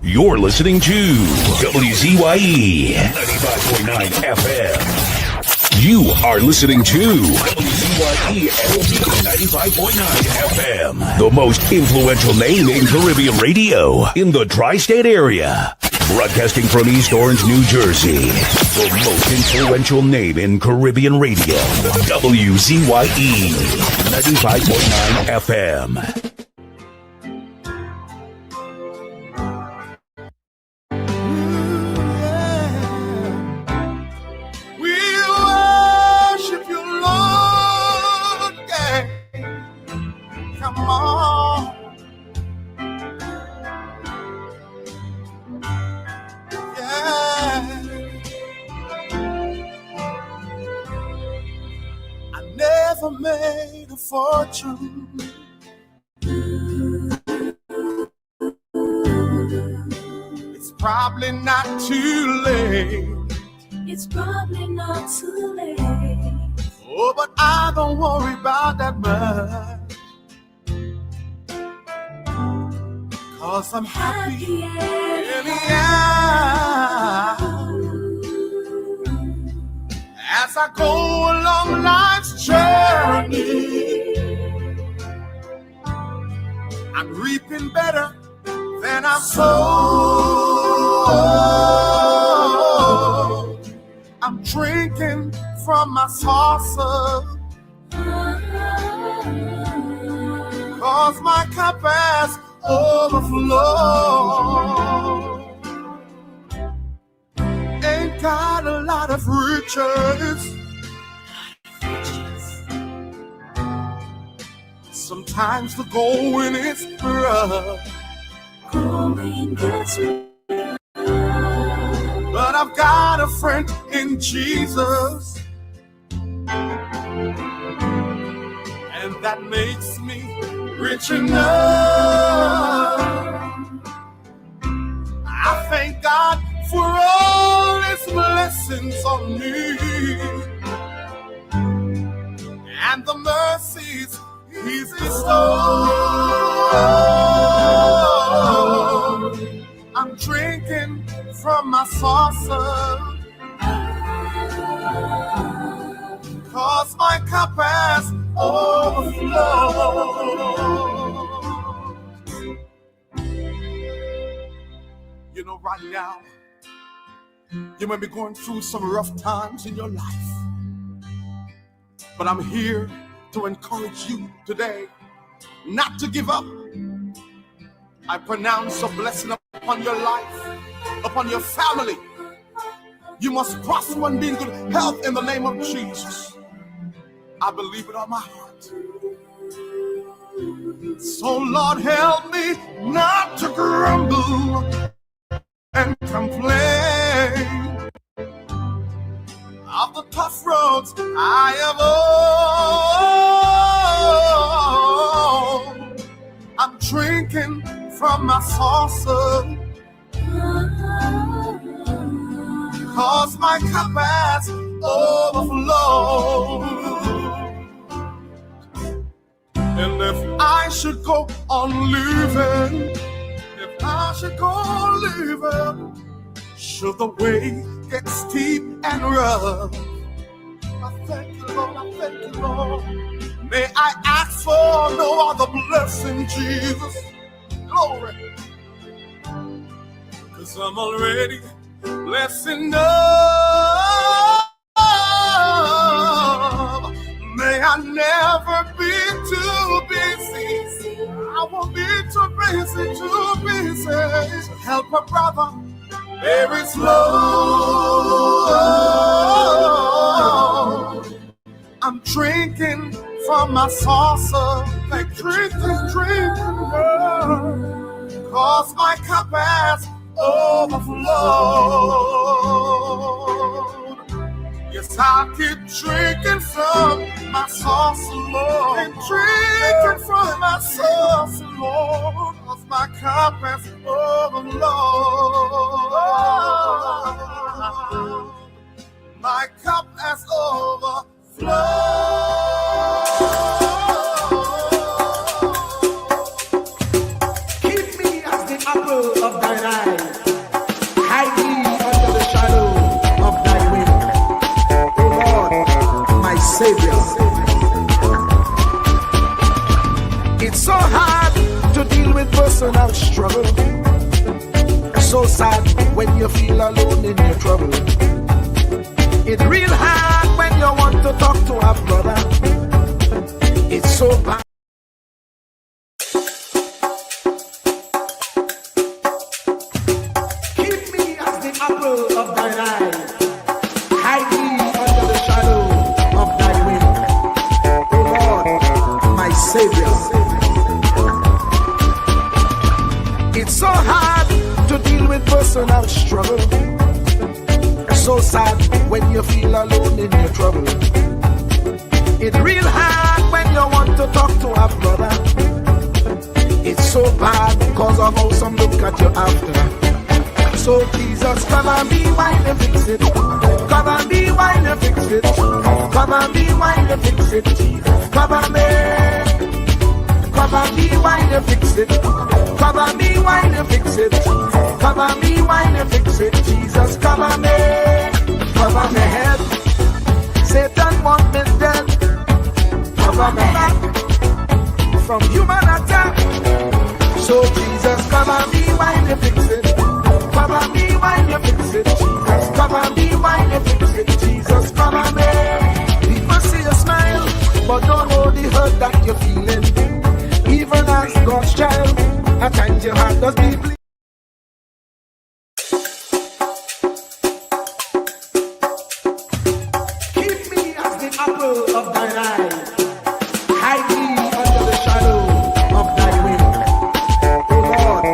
You're listening to WZYE 95.9 FM. You are listening to WZYE 95.9 FM, the most influential name in Caribbean radio in the tri-state area. Broadcasting from East Orange, New Jersey, the most influential name in Caribbean radio, WZYE 95.9 FM. Made a fortune. It's probably not too late. It's probably not too late. Oh, but I don't worry about that much, 'cause I'm happy anyhow. As I go along life's journey, I'm reaping better than I've sown. I'm drinking from my saucer, 'cause my cup has overflowed. Ain't got a lot of riches. Sometimes the going is rough. But I've got a friend in Jesus, and that makes me rich enough. I thank God for all His blessings on me and the mercies He's bestowed. I'm drinking from my saucer, 'cause my cup has overflowed. You know, right now, you may be going through some rough times in your life, but I'm here to encourage you today not to give up. I pronounce a blessing upon your life, upon your family. You must prosper and be in good health in the name of Jesus. I believe it on my heart. So Lord, help me not to grumble and complain of the tough roads I have owned. I'm drinking from my saucer, 'cause my cup has overflowed. And if I should go on living, should the way get steep and rough, I thank you, Lord, I thank you, Lord. May I ask for no other blessing, Jesus. Glory. 'Cause I'm already blessed enough. May I never be too busy. I won't be too busy to help a brother very slow. I'm drinking from my saucer, like drinking, 'cause my cup has overflowed. Yes, I'll keep drinking from my saucer, Lord. And drinking from my saucer, Lord. 'Cause my cup has overflowed. My cup has overflowed. Keep me as the apple of thine eye. personal struggle. So sad when you feel alone in your trouble. It's real hard when you want to talk to a brother. It's so bad. Keep me as the apple of thine eye. Hide me under the shadow of thy wing. O Lord, my Savior. It's so hard to deal with personal struggle. So sad when you feel alone in your trouble. It's real hard when you want to talk to a brother. It's so bad because of how some look at you after. So Jesus, come and be while you fix it. Come and be while you fix it. Come and be while you fix it. Jesus, come and be. Come and be while you fix it. Come and be while you fix it. Come and be while you fix it. Jesus, come and be. Cover my head. Satan want me dead. Cover my back from human attack. So Jesus, come and be while you fix it. Come and be while you fix it. Jesus, come and be while you fix it. Jesus, come and be. People see you smile, but don't know the hurt that you're feeling. Even as God's child, at times your heart does be bleeding. Keep me as the apple of thine eye. Hide me under the shadow of thy wing. O Lord,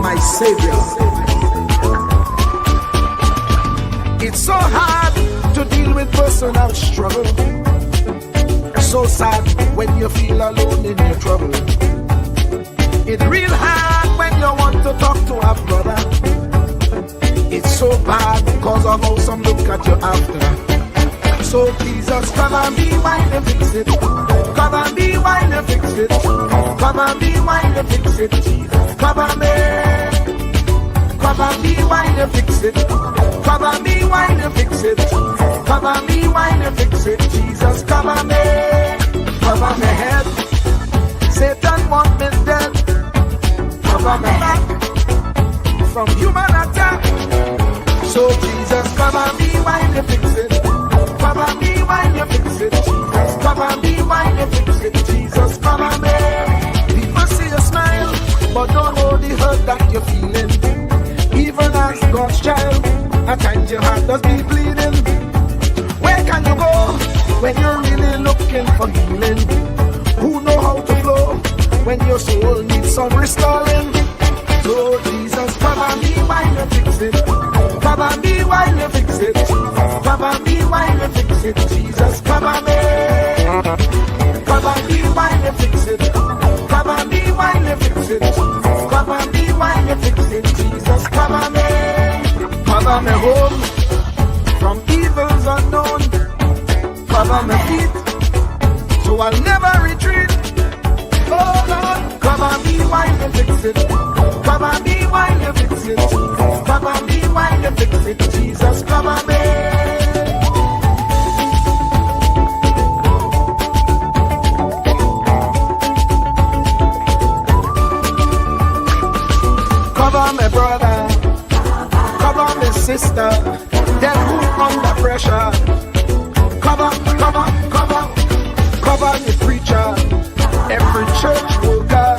my Savior. It's so hard to deal with personal struggle. So sad when you feel alone in your trouble. It's real hard when you want to talk to a brother. It's so bad because of how some look at you after. So Jesus, come and be while you fix it. Come and be while you fix it. Come and be while you fix it. Jesus, come and be. Come and be while you fix it. Come and be while you fix it. Come and be while you fix it. Jesus, come and be. Cover my head. Satan want me dead. Cover my back from human attack. So Jesus, come and be while you fix it. Come and be while you fix it. Jesus, come and be while you fix it. Jesus, come and be. People see you smile, but don't know the hurt that you're feeling. Even as God's child, at times your heart does be bleeding. Where can you go when you're really looking for healing? Who know how to flow when your soul needs some restoring? So Jesus, come and be while you fix it. Come and be while you fix it. Come and be while you fix it. Jesus, come and be. Come and be while you fix it. Come and be while you fix it. Come and be while you fix it. Jesus, come and be. Cover me home from evils unknown. Cover my feet so I'll never retreat. Oh Lord, come and be while you fix it. Come and be while you fix it. Come and be while you fix it. Jesus, come and be. Cover my brother, cover my sister, them who under pressure. Cover the preacher, every church worker,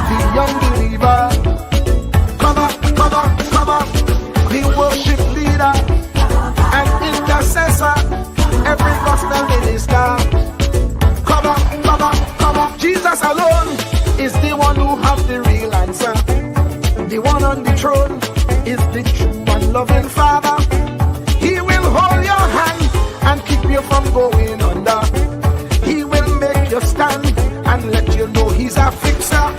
the young believer. Cover the worship leader and intercessor, every gospel minister. Cover. Jesus alone is the one who has the real answer. The one on the throne is the true and loving Father. He will hold your hand and keep you from going under. He will make you stand and let you know he's a fixer.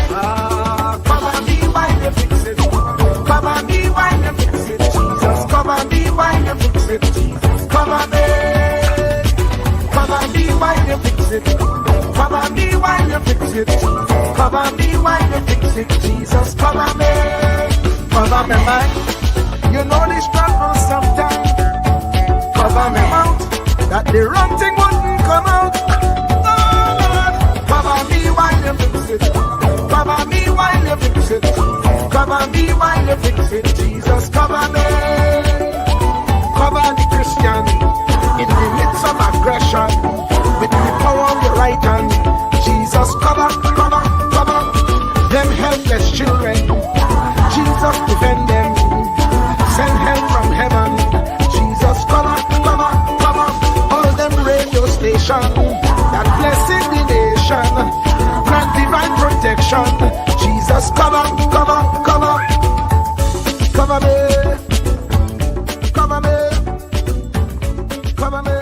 Come and be while you fix it. Come and be while you fix it. Jesus, come and be while you fix it. Jesus, come and be. Come and be while you fix it. Come and be while you fix it. Come and be while you fix it. Jesus, come and be. Cover my mind. You know the struggle sometimes. Cover my mouth, that the wrong thing wouldn't come out. Oh Lord, cover me while you fix it. Cover me while it. Cover me while you fix it. Jesus, cover me. Cover the Christian in the midst of aggression with the power of your right hand. Jesus, cover, cover, cover them helpless children. Jesus, defend them. Send help from heaven. Jesus, cover, cover, cover all them radio stations that blessing the nation. Grant divine protection. Jesus, cover, cover, cover, cover me, cover me, cover me.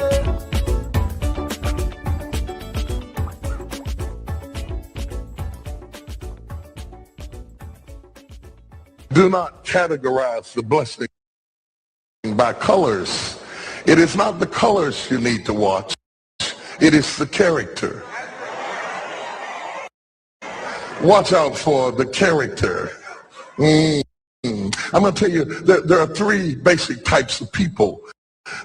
Do not categorize the blessing by colors. It is not the colors you need to watch. It is the character. Watch out for the character. I'm going to tell you, there are three basic types of people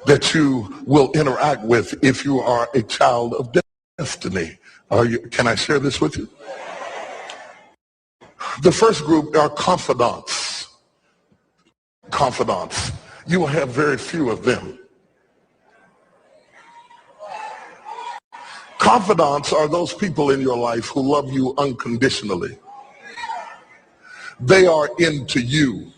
that you will interact with if you are a child of destiny. Can I share this with you? The first group are confidants. Confidants. You will have very few of them. Confidants are those people in your life who love you unconditionally. They are into you.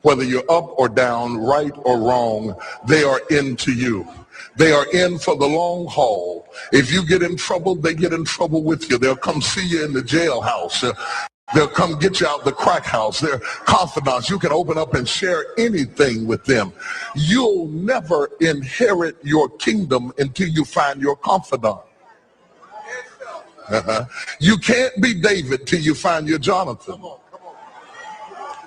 Whether you're up or down, right or wrong, they are into you. They are in for the long haul. If you get in trouble, they get in trouble with you. They'll come see you in the jailhouse. They'll come get you out the crack house. They're confidants. You can open up and share anything with them. You'll never inherit your kingdom until you find your confidant. You can't be David till you find your Jonathan.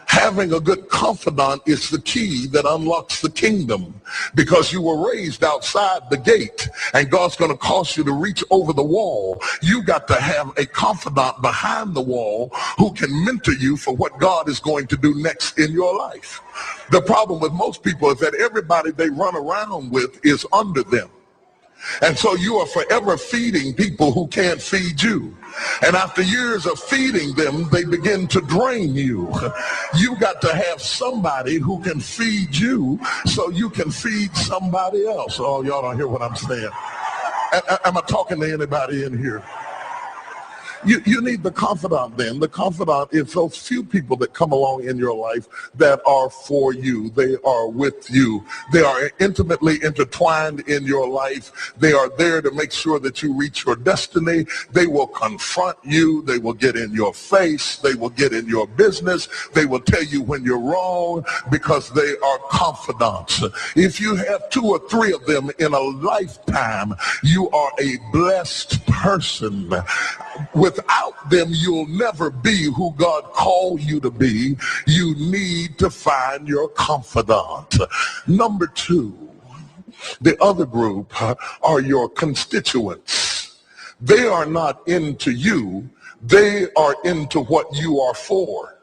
Having a good confidant is the key that unlocks the kingdom, because you were raised outside the gate and God's going to cause you to reach over the wall. You got to have a confidant behind the wall who can mentor you for what God is going to do next in your life. The problem with most people is that everybody they run around with is under them. And so you are forever feeding people who can't feed you. And after years of feeding them, they begin to drain you. You got to have somebody who can feed you so you can feed somebody else. Oh, y'all don't hear what I'm saying. Am I talking to anybody in here? You need the confidant then. The confidant is those few people that come along in your life that are for you. They are with you. They are intimately intertwined in your life. They are there to make sure that you reach your destiny. They will confront you. They will get in your face. They will get in your business. They will tell you when you're wrong, because they are confidants. If you have 2 or 3 of them in a lifetime, you are a blessed person. Without them, you'll never be who God called you to be. You need to find your confidant. Number 2, the other group are your constituents. They are not into you. They are into what you are for.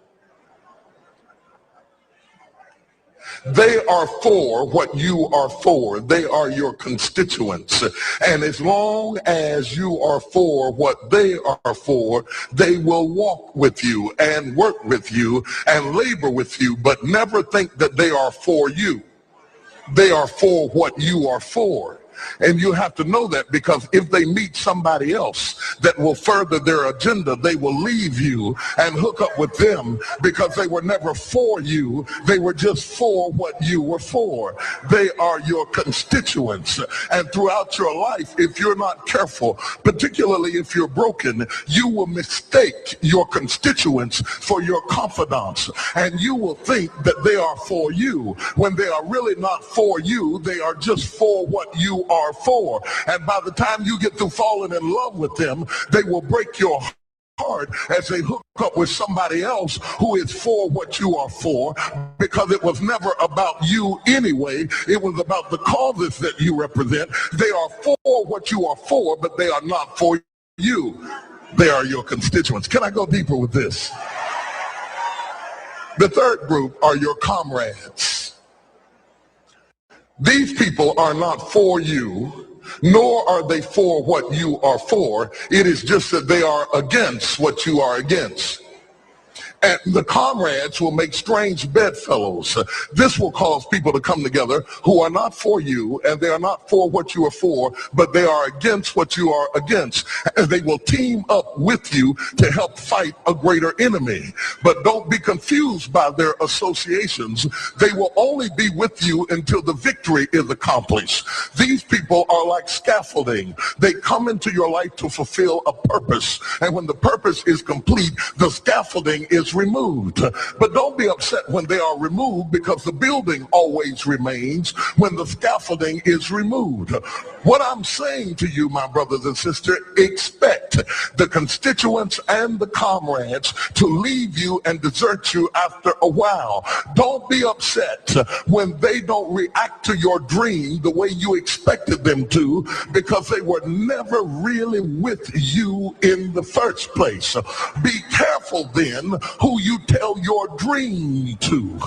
They are for what you are for. They are your constituents. And as long as you are for what they are for, they will walk with you and work with you and labor with you, but never think that they are for you. They are for what you are for. And you have to know that, because if they meet somebody else that will further their agenda, they will leave you and hook up with them, because they were never for you. They were just for what you were for. They are your constituents. And throughout your life, if you're not careful, particularly if you're broken, you will mistake your constituents for your confidants. And you will think that they are for you when they are really not for you. They are just for what you are for. And by the time you get through falling in love with them, they will break your heart as they hook up with somebody else who is for what you are for, because it was never about you anyway. It was about the causes that you represent. They are for what you are for, but they are not for you. They are your constituents. Can I go deeper with this? The third group are your comrades. These people are not for you, nor are they for what you are for. It is just that they are against what you are against. and the comrades will make strange bedfellows. This will cause people to come together who are not for you, and they are not for what you are for, but they are against what you are against. And they will team up with you to help fight a greater enemy. But don't be confused by their associations. They will only be with you until the victory is accomplished. These people are like scaffolding. They come into your life to fulfill a purpose. And when the purpose is complete, the scaffolding is removed. But don't be upset when they are removed, because the building always remains when the scaffolding is removed. What I'm saying to you, my brothers and sisters, expect the constituents and the comrades to leave you and desert you after a while. Don't be upset when they don't react to your dream the way you expected them to, because they were never really with you in the first place. Be careful then who you tell your dream to,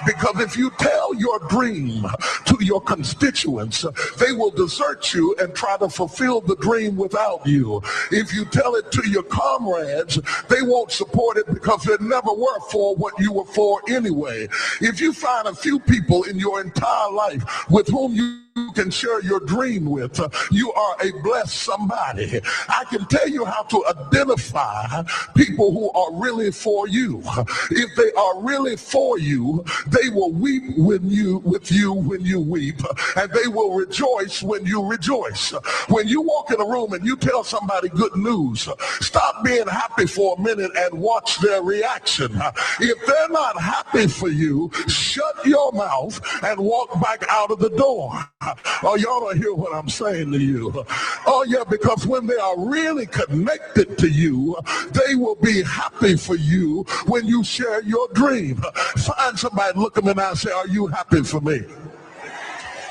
because if you tell your dream to your constituents, they will desert you and try to fulfill the dream without you. If you tell it to your comrades, they won't support it because they never were for what you were for anyway. If you find a few people in your entire life with whom you can share your dream with, you are a blessed somebody. I can tell you how to identify people who are really for you. If they are really for you, they will weep with you when you weep, and they will rejoice when you rejoice. When you walk in a room and you tell somebody good news, stop being happy for a minute and watch their reaction. If they're not happy for you, shut your mouth and walk back out of the door. Oh, y'all don't hear what I'm saying to you. Oh, yeah, because when they are really connected to you, they will be happy for you when you share your dream. Find somebody, look them in the eye and say, are you happy for me?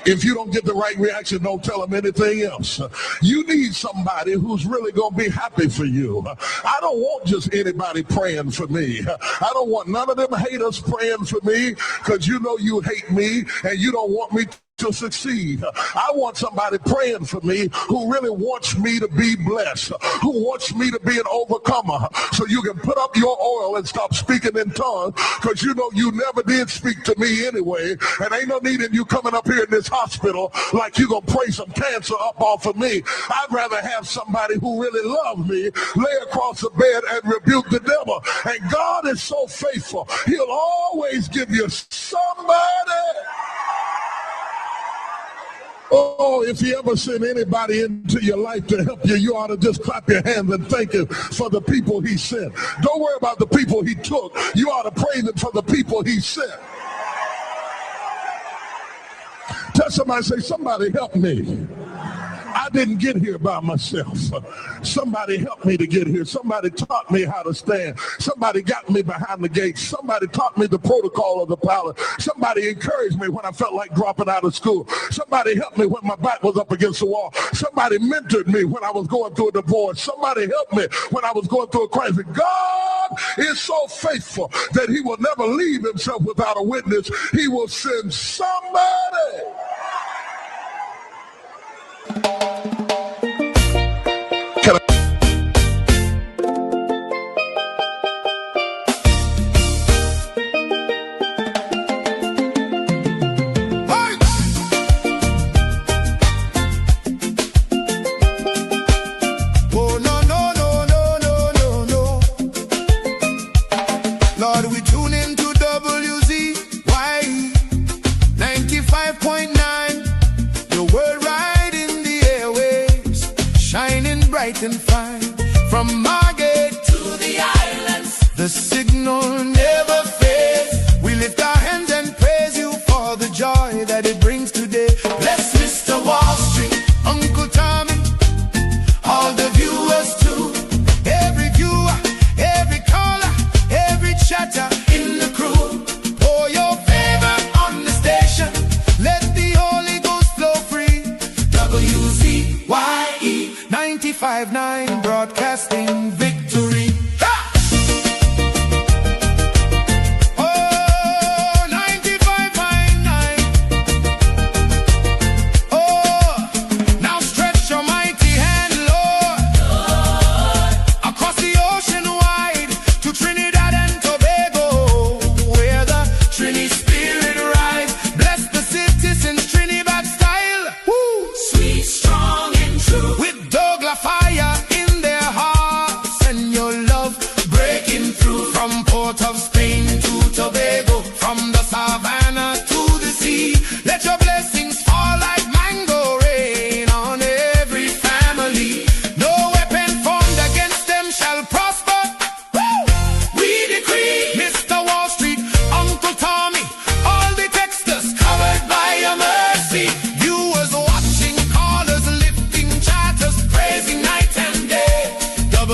If you don't get the right reaction, don't tell them anything else. You need somebody who's really going to be happy for you. I don't want just anybody praying for me. I don't want none of them haters praying for me, because you know you hate me and you don't want me to succeed. I want somebody praying for me who really wants me to be blessed, who wants me to be an overcomer, so you can put up your oil and stop speaking in tongues, because you know you never did speak to me anyway, and ain't no need in you coming up here in this hospital like you gonna pray some cancer up off of me. I'd rather have somebody who really loves me lay across the bed and rebuke the devil. And God is so faithful, he'll always give you somebody. Oh, if he ever sent anybody into your life to help you, you ought to just clap your hands and thank him for the people he sent. Don't worry about the people he took. You ought to praise him for the people he sent. Tell somebody, say, somebody help me. I didn't get here by myself. Somebody helped me to get here. Somebody taught me how to stand. Somebody got me behind the gate. Somebody taught me the protocol of the pilot. Somebody encouraged me when I felt like dropping out of school. Somebody helped me when my back was up against the wall. Somebody mentored me when I was going through a divorce. Somebody helped me when I was going through a crisis. God is so faithful that he will never leave himself without a witness. He will send somebody. Lord, we tune into WZYE 95.9, the world right in the airwaves, shining bright and fine. From Margate to the islands, the signal never fades. We lift our hands and praise you for the joy that it brings today. Bless Mr. Wall Street, Uncle Tommy, all the viewers too. Every viewer, every caller, every chatter in the crew. Pour your favor on the station, let the Holy Ghost flow free. WZYE 95.9, broadcasting victory. Ha!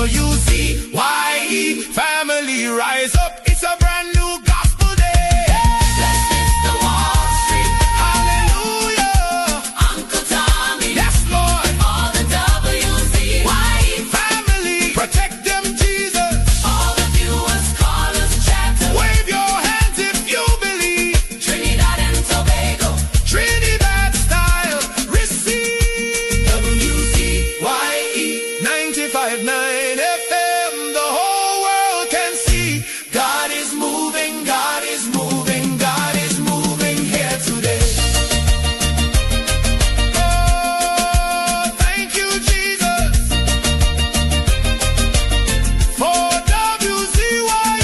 WZYE family, rise up. It's a brand new gospel day. Blessings to Wall Street. Hallelujah. Uncle Tommy. Yes, Lord. All the WZYE. Family, protect them, Jesus. All the viewers, callers, chatters. Wave your hands if you believe. Trinidad and Tobago. Trinidad style, receive. WZYE. 95.9 FM, the whole world can see. God is moving, God is moving, God is moving here today. Oh, thank you, Jesus, for WZYE.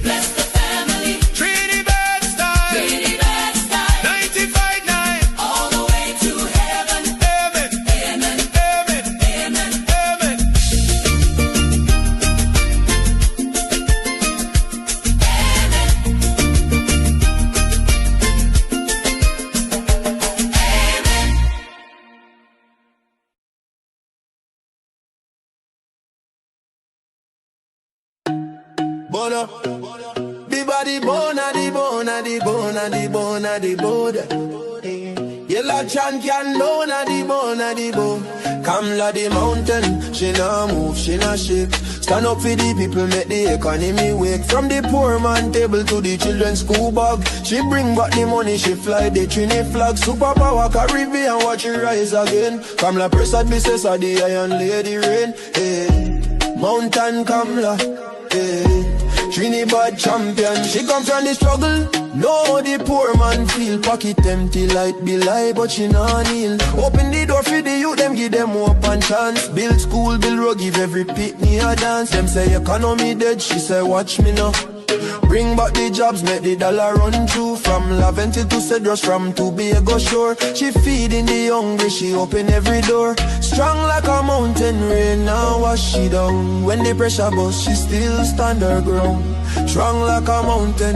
Bless the family. Trinidad style, Trinidad style. 95.9. All the way to heaven. Amen, Amen. amen, Amen. amen. Bona, the body bona, the bona, the bona, the bona, the bona. Yellow champion, bona, the bona, the bona. Kamla the mountain, she nah move, she nah shake. Stand up for the people, make the economy wake. From the poor man table to the children's school bag. She bring back the money, she fly the Trini flag. Superpower Caribbean, watch it rise again. Kamla Prasad, Mrs. the Iron Lady Rain. Hey. Mountain Kamla, hey. Trinidad champion, she come from the struggle. No, the poor man feel pocket empty like be lie, but she nah kneel. Open the door for the youth, them give them hope and chance. Build school, build road, give every pitney a dance. Them say economy dead, she say watch me now. Bring back the jobs, make the dollar run through. From Laventil to Cedros, from Tobago shore. She feeding the hungry, she open every door. Strong like a mountain, rain now wash she down. When the pressure bust, she still stand her ground. Strong like a mountain,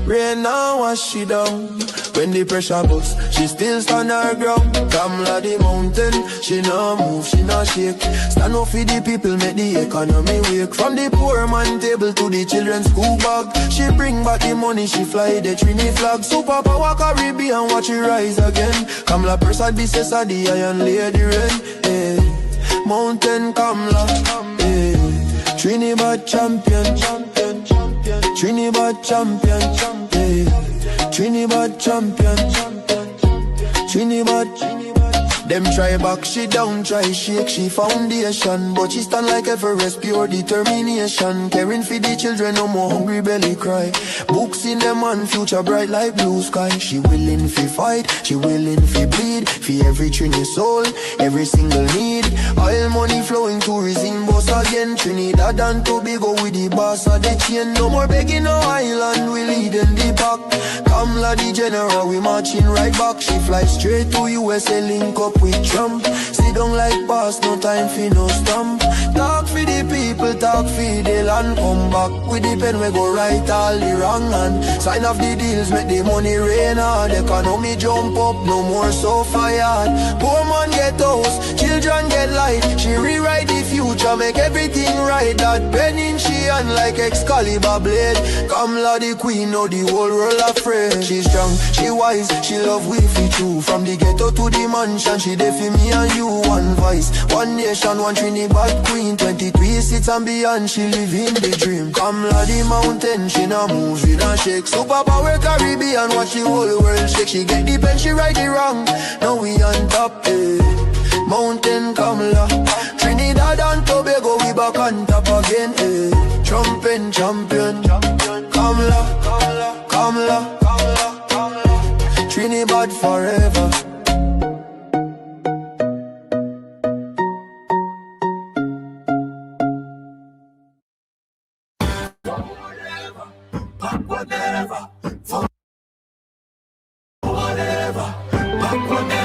rain now wash she down. When the pressure bust, she still stand her ground. Kamla the mountain, she no move, she no shake. Stand up for the people, make the economy wake. From the poor man table to the children's school bag. She bring back the money, she fly the Trini flag. Superpower Caribbean, watch it rise again. Kamla Prasad, Mrs. the Iron Lady Rain. Hey. Mountain Kamla, hey. Trinidad champion, champion, champion. Trinidad champion, champion. Trinidad champion, Trinidad. Them try back, she down, try shake, she foundation. But she stand like Everest, pure determination. Caring for the children, no more hungry belly cry. Books in them and future bright like blue sky. She willing fi fight, she willing fi bleed. For every Trini soul, every single need. Oil money flowing, tourism boss again. Trinidad and Tobago with the boss of the chain. No more begging no island, we lead in the pack. Kamla the general, we marching right back. She fly straight to USA, link up with Trump. Sit down like boss, no time for no stamp. Talk for the people, talk for the land. Come back with the pen, we go right all the wrong hand. Sign off the deals, make the money rain hard. Economy jump up, no more so fired. Poor man get house, children get light. She rewrite the future, make everything right. That pen in she hand like Excalibur blade. Kamla the queen, know the whole world afraid. She strong, she wise, she love we fi true. From the ghetto to the mansion, she there for me and you. One voice, one nation, one Trinidad queen. 23 seats and beyond, she live in the dream. Kamla the mountain, she no move, she no shake. Superpower Caribbean, watch the whole world shake. She get the pen, she right the wrong. Now we on top, eh. Mountain Kamla, Trinidad and Tobago, we back on top again, eh. Trumping champion, Kamla, Kamla, Kamla, Kamla, Kamla. Trinidad forever.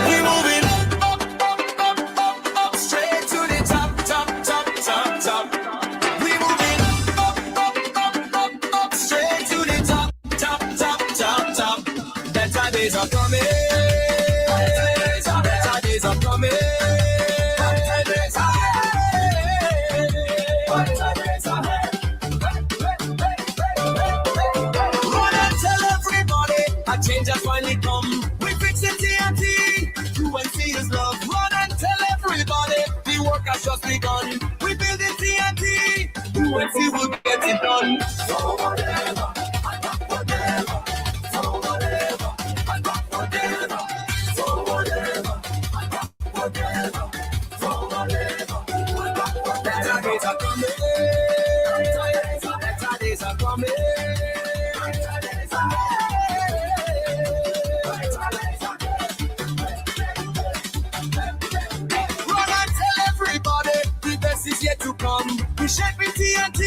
We moving Up, straight to the top, top, top, top, top. We moving up, straight to the top, top, top, top, top. Better days are coming. Better days are coming. We build it TNT. UNC will get it done. So whatever, I got whatever. So whatever, I got whatever. So whatever, I got whatever. So whatever, I got whatever. Better days are coming. Better days are coming. Better days are coming. Is yet to come. We shape it TNT.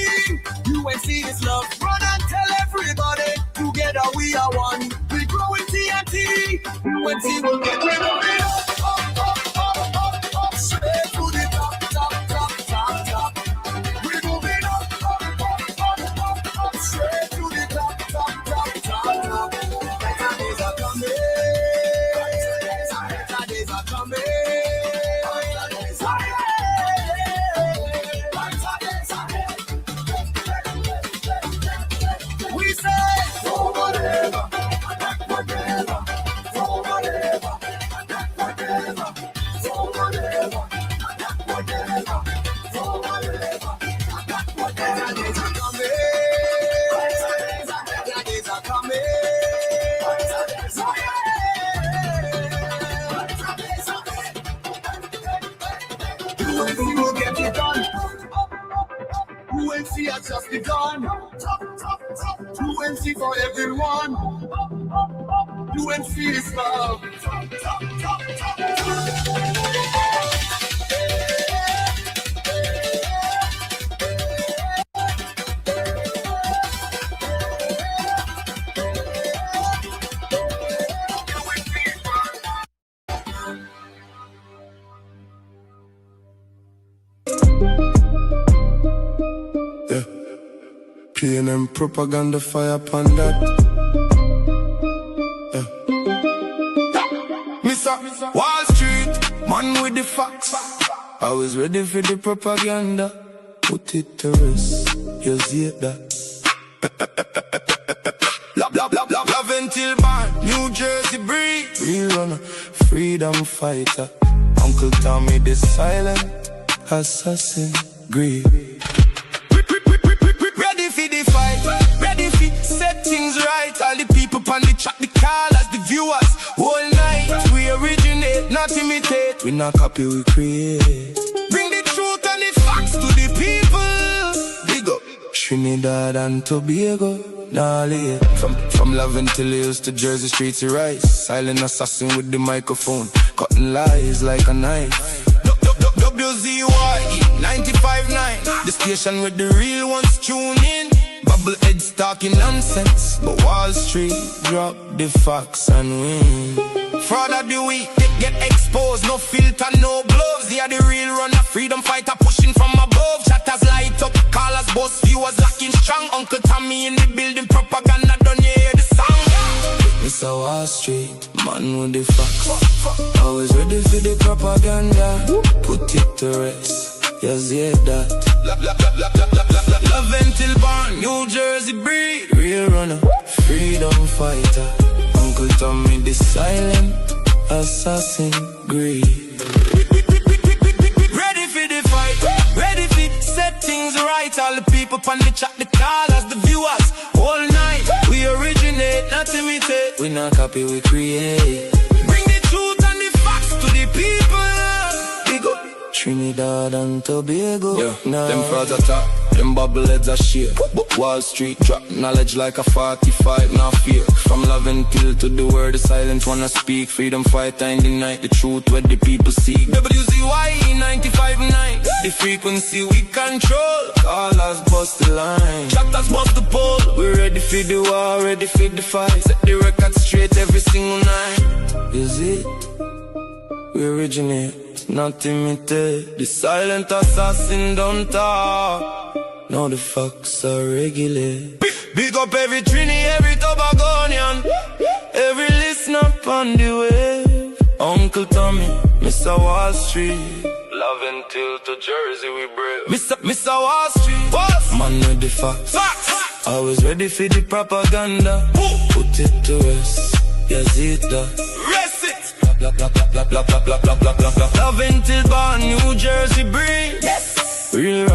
UNC is love. Run and tell everybody. Together we are one. We grow in TNT. UNC will get rid of it. Up, straight to the top. We're moving up, straight to the top. Better days are coming. Better days are coming. We'll get it done. UNC has just begun. UNC for everyone. UNC is love. P&M propaganda fire upon that. Mr. Wall Street, man with the facts. I was ready for the propaganda. Put it to rest, you see that. Love until born, New Jersey breed. Real runner, freedom fighter. Uncle Tommy the silent assassin, greed. Ready for set things right. All the people on the chat, the callers, the viewers. Whole night we originate, not imitate. We not copy, we create. Bring the truth and the facts to the people. Big up Trinidad and Tobago. Gnarly, from Love until Hills to Jersey streets to rise. Silent assassin with the microphone, cutting lies like a knife. WZYE 95.9, the station where the real ones tune in. Bubble heads talking nonsense, but Wall Street drop the facts and win. Fraud of the week, they get exposed, no filter, no gloves. They are the real runner, freedom fighter pushing from above. Chatters light up, callers, boss, viewers lacking strong. Uncle Tommy in the building, propaganda done, you hear the song. Mr. Wall Street, man with the facts. Always ready for the propaganda. Put it to rest, yes, yeah, that. Love until born, New Jersey breed. Real runner, freedom fighter. Uncle Tommy the silent assassin, greed. Ready for the fight, ready for set things right. All the people on the chat, the callers, the viewers. All night, we originate, not imitate. We not copy, we create. Bring the truth and the facts to the people. Big up Trinidad and Tobago. Yeah, them frauds are top, them bubble heads are sheer. But Wall Street drop knowledge like a 45, not fear. From Love until to the word, the silent wanna speak. Freedom fighter in the night, the truth where the people seek. WZYE 95.9, the frequency we control. Callers bust the line, chapters bust the pole. We're ready for the war, ready for the fight. Set the record straight every single night. Is it? We originate, not imitate. The silent assassin don't talk. Now the facts are regular. Big up every Trini, every Tobagonian, every listener on the wave. Uncle Tommy, Mr. Wall Street. Love until to Jersey we brave. Mr. Wall Street, boss. Man with the facts. Always ready for the propaganda. Put it to rest, yes it does. Rest it. Love until born, New Jersey breed. Yes.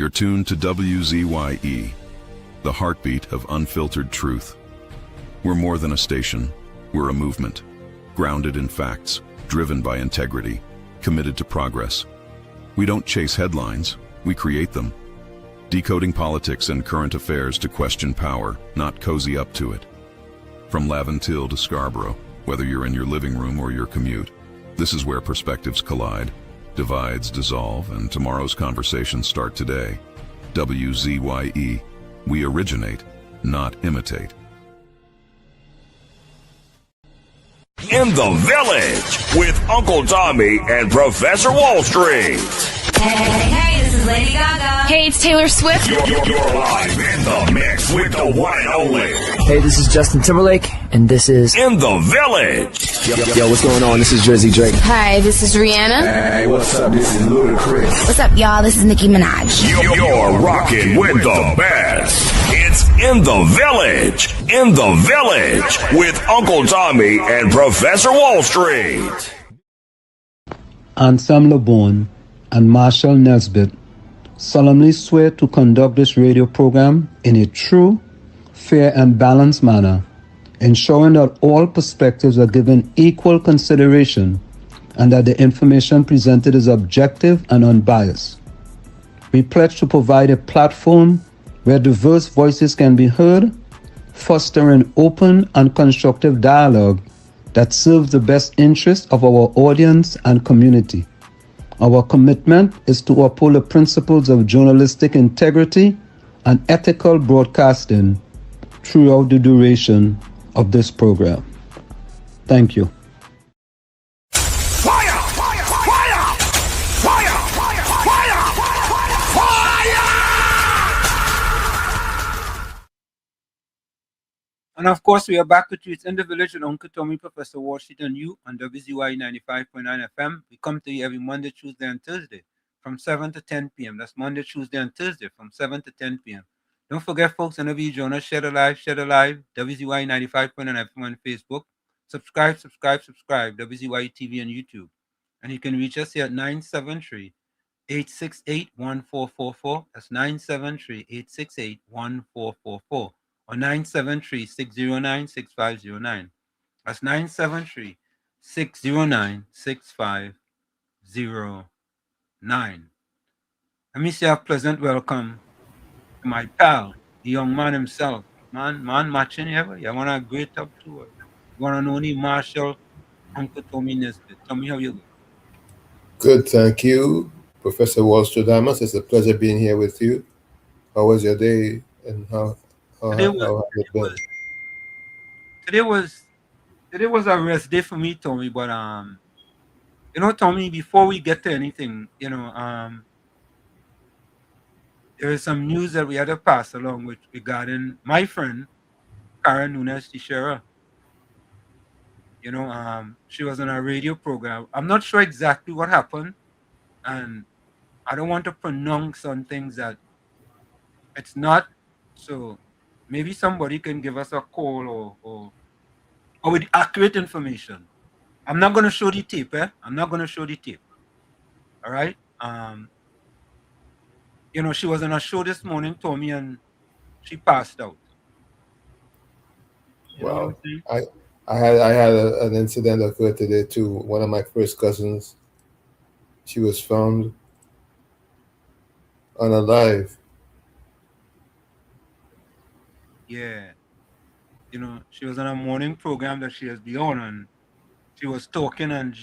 You're tuned to WZYE, the heartbeat of unfiltered truth. We're more than a station, we're a movement, grounded in facts, driven by integrity, committed to progress. We don't chase headlines, we create them. Decoding politics and current affairs to question power, not cozy up to it. From Laventille to Scarborough, whether you're in your living room or your commute, this is where perspectives collide, divides dissolve, and tomorrow's conversations start today. WZYE. We originate, not imitate. In the Village with Uncle Tommy and Professor Wall Street. Hey, this is Lady Gaga. Hey, it's Taylor Swift. You're live in the mix with the one and only. Hey, this is Justin Timberlake, and this is In the Village. Yo, what's going on? This is Jersey Drake. Hi, this is Rihanna. Hey, what's up? This is Ludacris. What's up, y'all? This is Nicki Minaj. You're rocking with the best. It's In the Village. In the Village with Uncle Tommy and Professor Wall Street. Anselm LeBon and Marshall Nesbitt solemnly swear to conduct this radio program in a true, fair, and balanced manner, ensuring that all perspectives are given equal consideration and that the information presented is objective and unbiased. We pledge to provide a platform where diverse voices can be heard, fostering open and constructive dialogue that serves the best interests of our audience and community. Our commitment is to uphold the principles of journalistic integrity and ethical broadcasting throughout the duration of this program. Thank you. And of course, we are back with you. It's In the Village with Uncle Tommy, Professor Wall Street, and you on WZYE 95.9 FM. We come to you every Monday, Tuesday, and Thursday from 7 to 10 p.m. That's Monday, Tuesday, and Thursday from 7 to 10 p.m. Don't forget, folks, whenever you join us, share the live, WZYE 95.9 FM on Facebook. Subscribe, WZYE TV on YouTube. And you can reach us here at 973-868-1444. That's 973-868-1444. Or 973-609-6509. That's 973-609-6509. Let me say a pleasant welcome to my pal, the young man himself. Man matching ever. You want a great up tour. You want to know any Marshall, Uncle Tommy Nesbitt. Tommy, how you doing? Good, thank you, Professor Wall Street Damas. It's a pleasure being here with you. How was your day and how has it been? Today was a rest day for me, Tommy. But Tommy, before we get to anything, there is some news that we had to pass along with regarding my friend Karen Nunes Teixeira. She was on a radio program. I'm not sure exactly what happened, and I don't want to pronounce on things that it's not. So maybe somebody can give us a call or with accurate information. I'm not going to show the tape, I'm not going to show the tape. All right? She was on a show this morning, Tommy, and she passed out. Wow. I had an incident occur today too. One of my first cousins, she was found unalive. Yeah. She was on a morning program that she has been on, and she was talking, and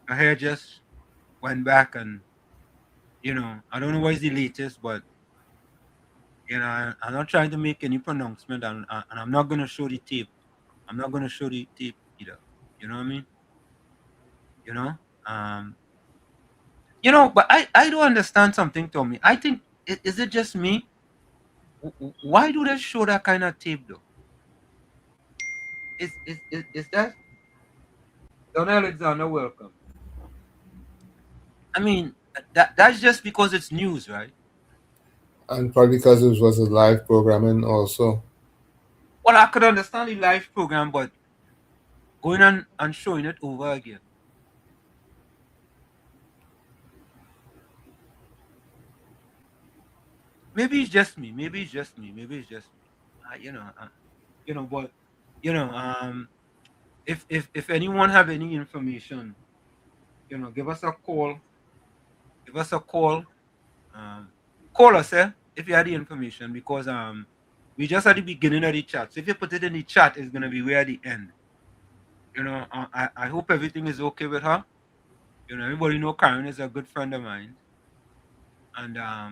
her hair just went back, and I don't know what is the latest, but I'm not trying to make any pronouncement, and I'm not going to show the tape. I'm not going to show the tape either. You know what I mean? But I don't understand something, Tommy. I think, is it just me? Why do they show that kind of tape, though? Is that Don Alexander? Welcome. I mean, that's just because it's news, right? And probably because it was a live programming also. Well, I could understand the live program, but going on and showing it over again. maybe it's just me. Maybe it's just me. But if anyone have any information, give us a call. Give us a call. Call us, if you had the information, because we just at the beginning of the chat. So if you put it in the chat, it's gonna be way at the end. I hope everything is okay with her. Everybody know Karen is a good friend of mine, and I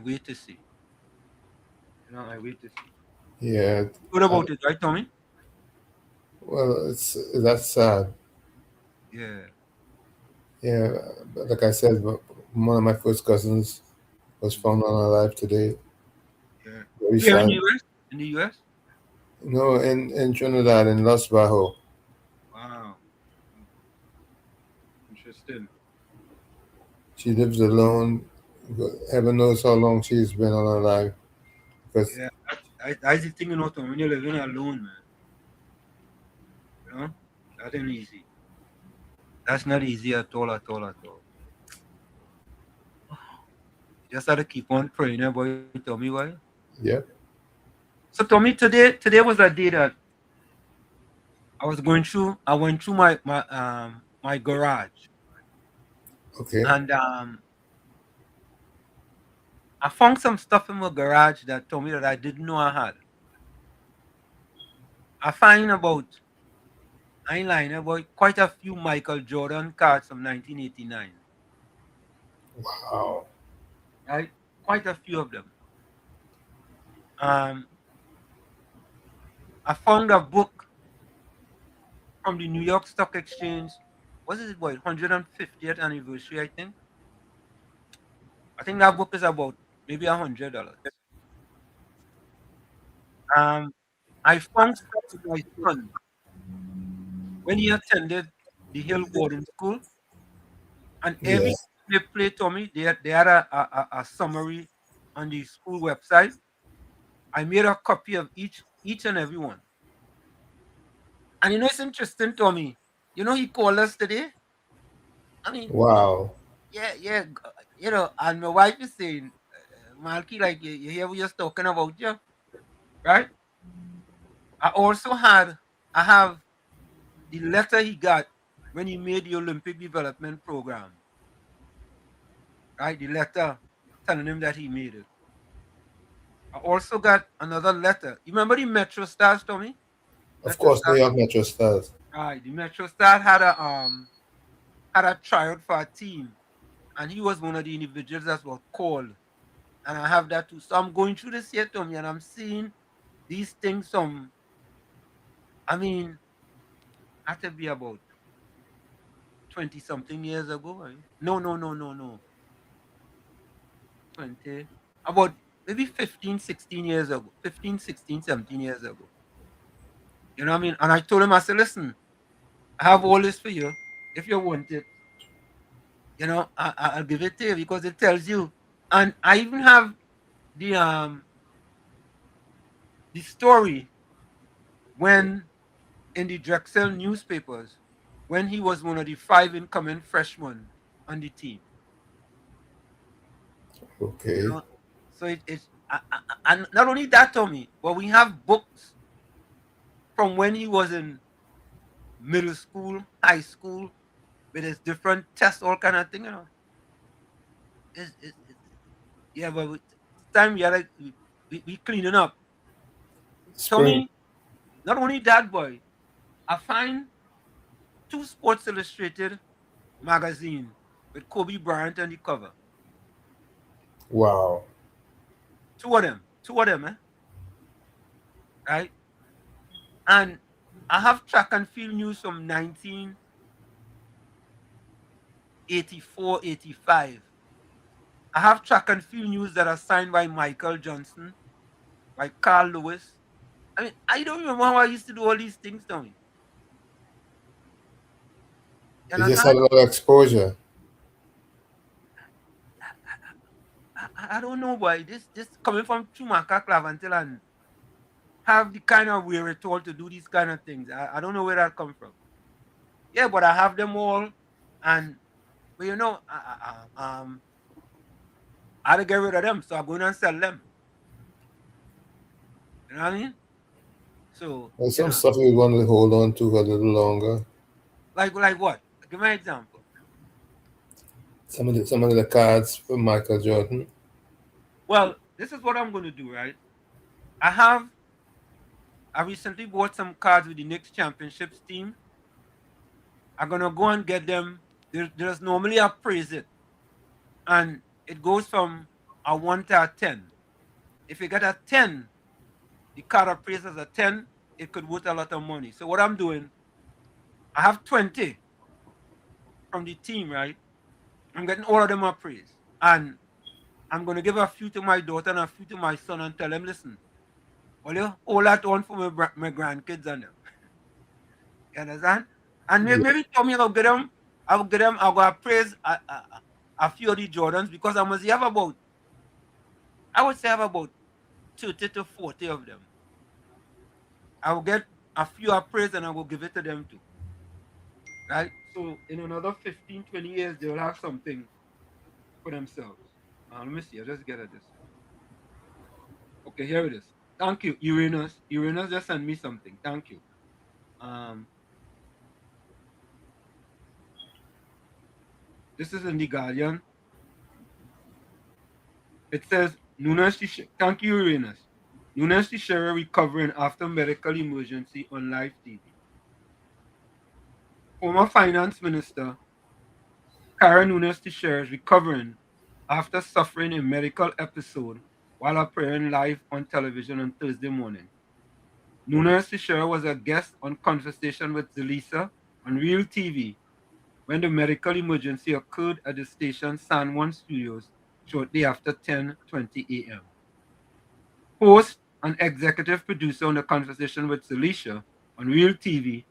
wait to see. I wait to see. Yeah. What about it, right, Tommy? Well, that's sad. Yeah. Yeah, but like I said, one of my first cousins was found unalive today. Yeah. Very Here in sad. the US? In the US? No, in Trinidad, in Los Bajo. Wow. Interesting. She lives alone. Heaven knows how long she's been unalive. Because Yeah, that's the thing, Tom, when you're living alone, man. That ain't easy. That's not easy at all, at all, at all. You just have to keep on praying, boy, Tommy, why? yeah. So Tommy, today was a day that I went through my garage. Okay. And I found some stuff in my garage that told me that I didn't know I had. I find about quite a few Michael Jordan cards from 1989. Wow. Right? Quite a few of them. I found a book from the New York Stock Exchange. What is it, boy? 150th anniversary, I think. I think that book is about maybe $100. I found stuff with my son when he attended the Hill Boarding School, and Yeah. every time they play Tommy, they had a summary on the school website. I made a copy of each and every one. And it's interesting, Tommy. He called us today. I mean, Wow. yeah. And my wife is saying, Malky, like you hear what you're talking about, yeah, right? I have the letter he got when he made the Olympic Development Program, right? The letter telling him that he made it. I also got another letter. You remember the Metro Stars, Tommy? Of Metro course, New Stars. York Metro Stars. Right. The Metro Stars had a tryout for a team, and he was one of the individuals that was called. And I have that too. So I'm going through this here, Tommy, and I'm seeing these things I mean, had to be about 20 something years ago. Right? No. 20. About maybe 15, 16 years ago. 15, 16, 17 years ago. You know what I mean? And I told him, I said, listen, I have all this for you. If you want it, I'll give it to you because it tells you. And I even have the story when in the Drexel newspapers when he was one of the 5 incoming freshmen on the team. Okay. So it's and not only that, Tommy, but we have books from when he was in middle school, high school, with his different tests, all kind of thing. It's yeah, but time we are like we cleaning up. Spring. Tommy, not only that, boy, I find 2 Sports Illustrated magazine with Kobe Bryant on the cover. Wow. Two of them, right? And I have track and field news from 1984, 85. I have track and field news that are signed by Michael Johnson, by Carl Lewis. I mean, I don't remember how I used to do all these things, Tommy. You You just understand? had a lot of exposure. I don't know, boy. This coming from Chumaka Clavantil and have the kind of wherewithal to do these kind of things. I don't know where that come from. Yeah, but I have them all, and but I had to get rid of them, so I'm going and sell them. You know what I mean? So There's some stuff you want to hold on to a little longer. Like what? Give me an example. Some of the cards from Michael Jordan. Well, this is what I'm going to do, right? I recently bought some cards with the Knicks championships team. I'm going to go and get them. There's normally a praise it. And it goes from a 1 to a 10. If you get a 10, the card appraises a 10, it could worth a lot of money. So what I'm doing, I have 20 from the team, right? I'm getting all of them appraised. And I'm going to give a few to my daughter and a few to my son and tell them, listen, well, you hold that on for my grandkids and them. You understand? And maybe Tommy, I'll get them, I'll go appraise a few of the Jordans because I must have about, I would say I have about 30 to 40 of them. I will get a few appraised and I will give it to them too. Right? So in another 15, 20 years, they will have something for themselves. Let me see. I'll just get at this. Okay, here it is. Thank you, Uranus. Uranus just sent me something. Thank you. This is in the Guardian. It says, thank you, Uranus. Nunes Teixeira recovering after medical emergency on live TV. Former Finance Minister Karen Nunes Teixeira is recovering after suffering a medical episode while appearing live on television on Thursday morning. Nunes Teixeira was a guest on Conversation with Zelisa on Real TV when the medical emergency occurred at the station's San Juan studios shortly after 10:20 a.m. Host and executive producer on the Conversation with Zelisa on Real TV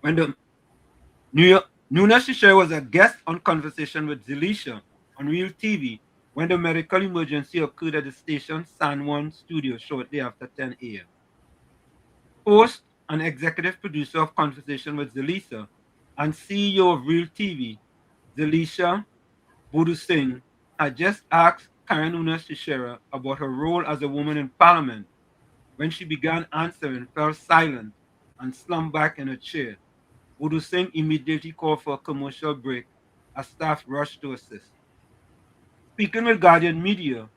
when the Nunes Teixeira was a guest on Conversation with Zelisa on Real TV when the medical emergency occurred at the station's San Juan studio shortly after 10 a.m. Host and executive producer of Conversation with Zelisa and CEO of Real TV, Zelisa Budu Singh, had just asked Karen Nunes Teixeira about her role as a woman in Parliament. When she began answering, fell silent and slumped back in her chair. Budu Singh immediately called for a commercial break as staff rushed to assist. Speaking with Guardian Media,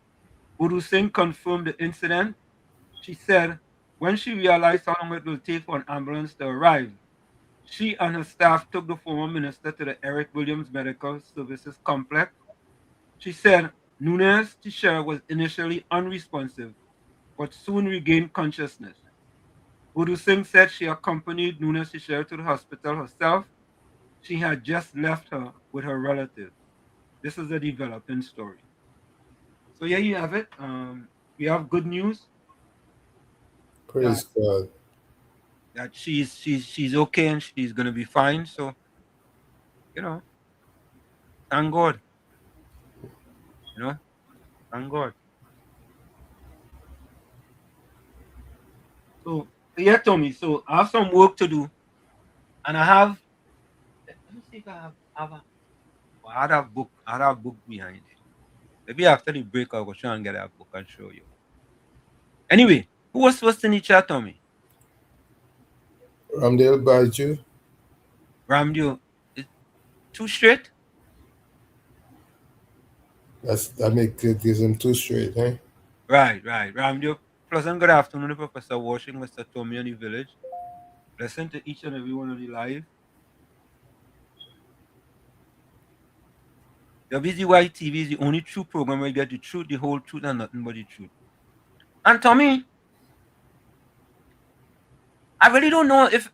Budu Singh confirmed the incident. She said when she realized how long it will take for an ambulance to arrive, she and her staff took the former minister to the Eric Williams Medical Services Complex. She said Nunes Teixeira was initially unresponsive, but soon regained consciousness. Budu Singh said she accompanied Nunes Teixeira to the hospital herself. She had just left her with her relative. This is a developing story. So yeah, you have it. We have good news. Praise God. That she's okay and she's gonna be fine. So, thank God. Thank God. So yeah, Tommy. So I have some work to do, and I have. Let me see if I have I had a book. I had a book behind it. Maybe after the break, I'll go try and get that book and show you. Anyway, who was first in the chat, Tommy? Ramdale Baju. Ramdale, two straight? That gives him two straight, eh? Right. Ramdale, pleasant good afternoon, Professor Washing, Mr. Tommy and the village. Listen to each and every one of the live. WZYE TV is the only true program where you get the truth, the whole truth, and nothing but the truth. And Tommy, I really don't know if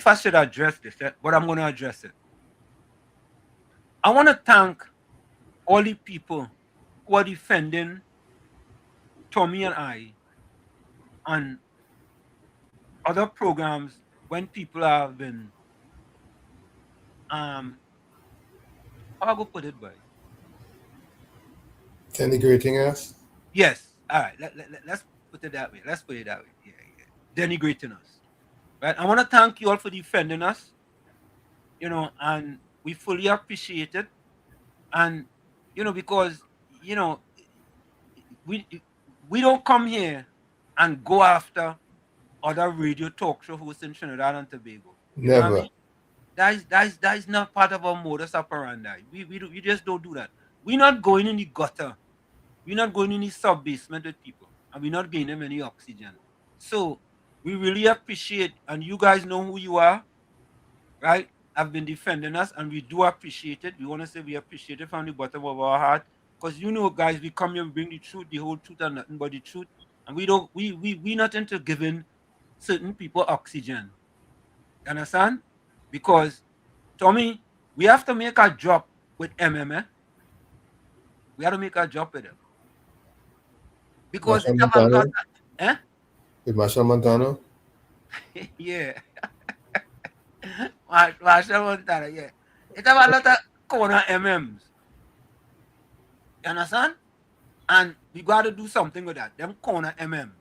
I should address this, but I'm going to address it. I want to thank all the people who are defending Tommy and I on other programs when people have been, how I go put it, boy? Denigrating us? Yes. All right. Let's put it that way. Yeah. Denigrating us. Right. I want to thank you all for defending us. And we fully appreciate it. And Because we don't come here and go after other radio talk show hosts in Trinidad and Tobago. You know what I Never. mean? That is not part of our modus operandi. We just don't do that. We're not going in the gutter. We're not going in the sub basement with people, and we're not giving them any oxygen. So we really appreciate, and you guys know who you are, right? Have been defending us, and we do appreciate it. We want to say we appreciate it from the bottom of our heart, because guys, we come here, we bring the truth, the whole truth, and nothing but the truth, and we not into giving certain people oxygen. You understand? Because Tommy, we have to make a drop with MMA. We have to make a drop with them. Because Marshall it have a lot Montano? of, eh? With Marshall Montano? Yeah. Marshall Montana, yeah. It have a lot of corner MMs. You understand? And we got to do something with that. Them corner MMs.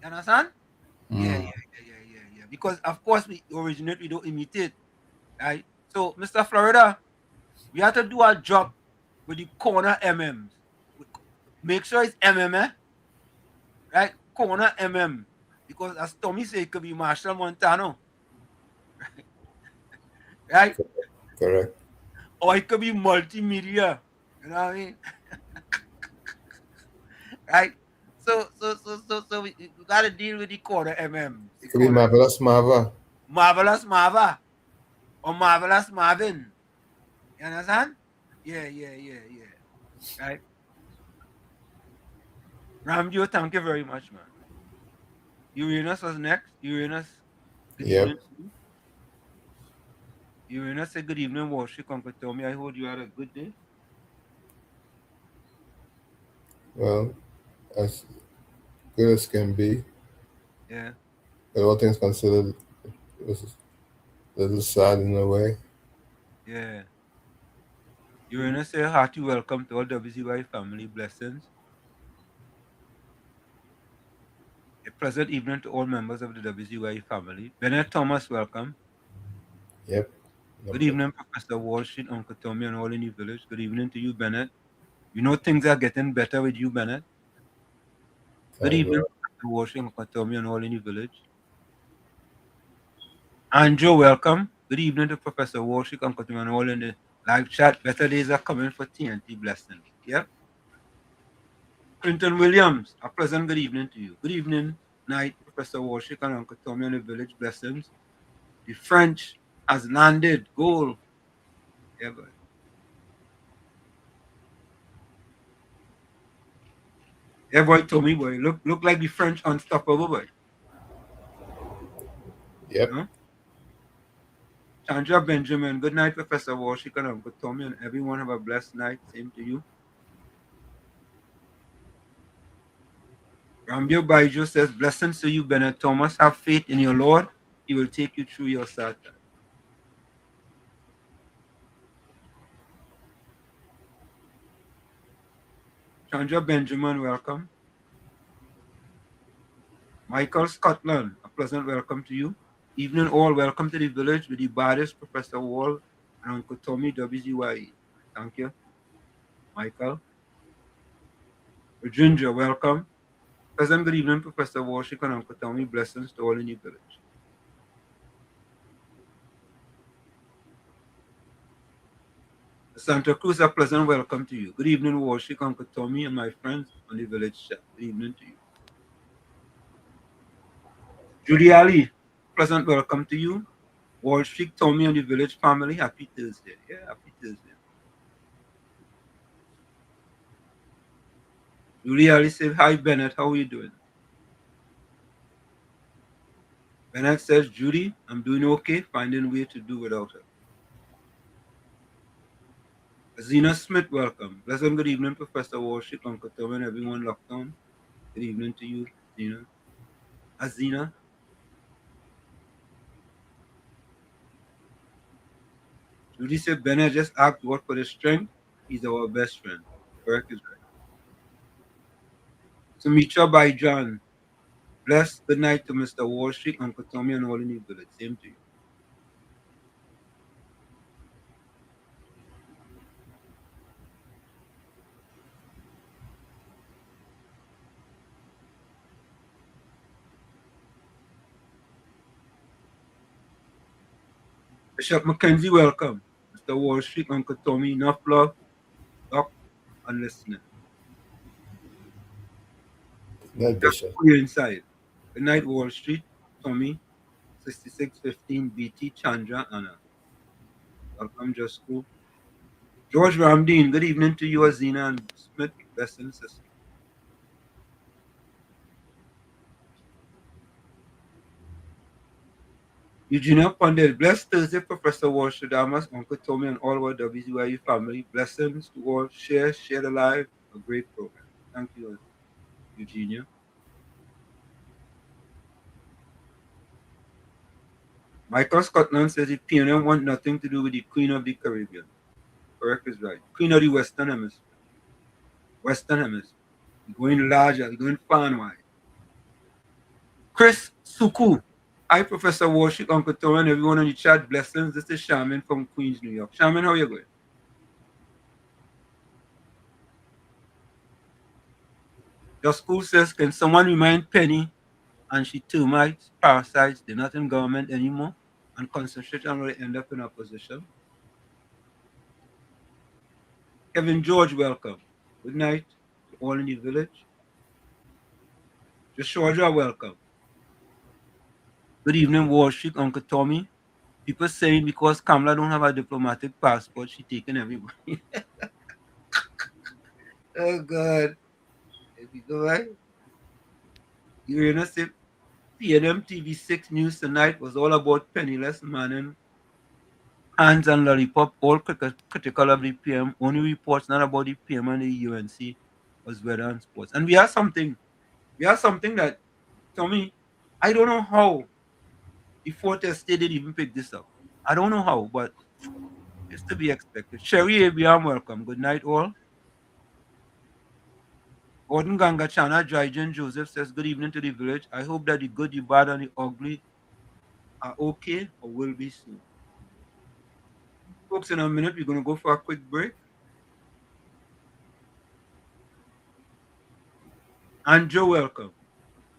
You understand? Yeah. Because of course we originate, we don't imitate. Right? So Mr. Florida, we have to do our job with the corner MMs. Make sure it's MMA, right? Corner MM. Because as Tommy said, it could be Marshall Montano. Right? Correct. Or it could be multimedia. You know what I mean? Right? So we gotta deal with the corner MMs. It could be Marvelous Marva. Marvelous Marva. Or Marvelous Marvin. You understand? Yeah. Right? Ramjo, thank you very much, man. Uranus was next. Uranus, good evening to you. Uranus said good evening, Worship Uncle Tommy. I hope you had a good day. Well, as good as can be. Yeah. But all things considered, it was a little sad in a way. Yeah. Uranus say hearty welcome to all WZYE family. Blessings. A pleasant evening to all members of the WZYE family. Bennett Thomas, welcome. Yep. Good evening, Professor Walsh, Uncle Tommy, and all in the village. Good evening to you, Bennett. You know things are getting better with you, Bennett. Good evening, Professor Walsh, Uncle Tommy, and all in the village. Andrew, welcome. Good evening to Professor Walsh, Uncle Tommy, and all in the live chat. Better days are coming for TNT. Blessings. Yep. Clinton Williams, a pleasant good evening to you. Good evening, night, Professor Walsh, and Uncle Tommy, and the village. Blessings. The French has landed. Goal. Yeah, boy. Yeah, boy, Tommy, boy. Look like the French unstoppable, boy. Yep. Huh? Chandra Benjamin, good night, Professor Walsh, and Uncle Tommy, and everyone have a blessed night. Same to you. Rambio Baijo says, blessings to you, Bennett Thomas. Have faith in your Lord. He will take you through your sad time. Chandra Benjamin, welcome. Michael Scotland, a pleasant welcome to you. Evening all, welcome to the village with the baddest Professor Wall and Uncle Tommy WZYE. Thank you. Michael. Ginger, welcome. Pleasant good evening, Professor Walsh and Uncle Tommy. Blessings to all in the village. Santa Cruz, a pleasant welcome to you. Good evening, Walsh, Uncle Tommy, and my friends on the village chat. Good evening to you. Judy Ali, pleasant welcome to you. Wall Street, Tommy, and the village family. Happy Thursday. Yeah, happy Thursday. Judy Ali said, hi, Bennett. How are you doing? Bennett says, Judy, I'm doing okay. Finding a way to do without her. Zena Smith, welcome. Pleasant good evening, Professor Worship, Uncle Tom, and everyone locked on. Good evening to you, Zena. Azina. Judy said, Bennett just asked God for the strength. He's our best friend. Correct is right. Sumitra by John. Bless good night to Mr. Wall Street, Uncle Tommy, and all in the village. Same to you. Bishop Mackenzie, welcome. Mr. Wall Street, Uncle Tommy, enough love, up and listening. Night, Bishop. You're inside. Good night, Wall Street, Tommy, 6615 BT, Chandra, Anna. Welcome, Just School. George Ramdeen, good evening to you, Azina and Smith, blessing sister. Eugenia Pandel, blessed Thursday, Professor Walsh, Damas, Uncle Tommy, and all our WZYE family. Blessings to all. Share the live. A great program. Thank you, Eugenia. Michael Scotland says the PNM want nothing to do with the Queen of the Caribbean. Correct is right. Queen of the Western Hemisphere. Western Hemisphere. We're going larger, we're going far and wide. Chris Suku. Hi, Professor Warshik, Uncle Tom, and everyone on the chat. Blessings. This is Shaman from Queens, New York. Shaman, how are you going? Your school says, can someone remind Penny and she termites, parasites, they're not in government anymore, and concentrate on where they end up in opposition? Kevin George, welcome. Good night to all in the village. Joshua, welcome. Good evening, Warshik, Uncle Tommy. People saying because Kamala don't have a diplomatic passport, she taking everybody. Oh, God. There we go, right? You're going to say PNM TV6 News tonight was all about penniless manning, hands and lollipop, all critical of the PM. Only reports not about the PM and the UNC was weather and sports. And we have something that, Tommy, I don't know how the Fort Estate didn't even pick this up. I don't know how, but it's to be expected. Sherry Abraham, welcome. Good night, all. Gordon Gangachana, Drygen Joseph says, good evening to the village. I hope that the good, the bad, and the ugly are okay or will be soon. Folks, in a minute, we're going to go for a quick break. And Joe, welcome.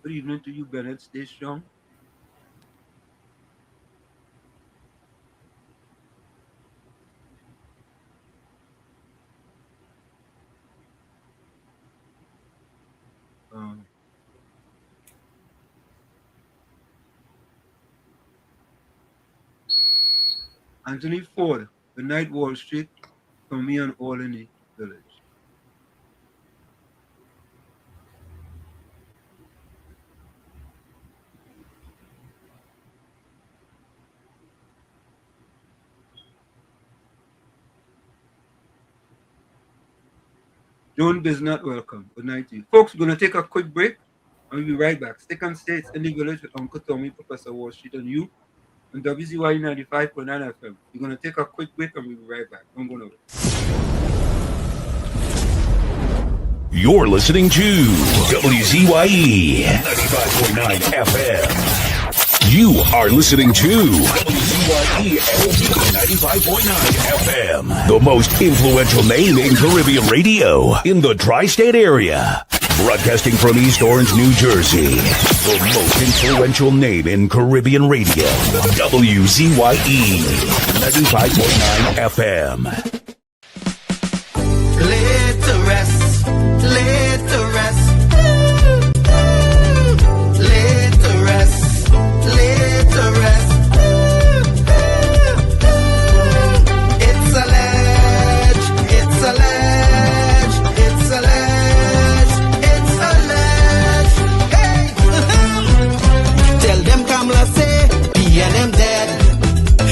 Good evening to you, Bennett. Stay strong. Anthony Ford, good night, Wall Street, from me and all in the village. Joan Biznat, welcome. Good night to you. Folks, we're going to take a quick break and we'll be right back. Stick and stay. It's in the village with Uncle Tommy, Professor Wall Street, and you on WZYE 95.9 FM. We're going to take a quick break and we'll be right back. Don't go nowhere. You're listening to WZYE 95.9 FM. You are listening to WZYE 95.9 FM, the most influential name in Caribbean radio in the tri-state area. Broadcasting from East Orange, New Jersey, the most influential name in Caribbean radio, WZYE 95.9 FM. Laid to rest, laid to rest, laid to rest, laid to rest. It's a ledge, it's a ledge, it's a ledge, it's a ledge. Hey, tell them Kamala say, PNM dead.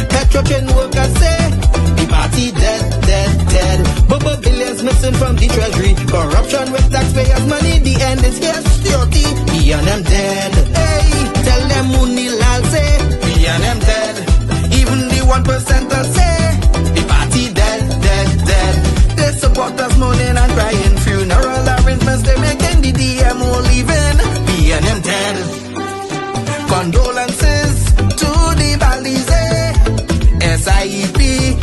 Petrochem workers say, the party dead, dead, dead. Bubba billions missing from the treasury. Corruption with taxpayers' money. The end is here. Security. PNM dead. Hey, tell them Munilal say PNM dead. Even the 1% say the party dead, dead, dead. They support us mourning and crying. Funeral arrangements they making. The DMO leaving. PNM dead. Condolences to the Balize. SIEP,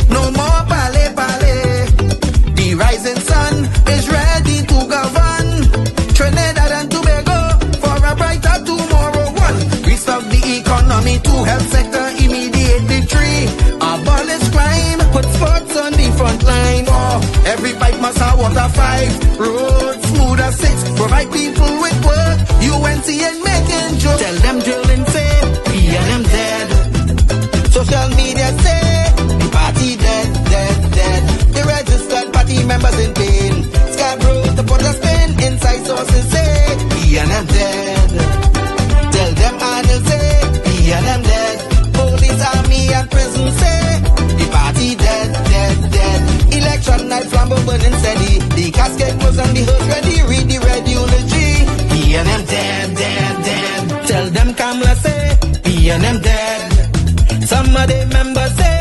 no more pale pale. The rising sun is ready to govern Trinidad and Tobago for a brighter tomorrow. members in pain. Scarborough to put a spin, inside sources say, B&M dead. Tell them Arnold say, B&M dead. Police, army and prison say, the party dead, dead, dead. Election night, flambeau burning steady. The casket was on the hood ready, read the red eulogy. B&M dead, dead, dead. Tell them Kamala say, B&M dead. Some of the members say,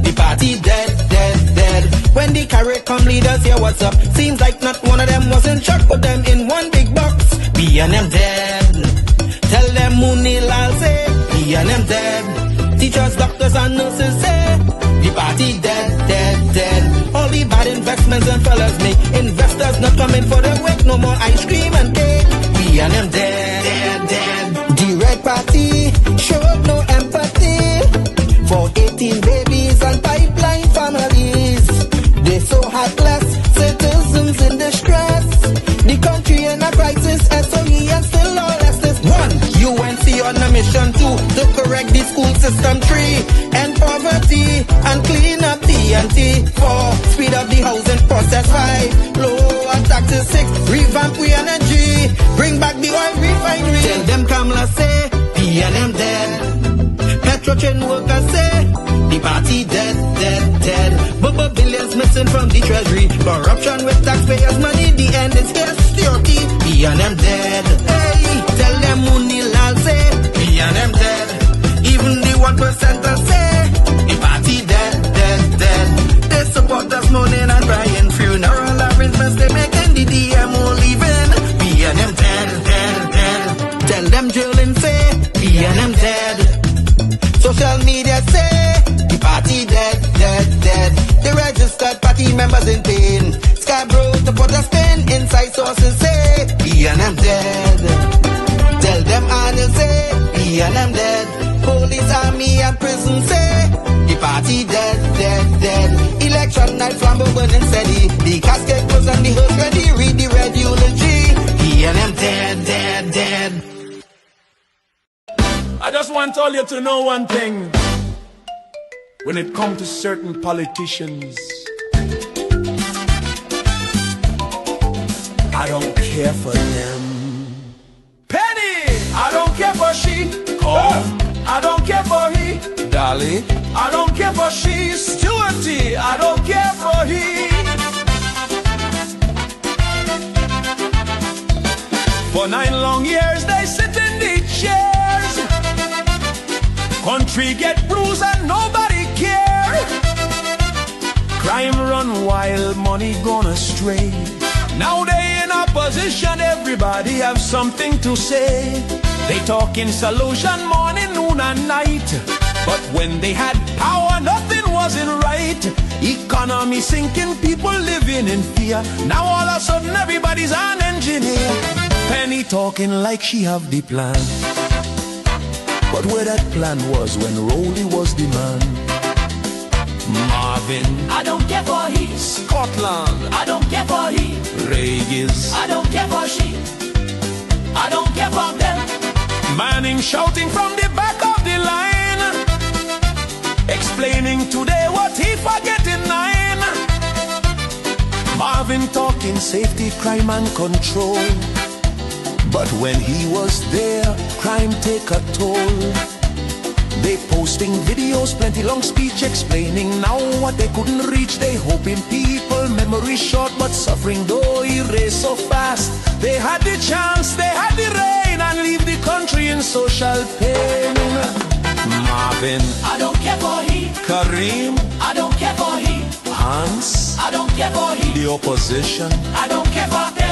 the party dead, dead, dead. When the carrot come leaders hear what's up, seems like not one of them was in shock, put them in one big box. B&M dead. Tell them Mooney Lal say, B&M dead. Teachers, doctors and nurses say, the party dead, dead, dead. All the bad investments and fellas make investors not coming for the week, no more ice cream and cake. B&M dead, dead, dead. The Red Party showed no empathy for 18 babies and pipeline families. They so heartless, citizens in distress. The country in a crisis, SOE and still lawlessness. 1. UNC on a mission 2 to correct the school system. 3. End poverty and clean up TNT. 4. Speed up the housing process. 5. Lower taxes. 6. Revamp we energy. Bring back the oil refinery. Tell them Kamala say, B&M dead. Petrochain workers say, the party dead, dead, dead. Bubba billions missing from the treasury. Corruption with taxpayers' money, the end is here. Security, B&M dead. Hey, tell them Mooney Lal say, B&M dead. Even the 1%ers say, the party dead, dead, dead. They support us mourning and crying. Funeral arrangements they making, the DMO leaving. B&M dead, dead, dead. Tell them drilling say, B&M dead. Social media say, the party dead, dead, dead. The registered party members in pain. Scarborough to put a spin, inside sources say, B&M dead. Tell them Arnold say, B&M dead. Police, army and prison say, the party dead, dead, dead. Election night, flambeau burning steady. The casket was on the hood ready, read the red eulogy. B&M dead, dead, dead. I just want all you to know one thing. When it comes to certain politicians, I don't care for them. Penny, I don't care for she. Come, I don't care for he. Dolly, I don't care for she. Stewarty, I don't care for he. For 9 long years they sit in the chairs. Country get bruised and nobody care. Crime run wild, money gone astray. Now they in opposition, everybody have something to say. They talking solution morning, noon and night. But when they had power, nothing wasn't right. Economy sinking, people living in fear. Now all of a sudden everybody's an engineer. Penny talking like she have the plan. But where that plan was when Rowley was the man. Marvin, I don't care for he. Scotland, I don't care for he. Regis, I don't care for she. I don't care for them. Manning shouting from the back of the line, explaining today what he forget in 9. Marvin talking safety, crime and control. But when he was there, crime take a toll. They posting videos, plenty long speech explaining now what they couldn't reach. They hoping people memory short, but suffering though erase so fast. They had the chance, they had the rain, and leave the country in social pain. Marvin, I don't care for he. Kareem, I don't care for he. Hans, I don't care for he. The opposition, I don't care for them.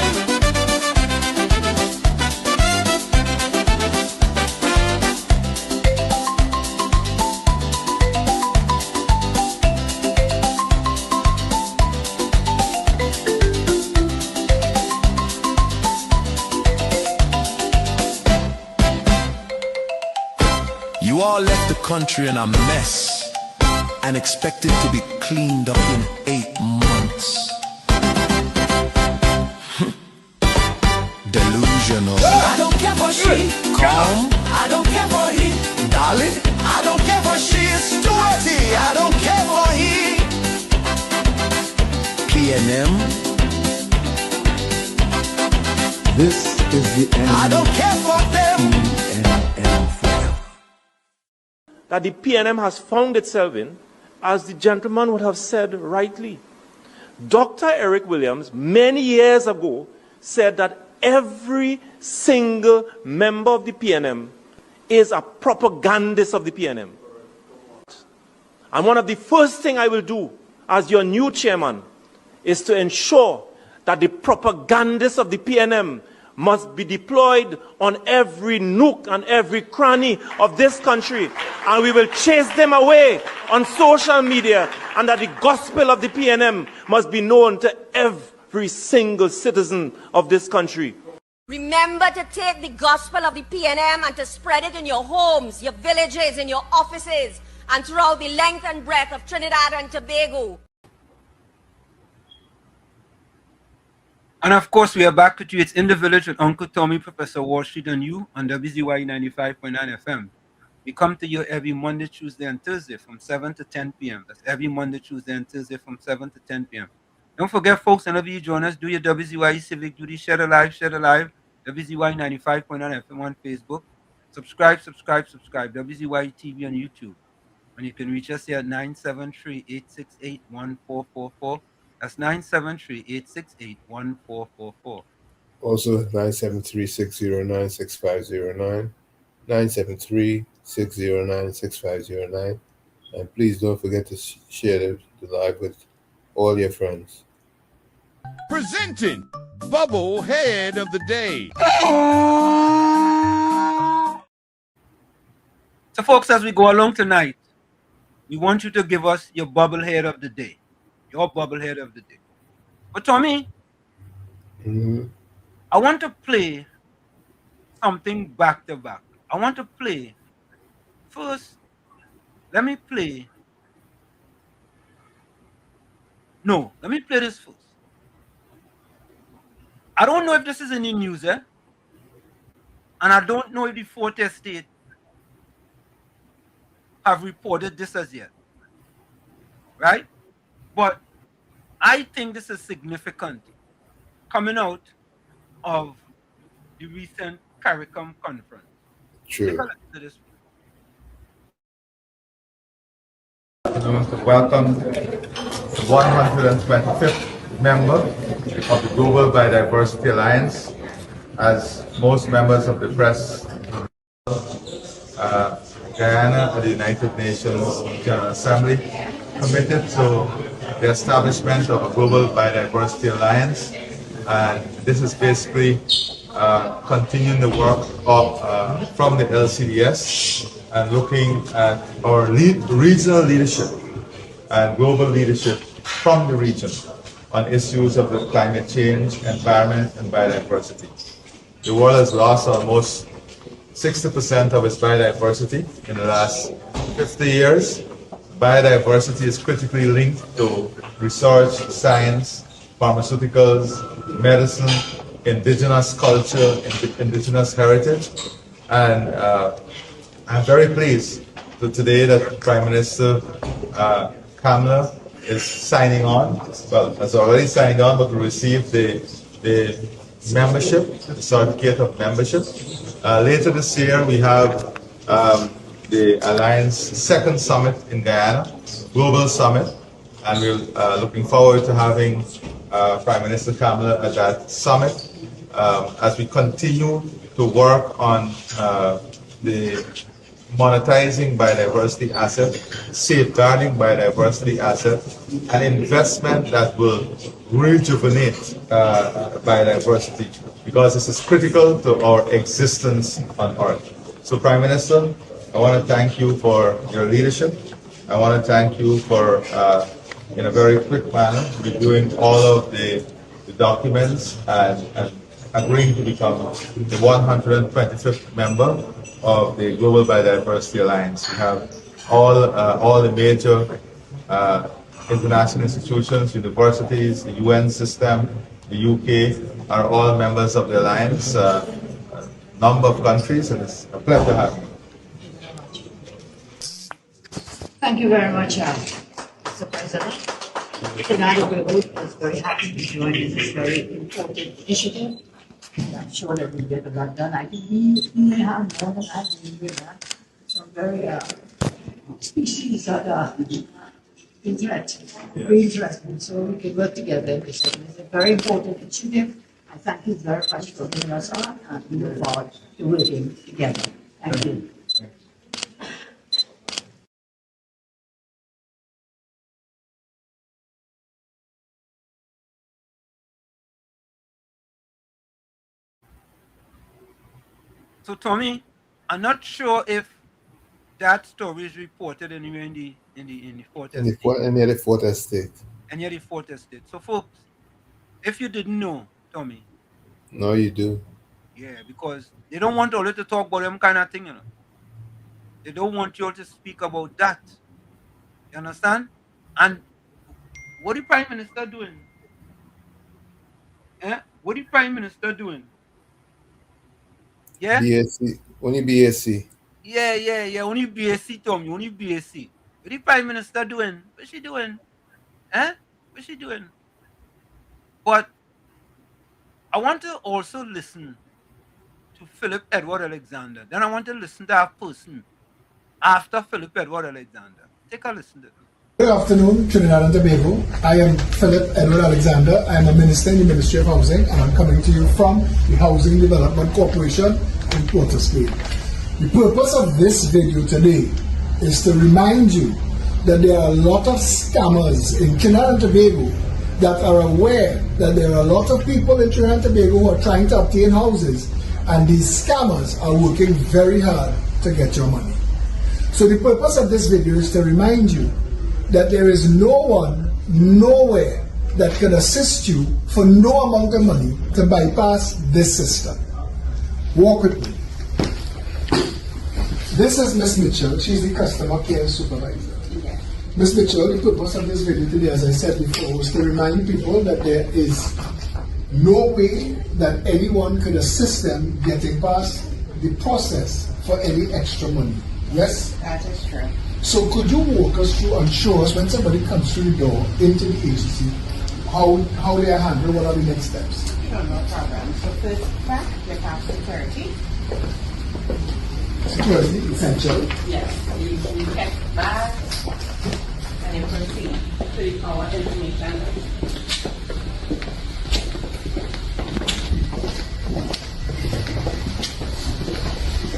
you all left the country in a mess and expected to be cleaned up in 8 months. Delusional. I don't care for she. Calm. I don't care for he. Dolly. I don't care for she. Stewarty. I don't care for he. PNM. This is the end. I don't care for them. PNM forever. That the PNM has found itself in, as the gentleman would have said rightly. Dr. Eric Williams, many years ago, said that every single member of the PNM is a propagandist of the PNM. And one of the first things I will do as your new chairman is to ensure that the propagandists of the PNM must be deployed on every nook and every cranny of this country, and we will chase them away on social media, and that the gospel of the PNM must be known to every single citizen of this country. Remember to take the gospel of the PNM and to spread it in your homes, your villages, in your offices, and throughout the length and breadth of Trinidad and Tobago. And of course, we are back with you. It's In the Village with Uncle Tommy, Professor Wall Street, and you on WZYE 95.9 FM. We come to you every Monday, Tuesday, and Thursday from 7 to 10 p.m. That's every Monday, Tuesday, and Thursday from 7 to 10 p.m. Don't forget, folks, whenever you join us, do your WZYE civic duty. Share the live, WZYE 95.9 FM on Facebook. Subscribe. WZYE TV on YouTube. And you can reach us here at 973-868-1444. That's 973-868-1444. Also 973-609-6509. 973-609-6509. And please don't forget to share the live with all your friends. Presenting Bubble Head of the Day. So, folks, as we go along tonight, we want you to give us your bubblehead of the day. Your bubblehead of the day. But Tommy, I want to play something back to back. I want to play first. Let me play this first. I don't know if this is any news, and I don't know if the Fourth Estate have reported this as yet, right? But I think this is significant coming out of the recent CARICOM conference. True. Welcome the 125th member of the Global Biodiversity Alliance. As most members of the press, Guyana and the United Nations General Assembly committed to the establishment of a Global Biodiversity Alliance, and this is basically continuing the work of from the LCDS and looking at our regional leadership and global leadership from the region on issues of the climate change, environment, and biodiversity. The world has lost almost 60% of its biodiversity in the last 50 years. Biodiversity is critically linked to research, science, pharmaceuticals, medicine, indigenous culture, indigenous heritage. And I'm very pleased today that Prime Minister Kamala is signing on, well, has already signed on, but will receive the membership, the certificate of membership. Later this year, we have the Alliance second summit in Guyana, global summit, and we're looking forward to having Prime Minister Kamala at that summit as we continue to work on the monetizing biodiversity asset, safeguarding biodiversity asset, and investment that will rejuvenate biodiversity, because this is critical to our existence on Earth. So, Prime Minister, I want to thank you for your leadership. I want to thank you for, in a very quick manner, reviewing all of the documents and agreeing to become the 125th member of the Global Biodiversity Alliance. We have all the major international institutions, universities, the UN system, the UK are all members of the Alliance, a number of countries, and it's a pleasure to have you. Thank you very much, Mr. President. Tonight we is very happy to join this very important initiative. I'm sure that we get a lot done. I think we may have more than I do with that. Some very species that are interesting, very interesting. So we can work together in this. It's a very important initiative. I thank you very much for bringing us on, and we look forward to working together. Thank you. So Tommy, I'm not sure if that story is reported anywhere in the fourth estate. Any of the fourth estate. Any of the fourth estate. So folks, if you didn't know, Tommy. No, you do. Yeah, because they don't want all to talk about them kind of thing, you know. They don't want you all to speak about that. You understand? And what the Prime Minister doing? What the Prime Minister doing? Yeah? BSc. Only BSc. Yeah. Only BSc, Tommy. Only BSc. What the Prime Minister doing? What's she doing? What's she doing? But I want to also listen to Philip Edward Alexander. Then I want to listen to a person after Philip Edward Alexander. Take a listen to this. Good afternoon, Trinidad and Tobago. I am Philip Edward Alexander. I am a minister in the Ministry of Housing, and I'm coming to you from the Housing Development Corporation in Port of Spain. The purpose of this video today is to remind you that there are a lot of scammers in Trinidad and Tobago that are aware that there are a lot of people in Trinidad and Tobago who are trying to obtain houses, and these scammers are working very hard to get your money. So the purpose of this video is to remind you that there is no one, nowhere that can assist you for no amount of money to bypass this system. Walk with me. This is Miss Mitchell. She's the customer care supervisor. Ms. Mitchell, the purpose of this video today, as I said before, was to remind people that there is no way that anyone could assist them getting past the process for any extra money. Yes? That is true. So could you walk us through and show us when somebody comes through the door into the agency, how they are handled, what are the next steps? Sure, no problem. So first back, you have security. Security, essential. Yes, you check back and you proceed to our information.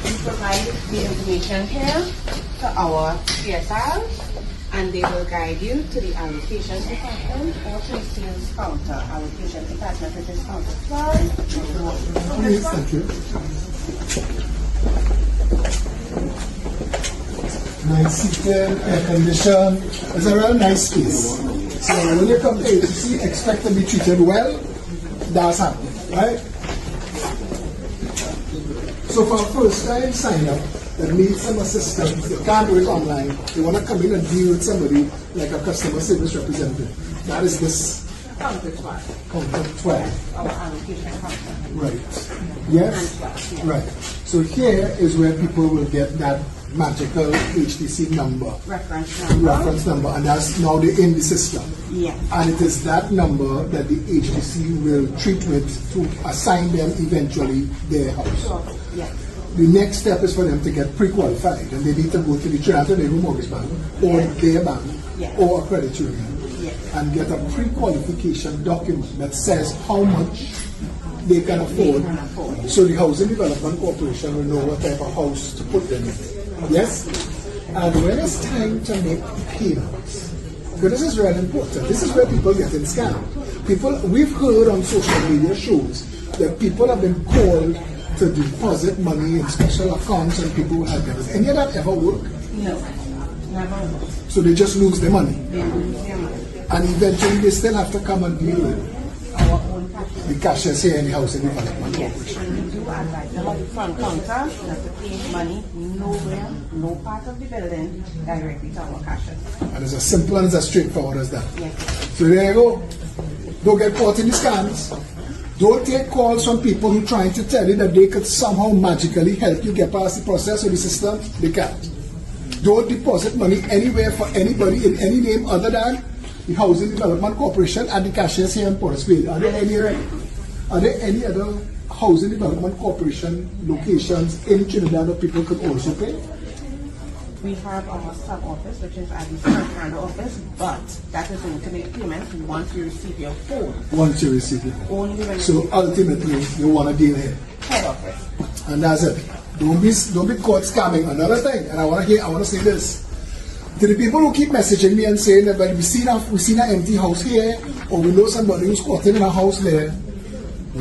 We provide the information here to our CSRs, and they will guide you to the allocation department or to the sales counter. Allocation department is counter 12. Please, thank you. Nice seating, air conditioned. It's a real nice space. So when you come to agency, expect to be treated well. That's happening, right? So for a first time sign up that needs some assistance, they can't do it online, they want to come in and deal with somebody like a customer service representative. That is this Counter 12. counter 12. Our allocation counter. Right. Yes? And 12, yes. Right. So here is where people will get that magical HTC number. Reference number. And that's now in the system. Yes. And it is that number that the HTC will treat with to assign them eventually their house. Sure. Yes. The next step is for them to get pre-qualified, and they need to go to the Trinidad and Tobago Mortgage Bank or their bank or a credit union and get a pre-qualification document that says how much they can afford, so the Housing Development Corporation will know what type of house to put them in. Yes? And when it's time to make payments, because this is really important, this is where people get in scammed. We've heard on social media shows that people have been called to deposit money in special accounts and people will help them. Does any of that ever work? No, never. So they just lose their money. They lose their money. And eventually they still have to come and deal with our own cashiers. The cashiers here in the Housing Development Yes, and we do advise them on the front counter that to pay money nowhere, no part of the building, directly to our cashiers. And it's as simple and as straightforward as that. Yes. So there you go. Don't get caught in the scams. Don't take calls from people who are trying to tell you that they could somehow magically help you get past the process or the system. They can't. Don't deposit money anywhere for anybody in any name other than the Housing Development Corporation and the cashiers here in Port of Spain. Are there any other Housing Development Corporation locations in Trinidad that people could also pay? We have our sub office, which is at the Fernando office, but that is only to make payments once you receive your phone. Once you receive it. Only when so ultimately, you want to deal here. Head office. And that's it. Don't be caught scamming. Another thing, and I want to say this to the people who keep messaging me and saying that when we seen an empty house here, or we know somebody who's squatting in a house there.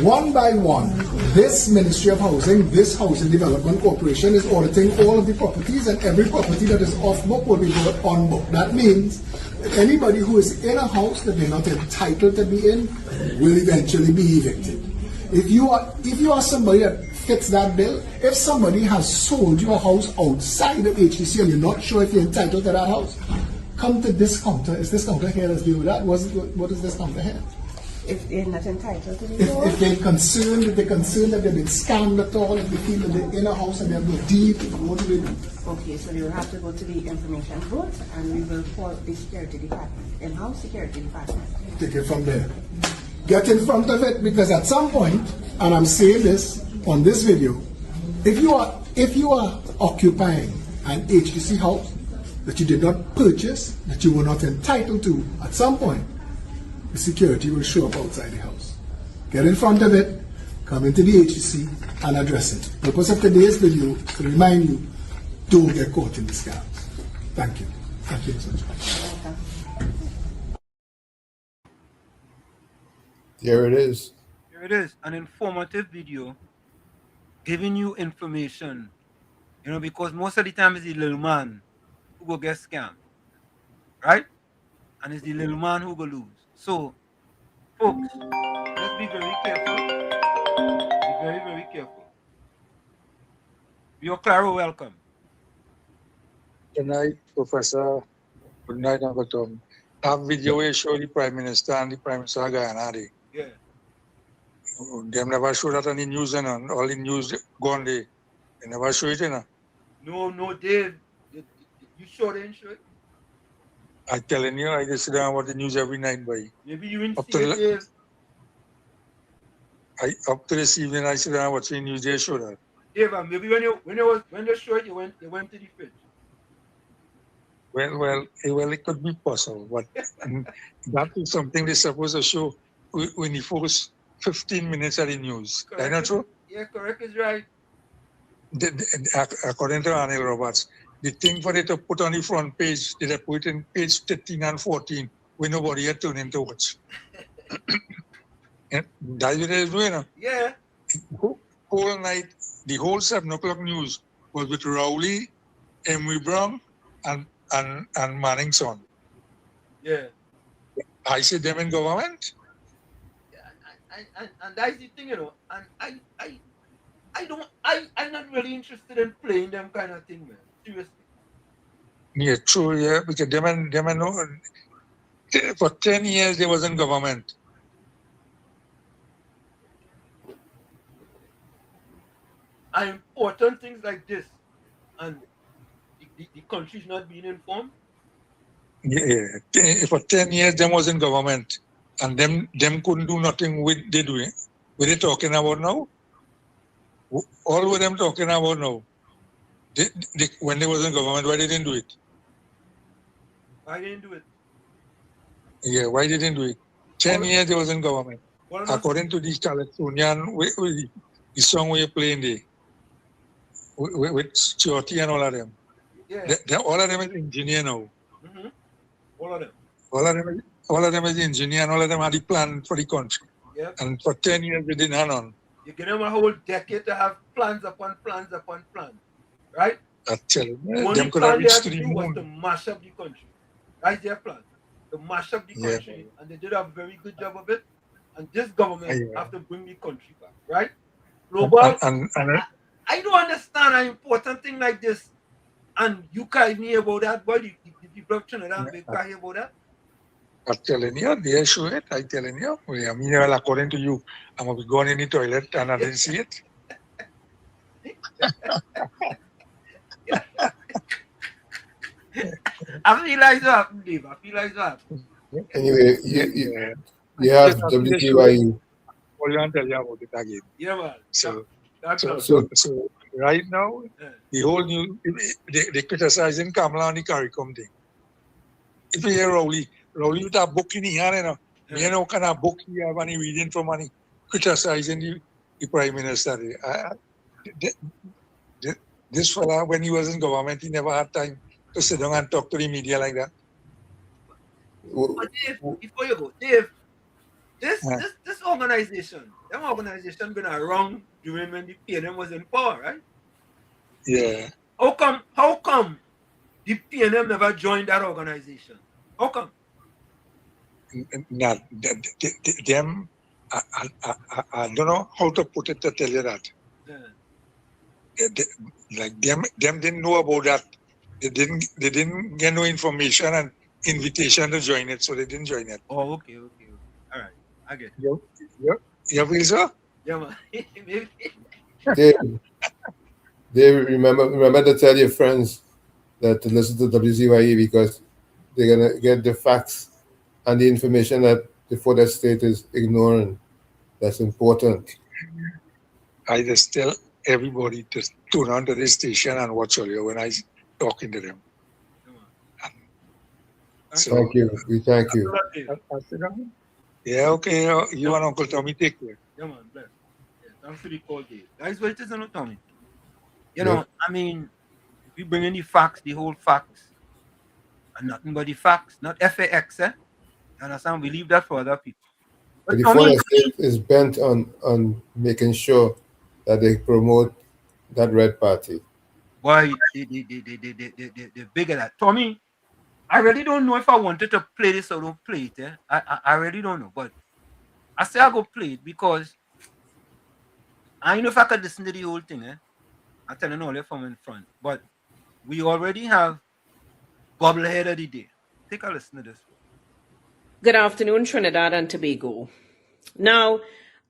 One by one, this Ministry of Housing, this Housing Development Corporation is auditing all of the properties, and every property that is off book will be brought on book. That means that anybody who is in a house that they're not entitled to be in will eventually be evicted. If you are somebody that fits that bill, if somebody has sold you a house outside of HDC and you're not sure if you're entitled to that house, come to this counter. Is this counter here? Let's deal with that. What is this counter here? If they're not entitled to the if they're concerned that they've been scammed at all, if they feel that they're in a house and they have no deed, what do they do? Okay, so you'll have to go to the information booth and we will call the security department, in-house security department. Take it from there. Get in front of it, because at some point, and I'm saying this on this video, if you are occupying an HDC house that you did not purchase, that you were not entitled to, at some point, the security will show up outside the house. Get in front of it, come into the HEC and address it. The purpose of today's video is to remind you, don't get caught in the scams. Thank you. Thank you so much. Here it is. Here it is, an informative video giving you information. You know, because most of the time it's the little man who go get scammed. Right? And it's the little man who go lose. So, folks, let's be very careful. Be very, very careful. Rio Claro, welcome. Good night, Professor. Good night, Uncle Tom. I have video where show the Prime Minister and the Prime Minister of Guyana. Yeah. They never show that on the news, and all the news gone there. They never show it, you know. No, Dave. You sure they didn't show it? I'm telling you, I just sit down and watch the news every night, boy. Maybe you didn't see it, Dave. Up to this evening, I sit down and watch the news. They show that. Dave, maybe when they showed you went to the fridge. Well, it could be possible, but that is something they're supposed to show when the first 15 minutes of the news. Correct. Is that not true? Yeah, correct is right. According to Anil Roberts, the thing for it to put on the front page, they put it in page 13 and 14, when nobody had turned into watch. That's what they're doing. Yeah. Whole night, the whole 7 o'clock news was with Rowley, Emery Brown, and Manning's son. Yeah. I see them in government. Yeah, and that's the thing, you know. And I'm not really interested in playing them kind of thing, man. Seriously. Yeah, true, yeah. Because them and no, for 10 years they was in government. And important things like this, and the country's not being informed. Yeah. For 10 years them was in government, and them couldn't do nothing with they doing. What they talking about now? All what them talking about now. When they was in government, why they didn't do it? Why didn't do it? Yeah, why they didn't do it? 10 years they was in government. According to the Californian, the song we playing there, with Choti and all of them. Yeah. All of them is engineer now. Mm-hmm. All of them. All of them is engineer, and all of them had the plan for the country. Yep. And for 10 years they didn't have none. You give them a whole decade to have plans upon plans upon plans. Right? I tell you, One them could plan have they had reached to to the do was moon. to mash up the country. That's their plan. To mash up the country. And they did a very good job of it. And this government have to bring the country back. Right? Global. I don't understand an important thing like this. And you can't hear about that, boy. The people of Trinidad, they can't hear about that. I'm telling you, they show it. I'm telling you. I mean, well, according to you, I'm going to be going in the toilet and I didn't see it. I feel like that, Dave. I feel like that. Anyway, you have WZYE. What you want to tell you about it again? Yeah, man. So So right now, the whole new, they criticizing Kamala and the CARICOM thing. If you hear Rowley with that book in his hand, you know, kind of book he have and he reading from and he criticizing the Prime Minister. This fella, when he was in government, he never had time to sit down and talk to the media like that. But Dave, before you go, Dave, this organization, them organization been around during when the PNM was in power, right? Yeah. How come the PNM never joined that organization? How come? Now, them, I don't know how to put it to tell you that. Like them didn't know about that. They didn't get no information and invitation to join it, so they didn't join it. Oh, okay. All right, I get it. You feel so? Yeah, man. Maybe. They remember to tell your friends that to listen to WZYE because they're gonna get the facts and the information that the further state is ignoring. That's important. I just tell everybody to tune on to this station and watch all you when I talking to them. So, thank you. We thank you. Yeah, okay. You and Uncle Tommy take care. Yeah, man. Bless. Yeah, thanks for the call, Dave. That's what it is, Tommy. You know, I mean, we bring in the facts, the whole facts, and nothing but the facts, not FAX, eh? You understand? We leave that for other people. But the further state is bent on making sure that they promote that red party. Why they bigger that. Tommy, I really don't know if I wanted to play this or don't play it. Eh? I really don't know. But I say I go play it because I know if I could listen to the whole thing. Eh? I'm telling you all from in front. But we already have Bobblehead of the Day. Take a listen to this. Good afternoon, Trinidad and Tobago. Now,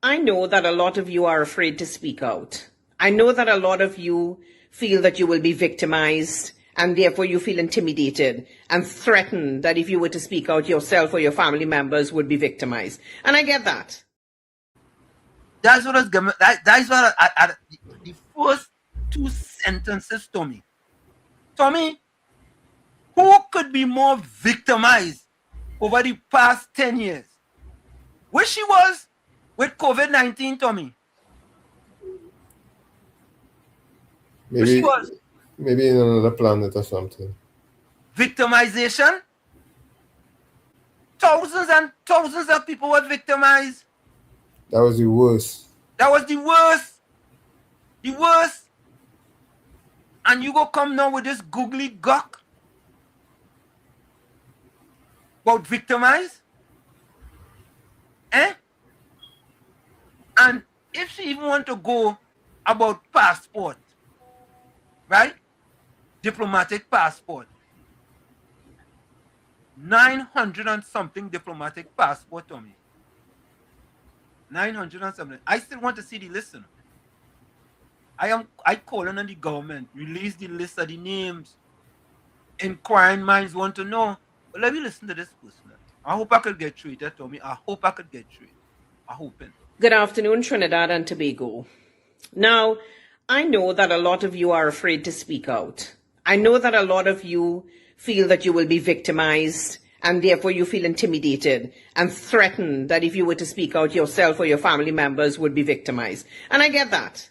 I know that a lot of you are afraid to speak out. I know that a lot of you feel that you will be victimized and therefore you feel intimidated and threatened that if you were to speak out, yourself or your family members would be victimized. And I get that. That's what the first two sentences, Tommy. Tommy, who could be more victimized over the past 10 years? Where she was with COVID-19, Tommy? Maybe in another planet or something. Victimization? Thousands and thousands of people were victimized. That was the worst. That was the worst. The worst. And you go come now with this googly gawk about victimize? Eh? And if she even want to go about passport, right? Diplomatic passport. 900 and something diplomatic passport, Tommy. 900 and something. I still want to see the list. I calling on the government, release the list of the names. Inquiring minds want to know. But let me listen to this person. I hope I could get through it, Tommy. I hope I could get through it. I hope it. Good afternoon, Trinidad and Tobago. Now, I know that a lot of you are afraid to speak out. I know that a lot of you feel that you will be victimized and therefore you feel intimidated and threatened that if you were to speak out, yourself or your family members would be victimized. And I get that.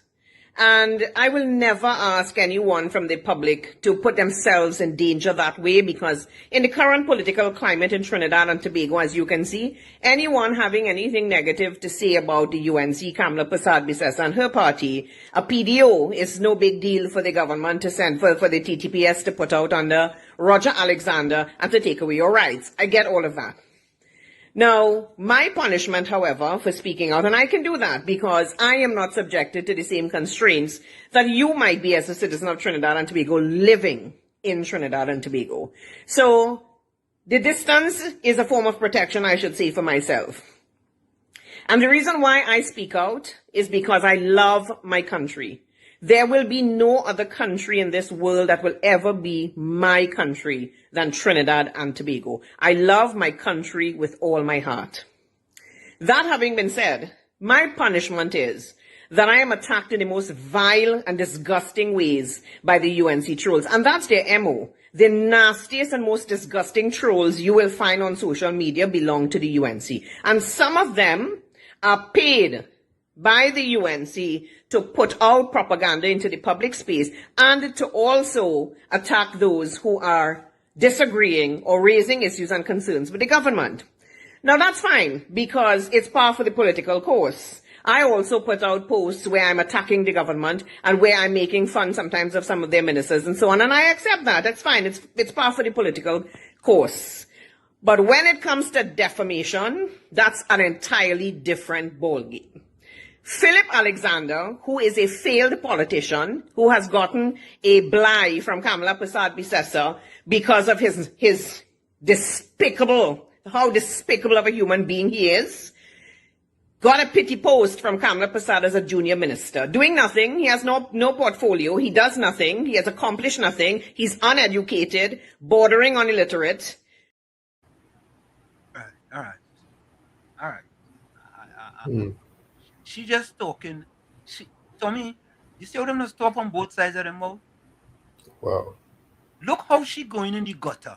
And I will never ask anyone from the public to put themselves in danger that way, because in the current political climate in Trinidad and Tobago, as you can see, anyone having anything negative to say about the UNC, Kamala Persad-Bissessar and her party, a PDO is no big deal for the government to send for the TTPS to put out under Roger Alexander and to take away your rights. I get all of that. Now, my punishment, however, for speaking out, and I can do that because I am not subjected to the same constraints that you might be as a citizen of Trinidad and Tobago living in Trinidad and Tobago. So, the distance is a form of protection, I should say, for myself. And the reason why I speak out is because I love my country. There will be no other country in this world that will ever be my country than Trinidad and Tobago. I love my country with all my heart. That having been said, my punishment is that I am attacked in the most vile and disgusting ways by the UNC trolls. And that's their MO. The nastiest and most disgusting trolls you will find on social media belong to the UNC. And some of them are paid by the UNC to put out propaganda into the public space and to also attack those who are disagreeing or raising issues and concerns with the government. Now that's fine because it's par for the political course. I also put out posts where I'm attacking the government and where I'm making fun sometimes of some of their ministers and so on, and I accept that. That's fine. It's par for the political course. But when it comes to defamation, that's an entirely different ballgame. Philip Alexander, who is a failed politician, who has gotten a bligh from Kamala Persad-Bissessar because of his despicable, how despicable of a human being he is, got a pity post from Kamala Persad as a junior minister. Doing nothing, he has no portfolio, he does nothing, he has accomplished nothing, he's uneducated, bordering on illiterate. All right. She just talking. Tommy, you see how them stop on both sides of the mouth? Wow. Look how she going in the gutter.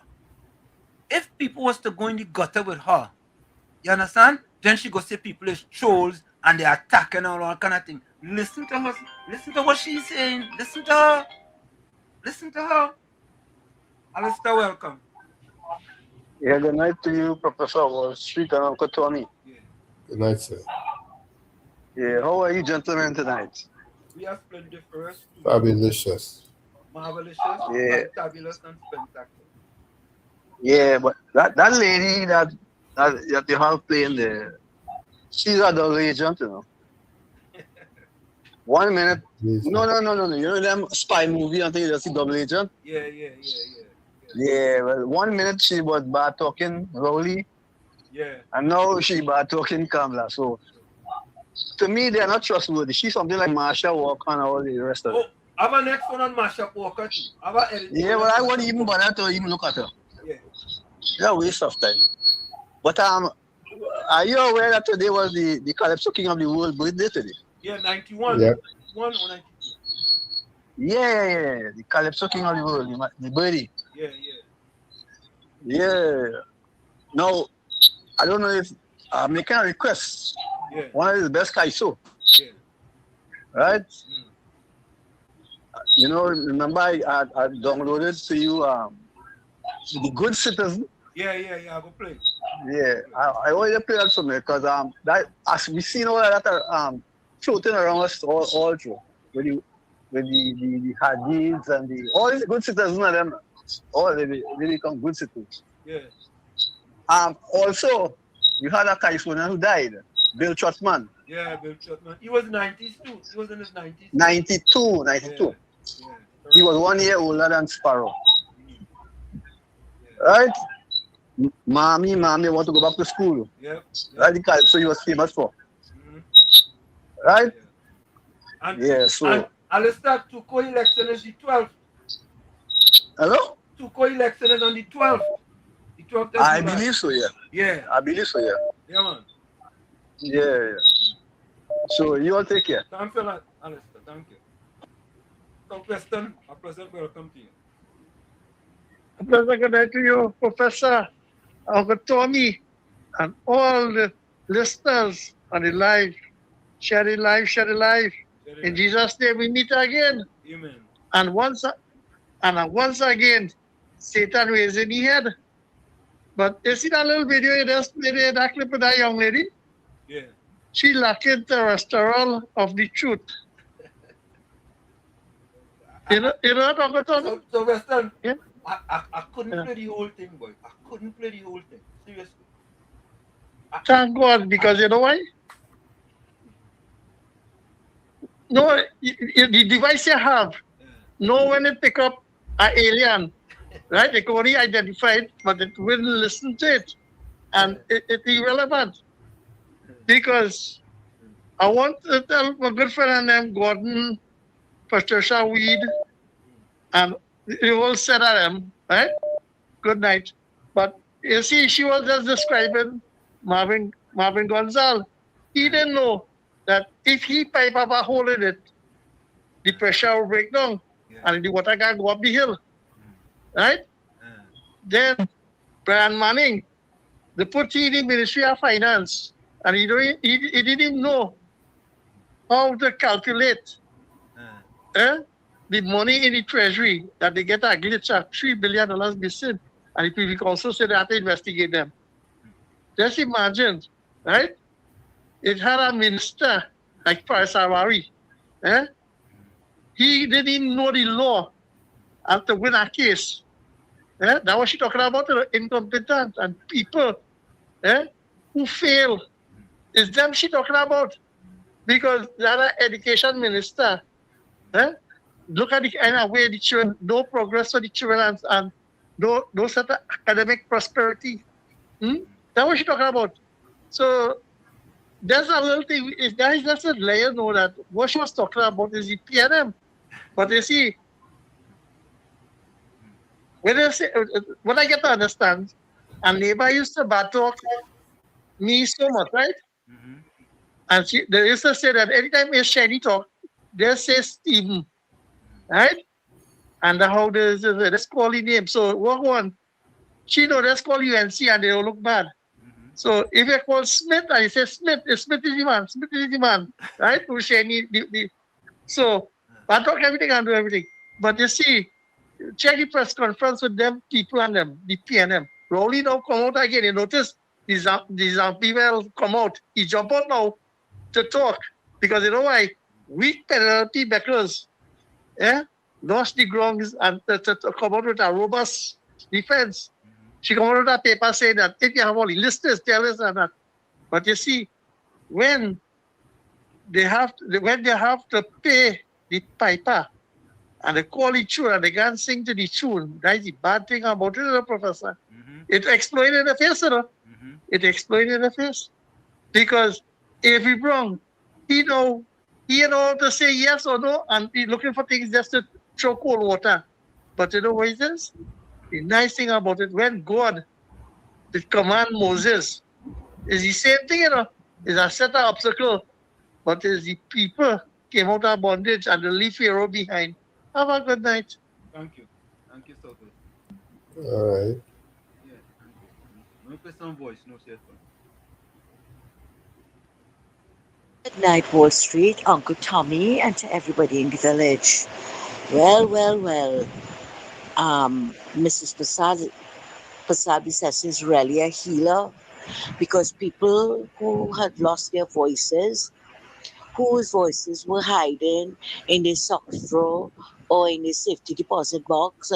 If people was to go in the gutter with her, you understand? Then she go say people is trolls and they're attacking all that kind of thing. Listen to her. Listen to what she's saying. Listen to her. Listen to her. Alistair, welcome. Yeah, good night to you, Professor Wall Street and Uncle Tommy. Good night, sir. Yeah, how are you gentlemen tonight? We are splendid first. Fabulous. Marvelous. Yeah. Fabulous and spectacular. Yeah, but that lady that you have playing there, she's a double agent, you know. 1 minute. No. You know them spy movie, I think you just see double agent? Yeah. Yeah, well, 1 minute she was bad talking Rowley. Yeah. And now she bad talking Kamala. So to me they're not trustworthy. She's something like Marsha Walker and all the rest of it. I have a next one on Marsha Walker too. Yeah, but I won't even bother to even look at her. Yeah. It's a waste of time. But are you aware that today was the Calypso King of the World birthday today? Yeah, 91. Yeah. 91 or 92. Yeah. The Calypso King of the World, the birthday. Yeah. Now, I don't know if I'm making a request. Yeah. One of the best Kaiso. Yeah. Right? You know, remember I downloaded to you The Good Citizen. Yeah, I go play. Yeah, I already play that for me because that as we seen all that floating around us all through with the hadiths and all these good citizens of them, all they become good citizens. Yeah. Also, you had a Californian who died, Bill Trotman. Yeah, Bill Trotman. He was 90s too. He was in his 90s. 92. Yeah. He was 1 year older than Sparrow. Right? Mommy want to go back to school. Yep. Right? So he was famous for. Right? So. And Alistair, Tuko election is the 12th. Hello? Tuko election is on the 12th. The 12th of I July. believe so, yeah. Yeah. I believe so, yeah. Yeah, man. Yeah. So you all take care. Thank you, Alistair. Thank you. So, Preston, a pleasant welcome to you. A pleasant good night to you, Professor, Uncle Tommy, and all the listeners on the live. Share the live. In Jesus' name, we meet again. Amen. And once again, Satan raising the head. But you see that little video you just played, that clip of that young lady? Yeah. She lacking terrestrial of the truth. You know what I'm talking about? So Weston, yeah? I couldn't play the whole thing, boy. I couldn't play the whole thing. Seriously. Thank God, because you know why? No, the device you have, know when it pick up an alien, right? It can only identify it, but it will listen to it. And it's irrelevant. Because I want to tell my good friend and them, Gordon Patricia Weed, and they all said at them, right? Good night. But you see, she was just describing Marvin Gonzalez. He didn't know that if he pipe up a hole in it, the pressure will break down and the water can go up the hill. Right? Then Brian Manning, they put in the Ministry of Finance, and he didn't know how to calculate the money in the treasury that they get a glitch of $3 billion missing. And if we also say they have to investigate them. Just imagine, right? It had a minister like Faris Awari. He didn't even know the law and to win a case. That was she talking about, incompetent and people who fail. It's them she talking about. Because the other education minister, look at the kind of way the children, no progress for the children and no sort of academic prosperity. That's what she talking about. So there's a little thing, guys, that's a layer know that what she was talking about is the PNM. But you see, when I get to understand, and neighbor used to bad talk me so much, right? And they used to say that anytime a shiny talk, they say Stephen, right? And how let's call his name. So what one? She know let's call UNC and they don't look bad. So if you call Smith and you say Smith is the man, right? Who shiny so I talk everything and do everything. But you see, check the press conference with them people and them, the PNM. Rowley now come out again. You notice these people come out. He jump out now to talk. Because you know why? Weak penalty backers lost the grounds and to come out with a robust defense. She come out with a paper saying that if you have all the listeners, tell us that. But you see, when they have to pay the piper and they call the tune and they can't sing to the tune, that's the bad thing about it, Professor. It exploited in the face, It exploited in the face. Because if he wrong, he know to say yes or no, and he looking for things just to throw cold water. But you know what it is? The nice thing about it, when God did command Moses, is the same thing, It's a set of obstacle, but is the people came out of bondage and they leave Pharaoh behind. Have a good night. Thank you. Thank you so good. All right. Yeah, thank you. Let me play some voice, no cell phone. Good night, Wall Street, Uncle Tommy, and to everybody in the village. Well. Mrs. Prasad says is really a healer because people who had lost their voices, whose voices were hiding in the sock drawer or in the safety deposit box,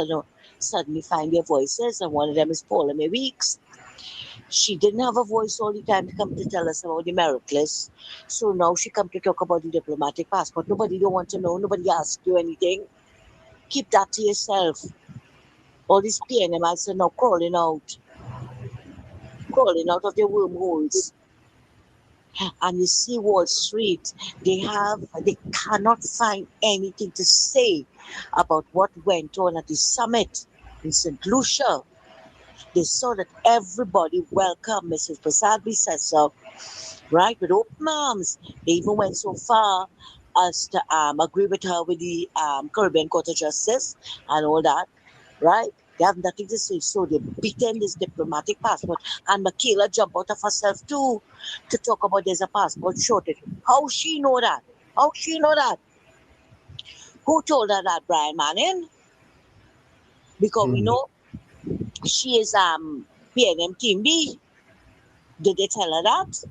suddenly find their voices, and one of them is Paula May Weeks. She didn't have a voice all the time to come to tell us about the miraculous. So now she come to talk about the diplomatic passport. Nobody don't want to know. Nobody ask you anything. Keep that to yourself. All these PNMites are now crawling out of their wormholes. And you see Wall Street, they cannot find anything to say about what went on at the summit in St. Lucia. They saw that everybody welcomed Mrs. Prasad Bisesa, right, with open arms. They even went so far as to agree with her with the Caribbean Court of Justice and all that, right? They have nothing to say, so they beaten this diplomatic passport. And Michaela jumped out of herself too to talk about there's a passport shortage. How she know that? How she know that? Who told her that, Brian Manning? Because we know she is PNM Team B. Did they tell her that?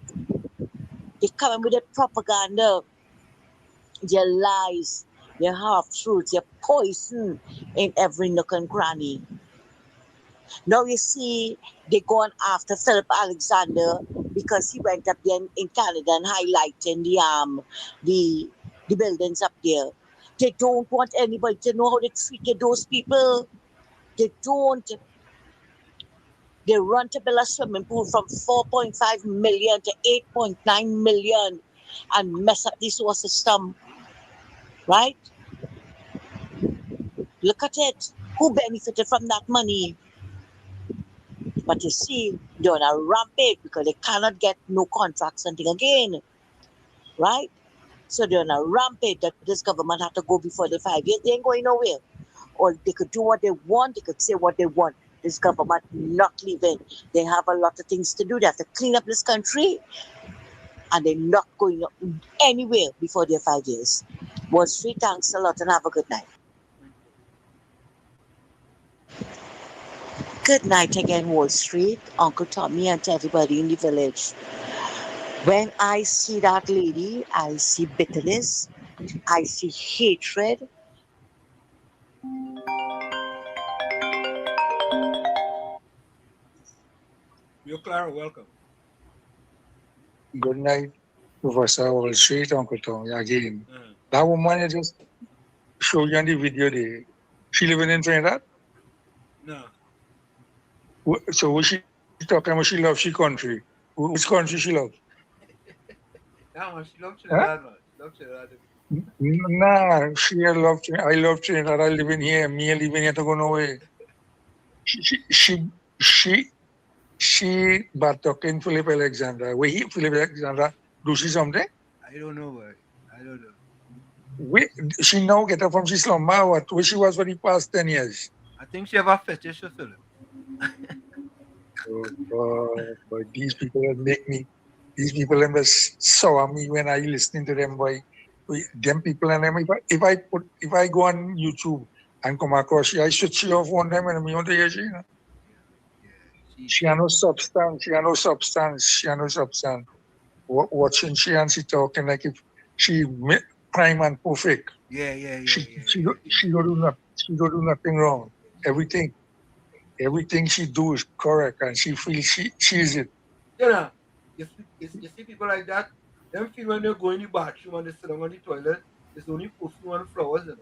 They come in with their propaganda, their lies, their half-truths, their poison in every nook and cranny. Now you see, they gone after Philip Alexander because he went up there in Canada and highlighting the buildings up there. They don't want anybody to know how they treated those people. They don't. They run to build a swimming pool from 4.5 million to 8.9 million and mess up the sewer system, right? Look at it. Who benefited from that money? But you see, they're on a rampage because they cannot get no contracts and thing again. Right? So they're on a rampage that this government had to go before the 5 years. They ain't going nowhere. Or they could do what they want, they could say what they want. This government not leaving. They have a lot of things to do. They have to clean up this country. And they're not going anywhere before their 5 years. Wall Street, thanks a lot and have a good night. Good night again, Wall Street, Uncle Tommy, and to everybody in the village. When I see that lady, I see bitterness, I see hatred. You're Clara, welcome. Good night, Professor Wall Street, Uncle Tommy, again. That woman I just showed you on the video there. She living in Trinidad? No. So what she talking about? She loves she country. Which country she loves? That one, she loves Trinidad, man. She loves Trinidad. Nah, I love Trinidad. I live in here. Me, I live in here to go nowhere. She but talking Philip Alexander. Where he Philip Alexander do she something? I don't know, boy. I don't know. She now get her from she slumber what where she was for the past 10 years. I think she have a fetish for Philip. But these people that make me, these people that must sour me when I listening to them, boy. Them people and them, if I go on YouTube and come across she, I should see off on them and me want to hear she, you know. She has no substance, she has no substance. Watching she and she talking like if she prime and perfect. She don't do nothing wrong. Everything she do is correct and she feels she is it. You know, you see people like that, them feel when they go in the bathroom and they sit down on the toilet, it's only perfume and flowers, you know.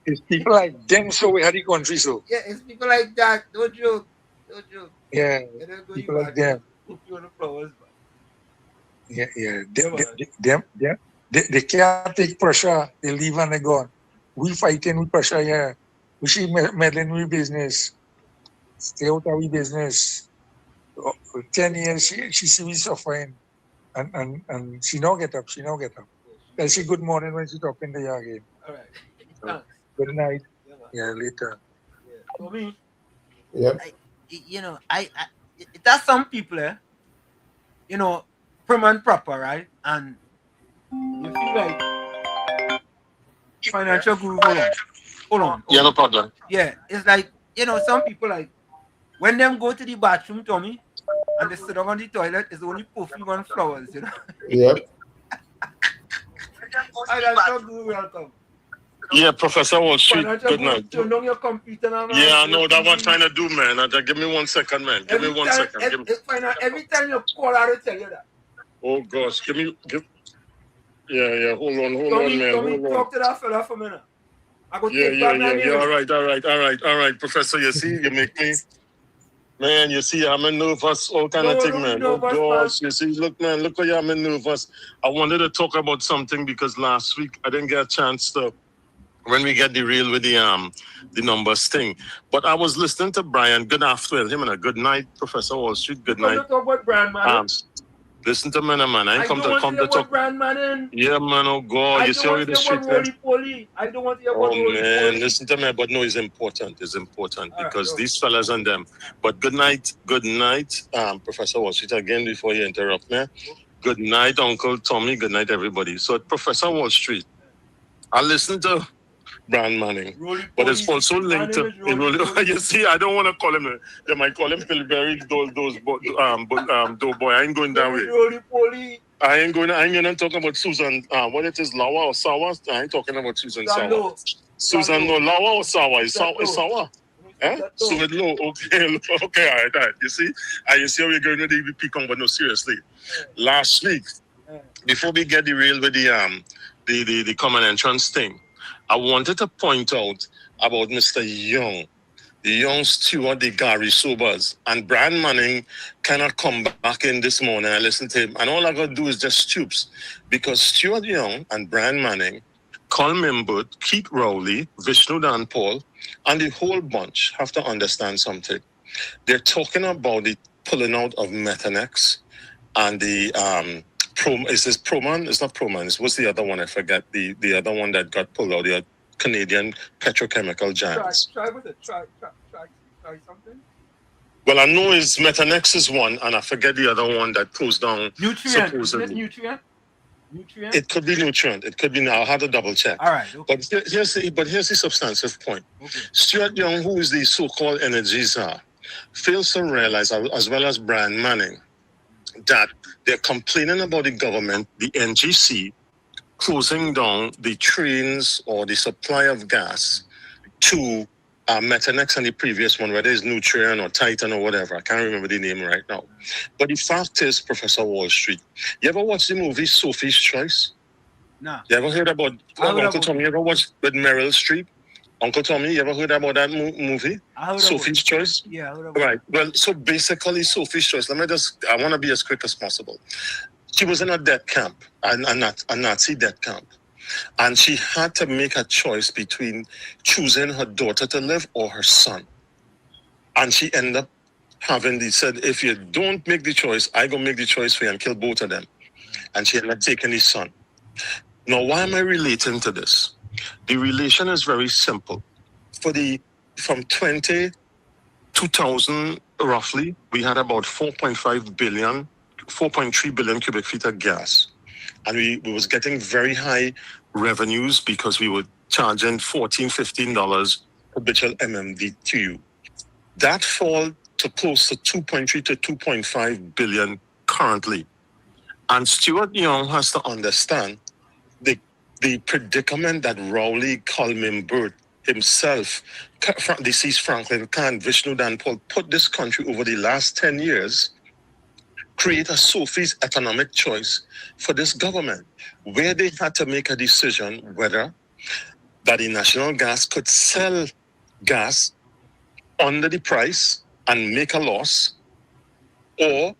It's people like them so we had the country so. Yeah, it's people like that. Don't joke. Yeah, people like them. Perfume and flowers, man. Yeah. They can't take pressure. They leave and they gone. We fighting with pressure here. We see meddling with business. Stay out of we business. 10 years she see me suffering. And she no get up. Tell she good morning when she talking to you again. All right. So, good night. Yeah, later. For me, yep. That's some people, prim and proper, right? And you feel like financial guru. Hold on. Yeah, no problem. Yeah, it's like, some people like when them go to the bathroom, Tommy, and they sit down on the toilet, it's only perfume and flowers, you know. Yep. Financial guru, welcome. Yeah, Professor Wall Street, good night. Turn on your computer now, man. Yeah, I know that what I'm trying to do, man. Give me 1 second, man. Every time you call, I will tell you that. Oh gosh, yeah. Hold on, man. Tommy, talk to that fella for a minute. I go Yeah. All right, Professor. You see, you make me, man. You see, I'm nervous, all kind of thing, man. Oh gosh, you see, look, man, look how I'm nervous. I wanted to talk about something because last week I didn't get a chance to. When we get the real with the numbers thing, but I was listening to Brian. Good afternoon, him and a good night, Professor Wall Street. Good night. Talk about Brian, man. Listen to me, man. I come to talk. Brian, man. Yeah, man. Oh God, you see how the street. I don't want to hear about Oh man, listen to me, but no, it's important. It's important because these fellas and them. But good night, Professor Wall Street again before you interrupt me. Good night, Uncle Tommy. Good night, everybody. So, Professor Wall Street, I listened to Brand Manning, but it's also linked to. You see, I don't want to call him. They might call him Pillsbury Doughboy. I ain't going that way. I ain't gonna talk about Susan. What it is, Lawa or Sawa? I ain't talking about Susan Sawa. Susan, no, Lawa or Sawa? It's Sawa. Eh? So it low. Okay, all right. You see how we're going to the peak on, but no, seriously. Last week, before we get derailed with the common entrance thing, I wanted to point out about Mr. Young the young steward, the Gary Sobers, and Brian Manning cannot come back in this morning. I listened to him, and all I got to do is just stoops, because Stuart Young and Brian Manning, Colin Mimbut, Keith Rowley, Vishnu Dan Paul, and the whole bunch have to understand something. They're talking about the pulling out of Methanex and the is this Proman? It's not Proman. What's the other one? I forget the other one that got pulled out. The Canadian petrochemical giants. Try something. Well, I know is Methanex is one, and I forget the other one that closed down. Nutrient. Isn't it Nutrient? Nutrient. It could be Nutrient. It could be. Now I'll have to double check. All right. Okay. But here's the substantive point. Okay. Stuart Young, who is the so-called energy czar, fails to realize, as well as Brian Manning, that they're complaining about the government, the NGC, closing down the trains or the supply of gas to Methanex and the previous one, whether it's Nutrien or Titan or whatever. I can't remember the name right now. But the fact is, Professor Wall Street, you ever watch the movie Sophie's Choice? No. You ever heard about Uncle Tommy? You ever watched with Meryl Streep? Uncle Tommy, you ever heard about that movie? Sophie's Choice? Yeah, I heard about Right. Well, so basically, Sophie's Choice, I want to be as quick as possible. She was in a death camp, a Nazi death camp. And she had to make a choice between choosing her daughter to live or her son. And she ended up said, if you don't make the choice, I go make the choice for you and kill both of them. And she ended up taking his son. Now, why am I relating to this? The relation is very simple. From 2000 roughly, we had about 4.3 billion cubic feet of gas. And we was getting very high revenues because we were charging $14, $15 habitual MMBTU. That fall to close to 2.3 to 2.5 billion currently. And Stuart Young has to understand the predicament that Rowley, Coleman Burt himself, deceased Franklin Kahn, Vishnu Dan Paul, put this country over the last 10 years, create a Sophie's economic choice for this government, where they had to make a decision whether that the national gas could sell gas under the price and make a loss, or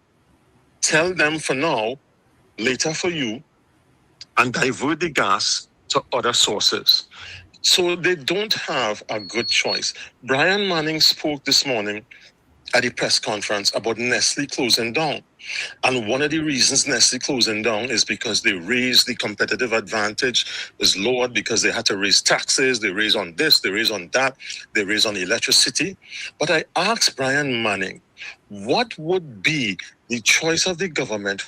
tell them for now, later for you, and divert the gas to other sources. So they don't have a good choice. Brian Manning spoke this morning at the press conference about Nestle closing down. And one of the reasons Nestle closing down is because they raised the competitive advantage, was lowered because they had to raise taxes, they raise on this, they raise on that, they raise on electricity. But I asked Brian Manning, what would be the choice of the government,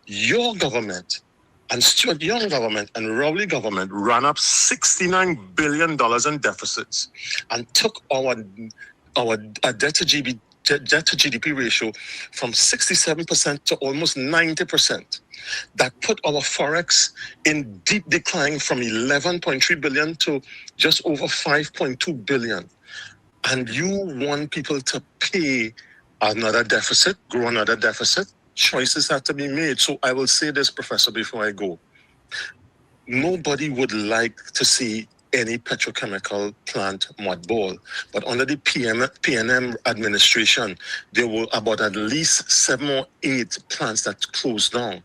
your government, and Stuart Young government and Rowley government ran up $69 billion in deficits and took our debt to GDP ratio from 67% to almost 90%. That put our forex in deep decline from 11.3 billion to just over 5.2 billion. And you want people to pay another deficit, grow another deficit? Choices have to be made. So I will say this, Professor, before I go. Nobody would like to see any petrochemical plant mothball. But under the PNM administration, there were about at least 7 or 8 plants that closed down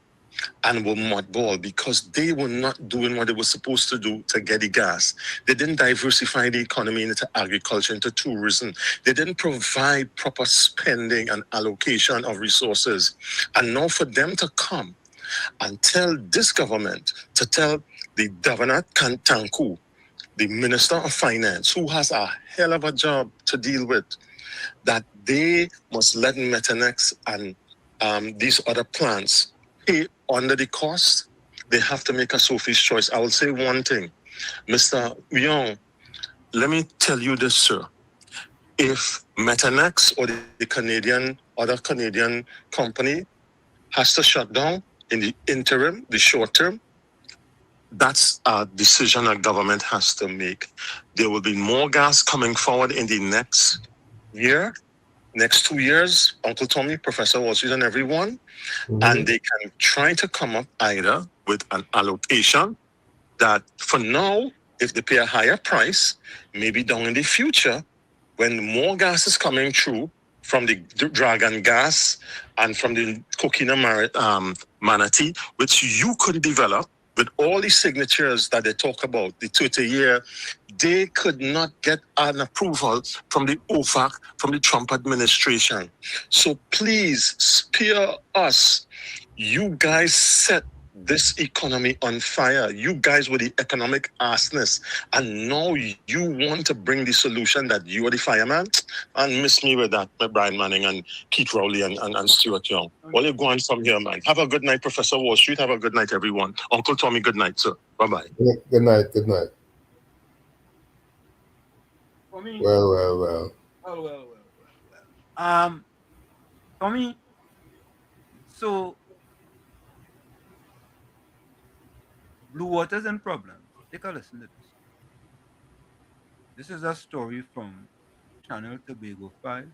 and were mothball because they were not doing what they were supposed to do to get the gas. They didn't diversify the economy into agriculture, into tourism. They didn't provide proper spending and allocation of resources. And now for them to come and tell this government, to tell the Governor Kantanku, the Minister of Finance, who has a hell of a job to deal with, that they must let Methanex and these other plants pay under the cost, they have to make a Sophie's choice. I will say one thing. Mr. Young, let me tell you this, sir. If Methanex or the other Canadian company has to shut down in the interim, the short term, that's a decision a government has to make. There will be more gas coming forward in the next year, next 2 years, Uncle Tommy, Professor Wall Street, and everyone, and they can try to come up either with an allocation that for now, if they pay a higher price, maybe down in the future, when more gas is coming through from the dragon gas and from the coquina manatee, which you could develop with all these signatures that they talk about, the 30-year, they could not get an approval from the OFAC, from the Trump administration. So please spare us. You guys set this economy on fire. You guys were the economic arsonists, and now you want to bring the solution that you are the fireman? And miss me with that, Brian Manning and Keith Rowley and Stuart Young. Well, you're going from here, man. Have a good night, Professor Wall Street. Have a good night, everyone. Uncle Tommy, good night, sir. Bye-bye. Good night. Good night. For me, Well. Tommy, so Blue Waters and Problems. Take a listen to this. This is a story from Channel Tobago 5.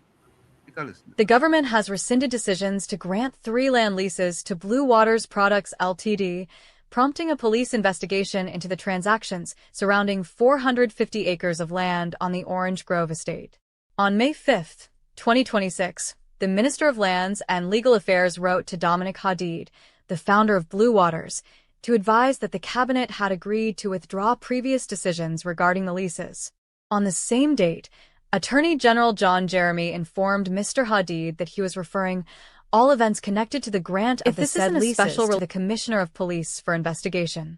Take a listen. The government has rescinded decisions to grant 3 land leases to Blue Waters Products Ltd., prompting a police investigation into the transactions surrounding 450 acres of land on the Orange Grove estate. On May 5, 2026, the Minister of Lands and Legal Affairs wrote to Dominic Hadid, the founder of Blue Waters, to advise that the cabinet had agreed to withdraw previous decisions regarding the leases. On the same date, Attorney General John Jeremy informed Mr. Hadid that he was referring all events connected to the grant of the said leases to the Commissioner of Police for investigation.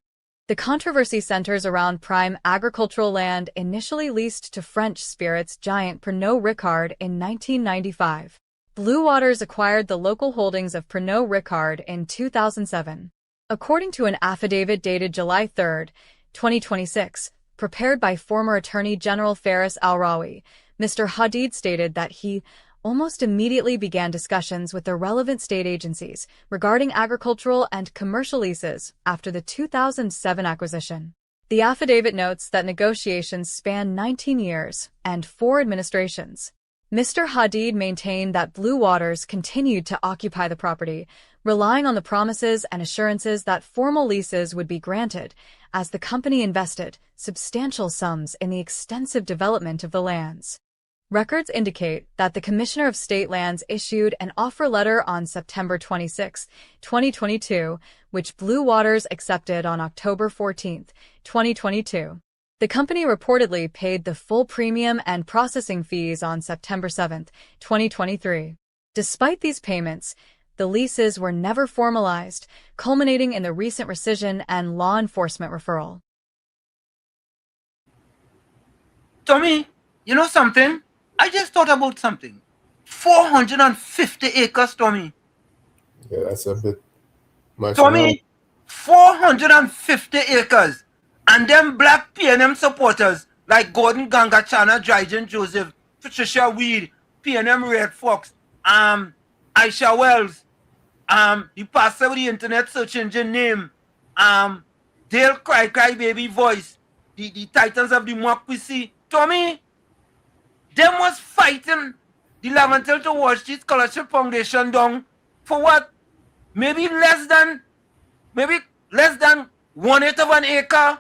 The controversy centers around prime agricultural land initially leased to French spirits giant Pernod Ricard in 1995. Blue Waters acquired the local holdings of Pernod Ricard in 2007. According to an affidavit dated July 3, 2026, prepared by former Attorney General Faris Al-Rawi, Mr. Hadid stated that he almost immediately began discussions with the relevant state agencies regarding agricultural and commercial leases after the 2007 acquisition. The affidavit notes that negotiations spanned 19 years and 4 administrations. Mr. Hadid maintained that Blue Waters continued to occupy the property, relying on the promises and assurances that formal leases would be granted, as the company invested substantial sums in the extensive development of the lands. Records indicate that the Commissioner of State Lands issued an offer letter on September 26, 2022, which Blue Waters accepted on October 14, 2022. The company reportedly paid the full premium and processing fees on September 7, 2023. Despite these payments, the leases were never formalized, culminating in the recent rescission and law enforcement referral. Tommy, you know something? I just thought about something. 450 acres, Tommy. Yeah, that's a bit much. Tommy, 450 acres. And them black PNM supporters like Gordon Gangachana, Dryden Joseph, Patricia Weed, PNM Red Fox, Aisha Wells, the pastor with the internet search engine name, Dale Cry Baby Voice, the Titans of Democracy. Tommy, them was fighting the Lavantel to Wall Street Scholarship Foundation down for what? Maybe less than 1/8 of an acre.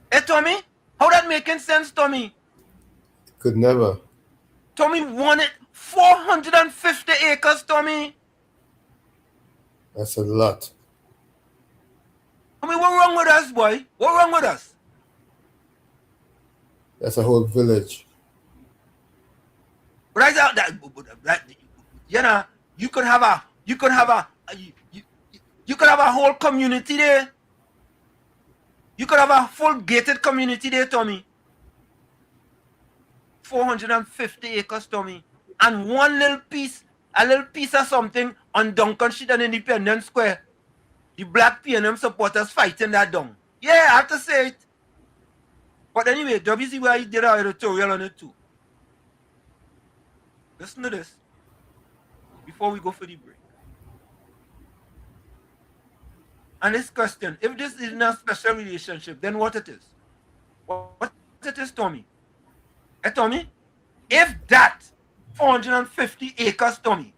Hey, Tommy, how that making sense, Tommy? Could never. Tommy wanted 450 acres, Tommy. That's a lot. I mean, what wrong with us, boy? What wrong with us? That's a whole village. But you know, you could have a whole community there. You could have a full gated community there, Tommy. 450 acres, Tommy. And a little piece of something on Duncan Street and Independence Square. The black PNM supporters fighting that down. Yeah, I have to say it. But anyway, WZYE did an editorial on it too. Listen to this before we go for the break. And this question, if this is not a special relationship, then what it is? What it is, Tommy? Hey, Tommy, if that 450 acres, Tommy,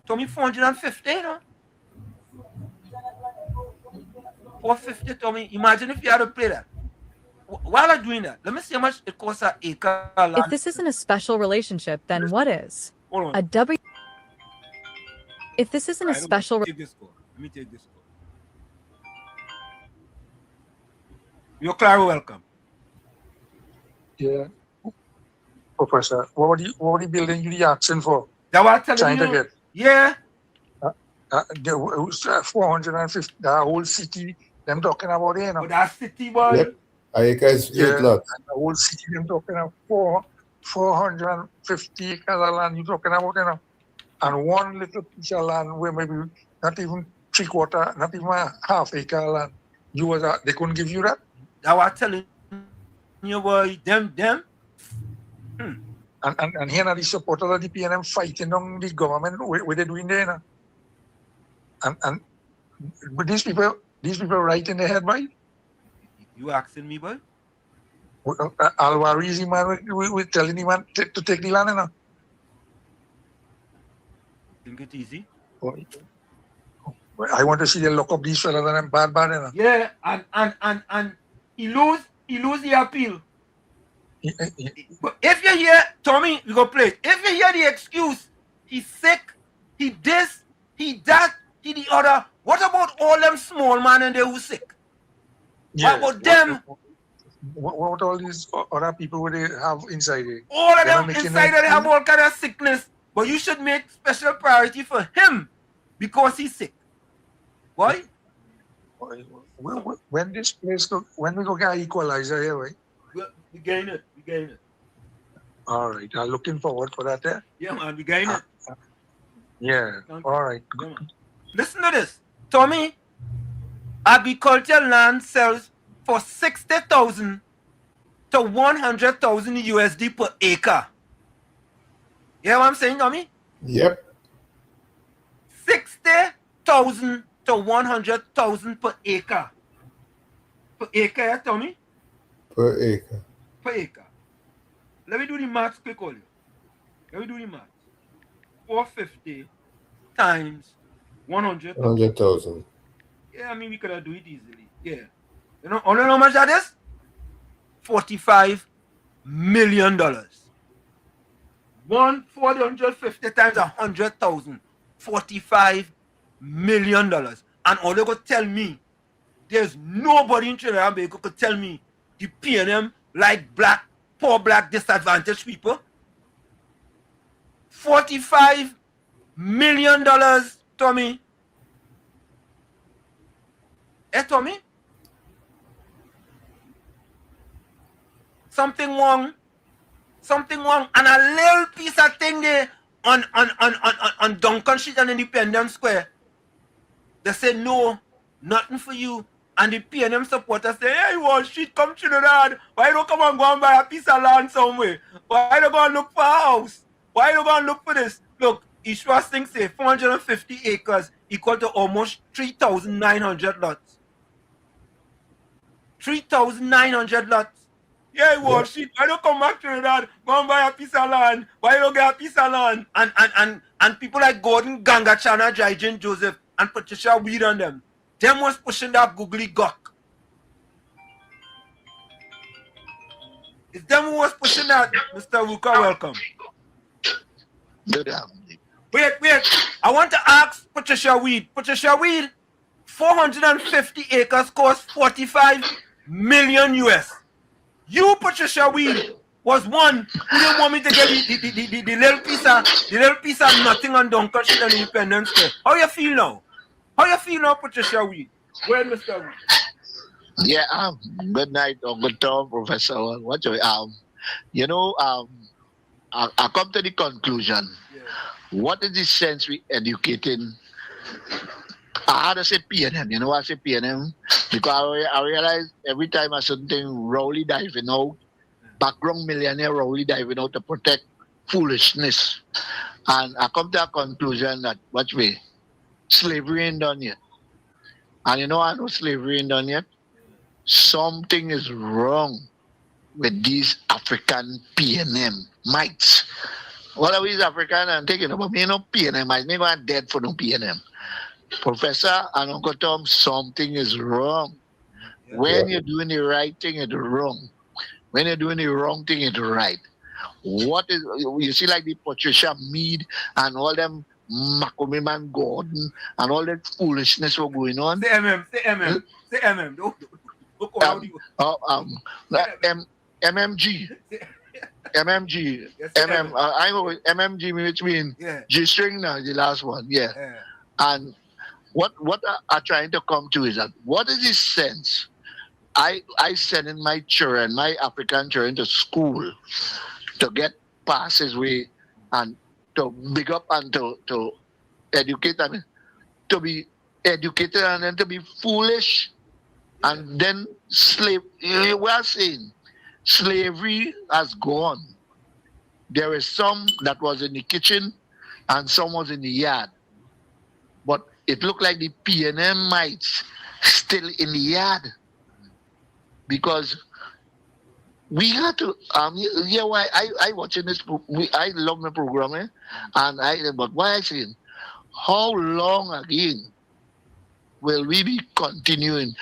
450, you know? 450, Tommy, imagine if you had to play that. while I'm doing that, let me see how much it costs an acre of If land. this isn't a special relationship, then what is? Hold on. A W. If this isn't a special. Let me take this call. Let me take this call. You're Clara, welcome. Yeah. Professor, what were the building you asking for? That what I'm Trying telling to you. get. Yeah. There was 450, the whole city, them talking about it, you know. But that city, boy. Yep. Acre is 8 lots. The whole city, them talking about 450 acres of land you talking about, you know. And one little piece of land where maybe not even 3/4, not even a half acre of land. They couldn't give you that? That what I'm telling you, boy. Them. And here are the supporters of the PNM fighting on the government. What they doing there, you know? But these people right in the head, boy. You asking me, boy? Alwarizi man, we telling him man to take the land, you know. Think it easy? I want to see them lock up these fellas and them bad, you know. Yeah, and he lose the appeal. But if you hear, Tommy, we go play it. If you hear the excuse, he's sick, he this, he that, he the other. What about all them small man and they who sick? Yeah. What about them? What all these other people what they have inside there? All of them inside there, they have all kind of sickness. But you should make special priority for him because he's sick. Why? When this place when we go get equalizer here, right? We gain it. All right. I'm looking forward for that. Yeah, man, we gain it. Yeah. All right. Listen to this. Tommy, agricultural land sells for 60,000 to 100,000 USD per acre. You hear what I'm saying, Tommy? Yep. 60,000 to 100,000 per acre. Per acre, yeah, Tommy? Per acre. Per acre. Let me do the maths quick, all you. Let me do the maths. 450 times 100,000. 100,000. Yeah, I mean, we could have do it easily. Yeah. You know how much that is? $45 million. 450 times 100,000. $45 million. And all they could tell me, there's nobody in Trinidad who could tell me the PNM like poor black disadvantaged people. $45 million, Tommy. Hey, Tommy? Something wrong. And a little piece of thing there on Duncan Street and Independence Square. They say, no, nothing for you. And the PNM supporters say, hey, Wall Street, come Trinidad. Why don't come and go and buy a piece of land somewhere? Why don't go and look for a house? Why don't go and look for this? Look, each first thing say 450 acres equal to almost 3,900 lots. 3,900 lots. Yeah, Wall Street, why don't come back to Trinidad? Go and buy a piece of land. Why don't get a piece of land? And people like Gordon Gangachana, Jaijen Joseph, and Patricia Weed on them. Them was pushing that googly gawk. It's them who was pushing that, Mr. Ruka, welcome. Wait. I want to ask Patricia Weed. Patricia Weed, 450 acres cost 45 million US. You, Patricia Weed, was one who didn't want me to get the little piece of nothing on Duncan Street and Independence Day. How you feel now? Patricia Weed? Where, Mr. Weed? Yeah, good night, Uncle Tom, Professor. I come to the conclusion. Yeah. What is the sense we educating? I had to say PNM. You know why I say PNM? Because I realize every time a certain thing Rowley diving out, background millionaire Rowley diving out to protect foolishness. And I come to a conclusion that, watch me, slavery ain't done yet. And you know I know slavery ain't done yet? Something is wrong with these African PNM mites. What are these African and taking about me no PNM mites? Me going dead for no PNM. Professor and Uncle Tom, something is wrong When you're doing the right thing, it's wrong. When you're doing the wrong thing, it's right. What is, you see, like the Patricia Mead and all them Macomie Man Gordon and all that foolishness were going on. Say MM. Don't call out you. MMG. MMG. Yes, I know MMG, which means G string now, the last one. Yeah. And what I'm trying to come to is that what is this sense? I sending my children, my African children, to school to get passes way and to big up and to educate them, to be educated and then to be foolish and then slave. We are saying slavery has gone. There is some that was in the kitchen and some was in the yard. But it looked like the PNM mites still in the yard. Because we had to, why I watching this, I love my program, but why I saying, how long again will we be continuing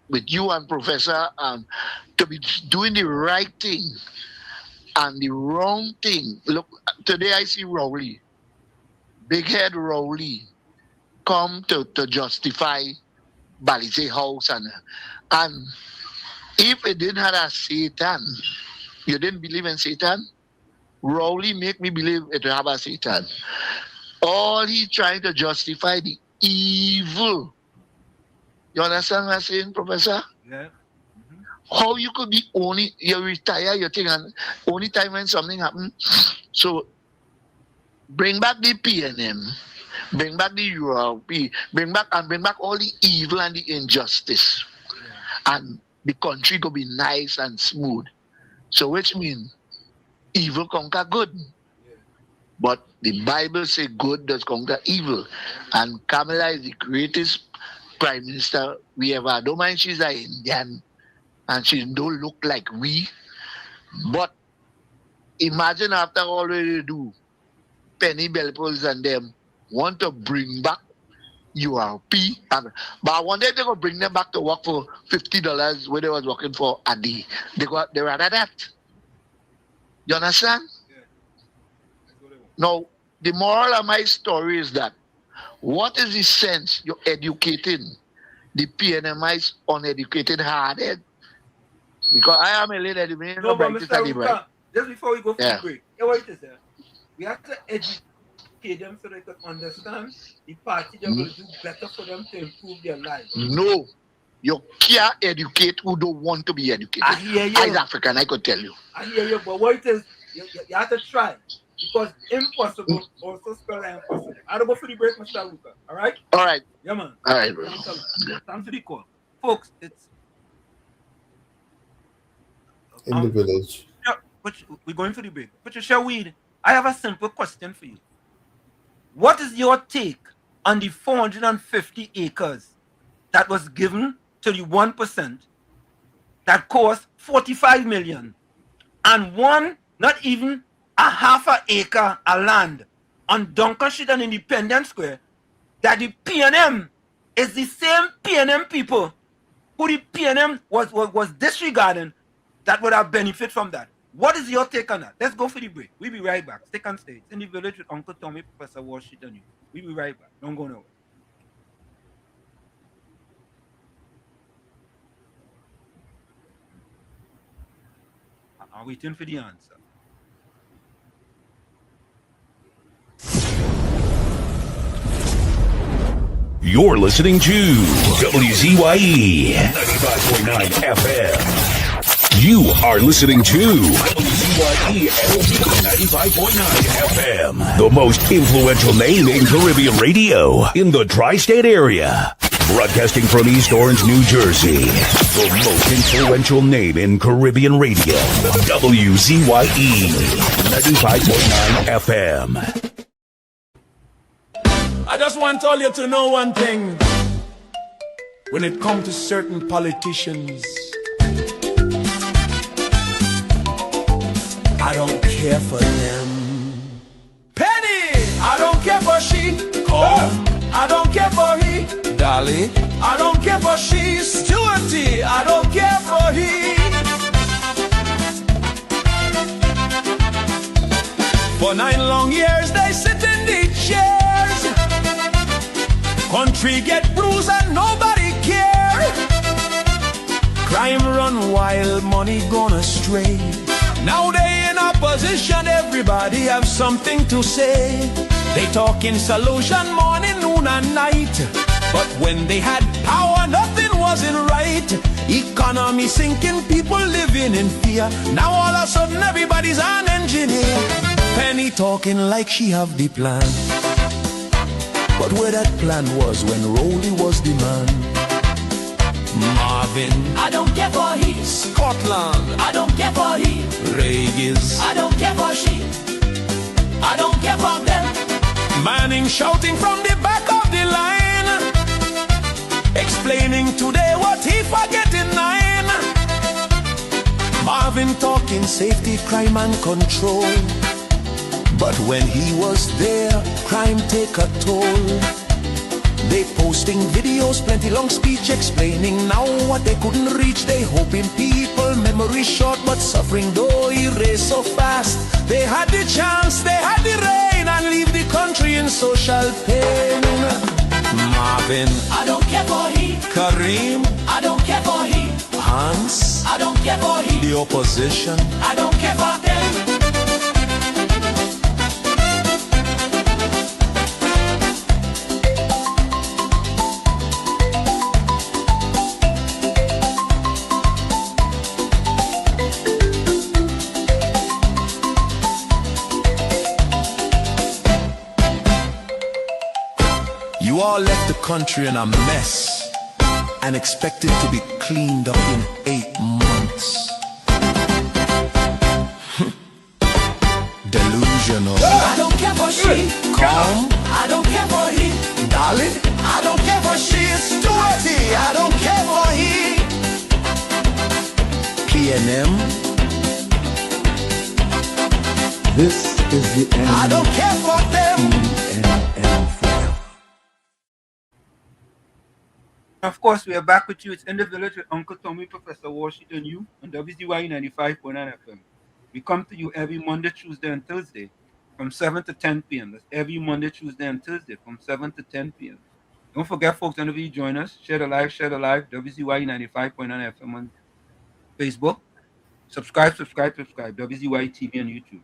with you and Professor to be doing the right thing and the wrong thing? Look, today I see Rowley, big head Rowley, come to justify Balize House and if it didn't have a Satan, you didn't believe in Satan? Rowley make me believe it will have a Satan. All he trying to justify the evil. You understand what I'm saying, Professor? Yeah. How you could be you retire your thing and only time when something happens. So bring back the PNM, bring back the URP, bring back all the evil and the injustice. And the country could be nice and smooth. So which means evil conquer good. But the Bible says good does conquer evil. And Kamala is the greatest prime minister we ever had. Don't mind she's an Indian and she don't look like we. But imagine after all they do, Penny Belpos and them want to bring back URP, but I wonder if they're going to bring them back to work for $50 where they was working for a day. They rather that. You understand? Now, the moral of my story is that what is the sense you're educating the PNMIs uneducated hardhead? Because I am a lady, no, but Mr. Ruka, just before we go for the break, what is that? We have to educate them so they can understand the party that will do better for them to improve their lives. No, you can't educate who don't want to be educated. I hear you. As African, I could tell you. I hear you, but what it is, you have to try. Because impossible also spell impossible. I'll go for the break, Mr. Ruka. All right? All right. Yeah, man. All right, bro. Time for the call. Folks, it's in the village. Yeah, but we're going for the break. Patricia Weed, I have a simple question for you. What is your take on the 450 acres that was given to the 1% that cost 45 million and one, not even a half an acre of land on Duncan Street and Independence Square, that the PNM is the same PNM people who the PNM was disregarding that would have benefit from that? What is your take on that? Let's go for the break. We'll be right back. Stick on stage. In the village with Uncle Tommy, Professor Washington. And you. We'll be right back. Don't go nowhere. I'm waiting for the answer. You're listening to WZYE 95.9 FM. You are listening to WZYE 95.9 FM, the most influential name in Caribbean radio in the tri-state area. Broadcasting from East Orange, New Jersey, the most influential name in Caribbean radio. WZYE 95.9 FM. I just want all you to know one thing. When it comes to certain politicians, I don't care for them. Penny, I don't care for she. Oh, I don't care for he. Dolly, I don't care for she. Stuart, For 9 long years they sit in the chairs. Country get bruised and nobody care. Crime run wild, money gone astray. Now they in opposition, everybody have something to say. They talking solution morning, noon and night. But when they had power, nothing wasn't right. Economy sinking, people living in fear. Now all of a sudden everybody's an engineer. Penny talking like she have the plan. But where that plan was when Rolly was the man. Marvin, I don't care for he. Scotland, I don't care for he. Regis, I don't care for she. I don't care for them. Manning shouting from the back of the line, explaining today what he forget in 9. Marvin talking safety, crime and control. But when he was there, crime take a toll. They posting videos, plenty long speech explaining now what they couldn't reach. They hoping people memory short, but suffering though erase so fast. They had the chance, they had the rain, and leave the country in social pain. Marvin, I don't care for he. Kareem, I don't care for he. Hans, I don't care for he. The opposition, I don't care for them. you all left the country in a mess and expected to be cleaned up in 8 months. Delusional. I don't care for she. Calm. I don't care for he. Darling. I don't care for she. Stuarty. I don't care for he. PNM. This is the end. I don't care for them. Of course, we are back with you. It's In the Village with Uncle Tommy, Professor Washington U on WZYE 95.9 FM. We come to you every Monday, Tuesday, and Thursday from 7 to 10 p.m. That's every Monday, Tuesday, and Thursday from 7 to 10 p.m. Don't forget, folks, whenever you join us, share the live, WZYE 95.9 FM on Facebook. Subscribe, WZYE TV on YouTube.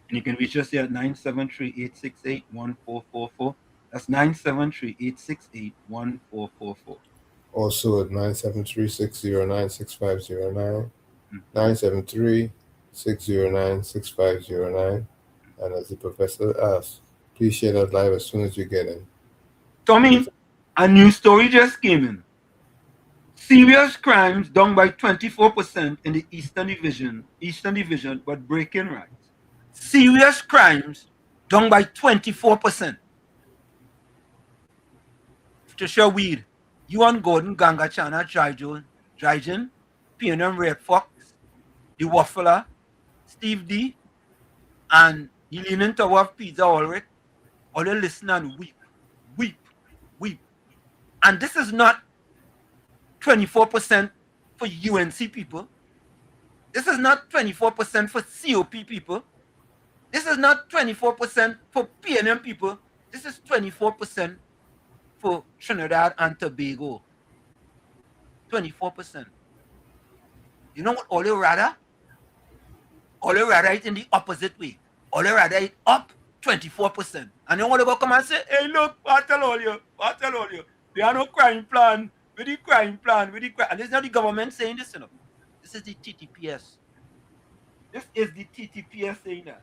And you can reach us here at 973-868-1444. That's 973-868-1444. Also at 973-609-6509, 973-609-6509. And as the professor asked, please share that live as soon as you get in. Tommy, a new story just came in. Serious crimes down by 24% in the Eastern Division, but breaking rights. Serious crimes down by 24%. To show weed, you and Gordon, Ganga, Chana, Drygen, PNM Red Fox, the Waffler, Steve D, and you leaning towards Pizza Ulrich, all you listen and weep. And this is not 24% for UNC people. This is not 24% for COP people. This is not 24% for PNM people. This is 24% for Trinidad and Tobago. 24%. You know what all you rather? All you rather it in the opposite way. All you rather it up 24%. And you want to go come and say, hey look, I tell all you. There are no crime plan. With the crime plan. And this is not the government saying this, you know. This is the TTPS. This is the TTPS saying that.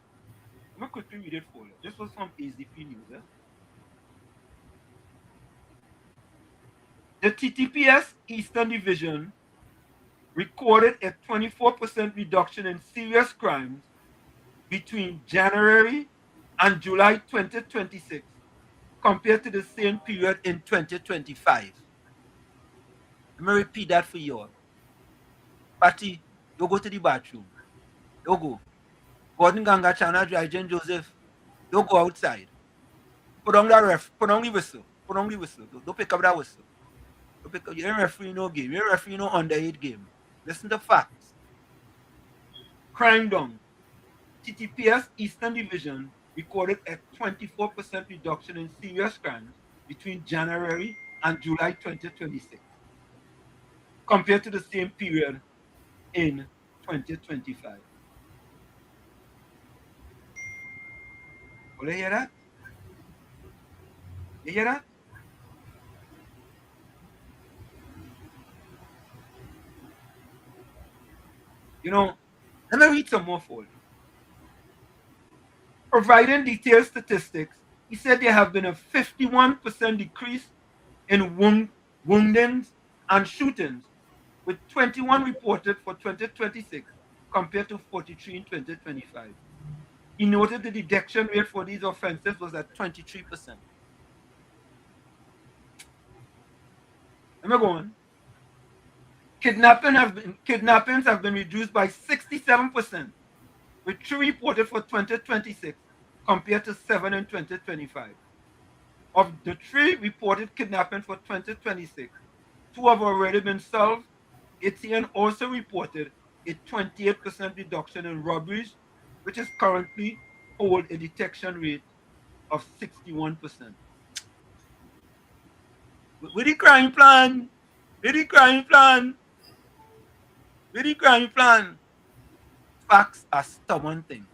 Let me quickly read it for you. This was from AZP News. The TTPS Eastern Division recorded a 24% reduction in serious crimes between January and July 2026 compared to the same period in 2025. Let me repeat that for you all. Patty, you go to the bathroom. You go. Gordon, Ganga, Chana, Drygen, Joseph, you go outside. Put on the whistle. Don't pick up that whistle. You ain't referee no game. You ain't referee no under 8 game. Listen to facts. Crime down TTPS Eastern Division recorded a 24% reduction in serious crimes between January and July 2026 compared to the same period in 2025. Will you hear that? You hear that? You know, let me read some more for you. Providing detailed statistics, he said there have been a 51% decrease in woundings and shootings, with 21 reported for 2026 compared to 43 in 2025. He noted the detection rate for these offenses was at 23%. Let me go on. Kidnappings have been reduced by 67%, with 3 reported for 2026 compared to 7 in 2025. Of the 3 reported kidnappings for 2026, 2 have already been solved. ATN also reported a 28% reduction in robberies, which is currently hold a detection rate of 61%. With the crime plan, with the crime plan, with the crime plan. Facts are stubborn things.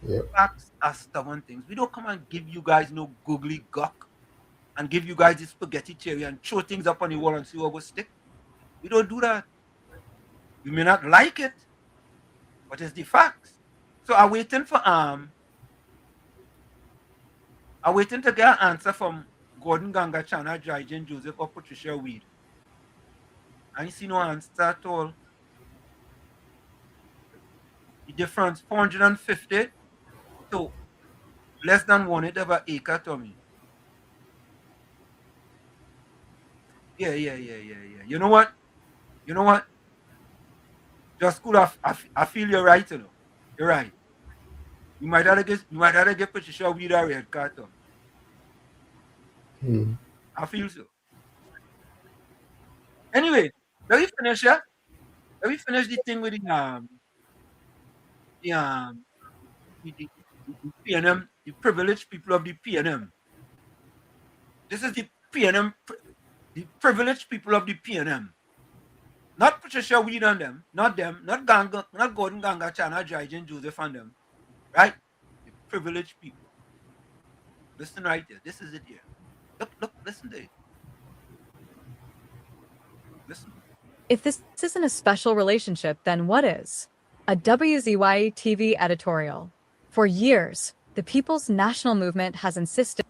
Yep. Facts are stubborn things. We don't come and give you guys no googly guck and give you guys this spaghetti cherry and throw things up on the wall and see what will stick. We don't do that. You may not like it, but it's the facts. So I'm waiting for I'm waiting to get an answer from Gordon Ganga, Chana, Jaijen, Joseph, or Patricia Weed. I ain't see no answer at all. The difference 450 to less than 1/8 of an acre, Tommy. Yeah. You know what? Just cool. I feel you're right, you know. You're right. You might have to get Patricia Weed a red card, Tommy. I feel so. Anyway, let me finish, yeah? Let me finish the thing with the PNM, the privileged people of the PNM. This is the PNM, the privileged people of the PNM. Not Patricia Weed and them, not Gordon Ganga, Chana, Jaijen, Joseph and them, right? The privileged people. Listen right there. This is it here. Look, listen to it. Listen. If this isn't a special relationship, then what is? A WZYE TV editorial. For years, the People's National Movement has insisted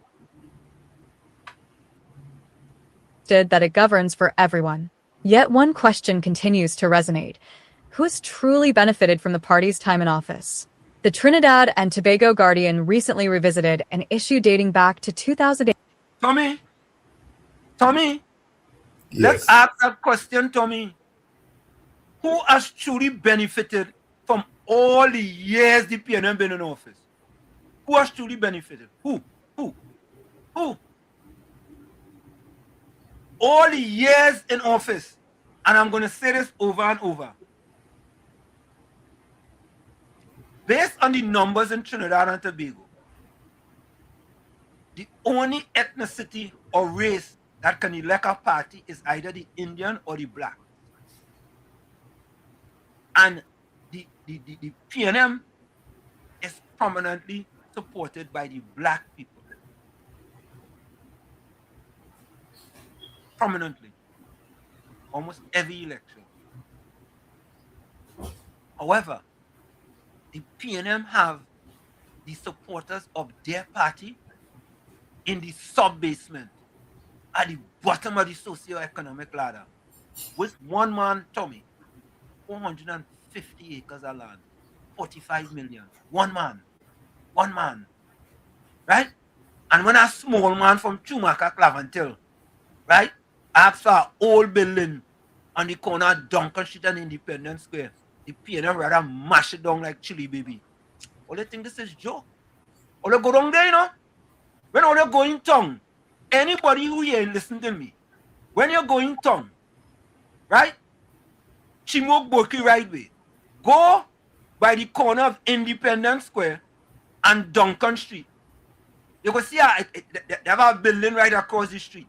that it governs for everyone. Yet one question continues to resonate. Who has truly benefited from the party's time in office? The Trinidad and Tobago Guardian recently revisited an issue dating back to 2008. Tommy, yes. Let's ask that question, Tommy. Who has truly benefited from all the years the PNM been in office? Who has truly benefited? Who? All the years in office. And I'm going to say this over and over. Based on the numbers in Trinidad and Tobago, the only ethnicity or race that can elect a party is either the Indian or the black. And the PNM is prominently supported by the black people. Prominently. Almost every election. However, the PNM have the supporters of their party in the sub-basement, at the bottom of the socio-economic ladder, with one man, Tommy, 450 acres of land, 45 million. One man. Right? And when a small man from Chumaka, Clavantil, right, asks for an old building on the corner of Duncan Street and Independence Square, the PNM rather mash it down like chili baby. All they think this is joke. All they go down there, you know? When all they go in town, anybody who here listen to me, when you're going town, right? Chimok Boki right way. Go by the corner of Independence Square and Duncan Street. You can see they have a building right across the street.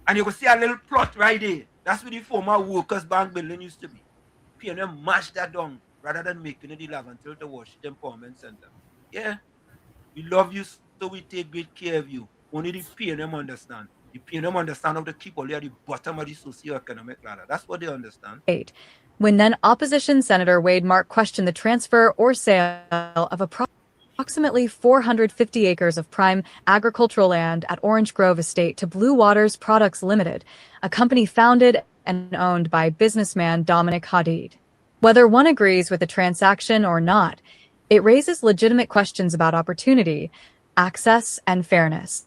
And you can see a little plot right there. That's where the former Workers Bank building used to be. PNM mashed that down rather than making it the Lavantil to Washington Empowerment Center. Yeah, we love you, so we take great care of you. Only the PNM understand. The PNM understand how to keep all at the bottom of the socioeconomic ladder. That's what they understand. When then opposition Senator Wade Mark questioned the transfer or sale of approximately 450 acres of prime agricultural land at Orange Grove Estate to Blue Waters Products Limited, a company founded and owned by businessman Dominic Hadid. Whether one agrees with the transaction or not, it raises legitimate questions about opportunity, access, and fairness.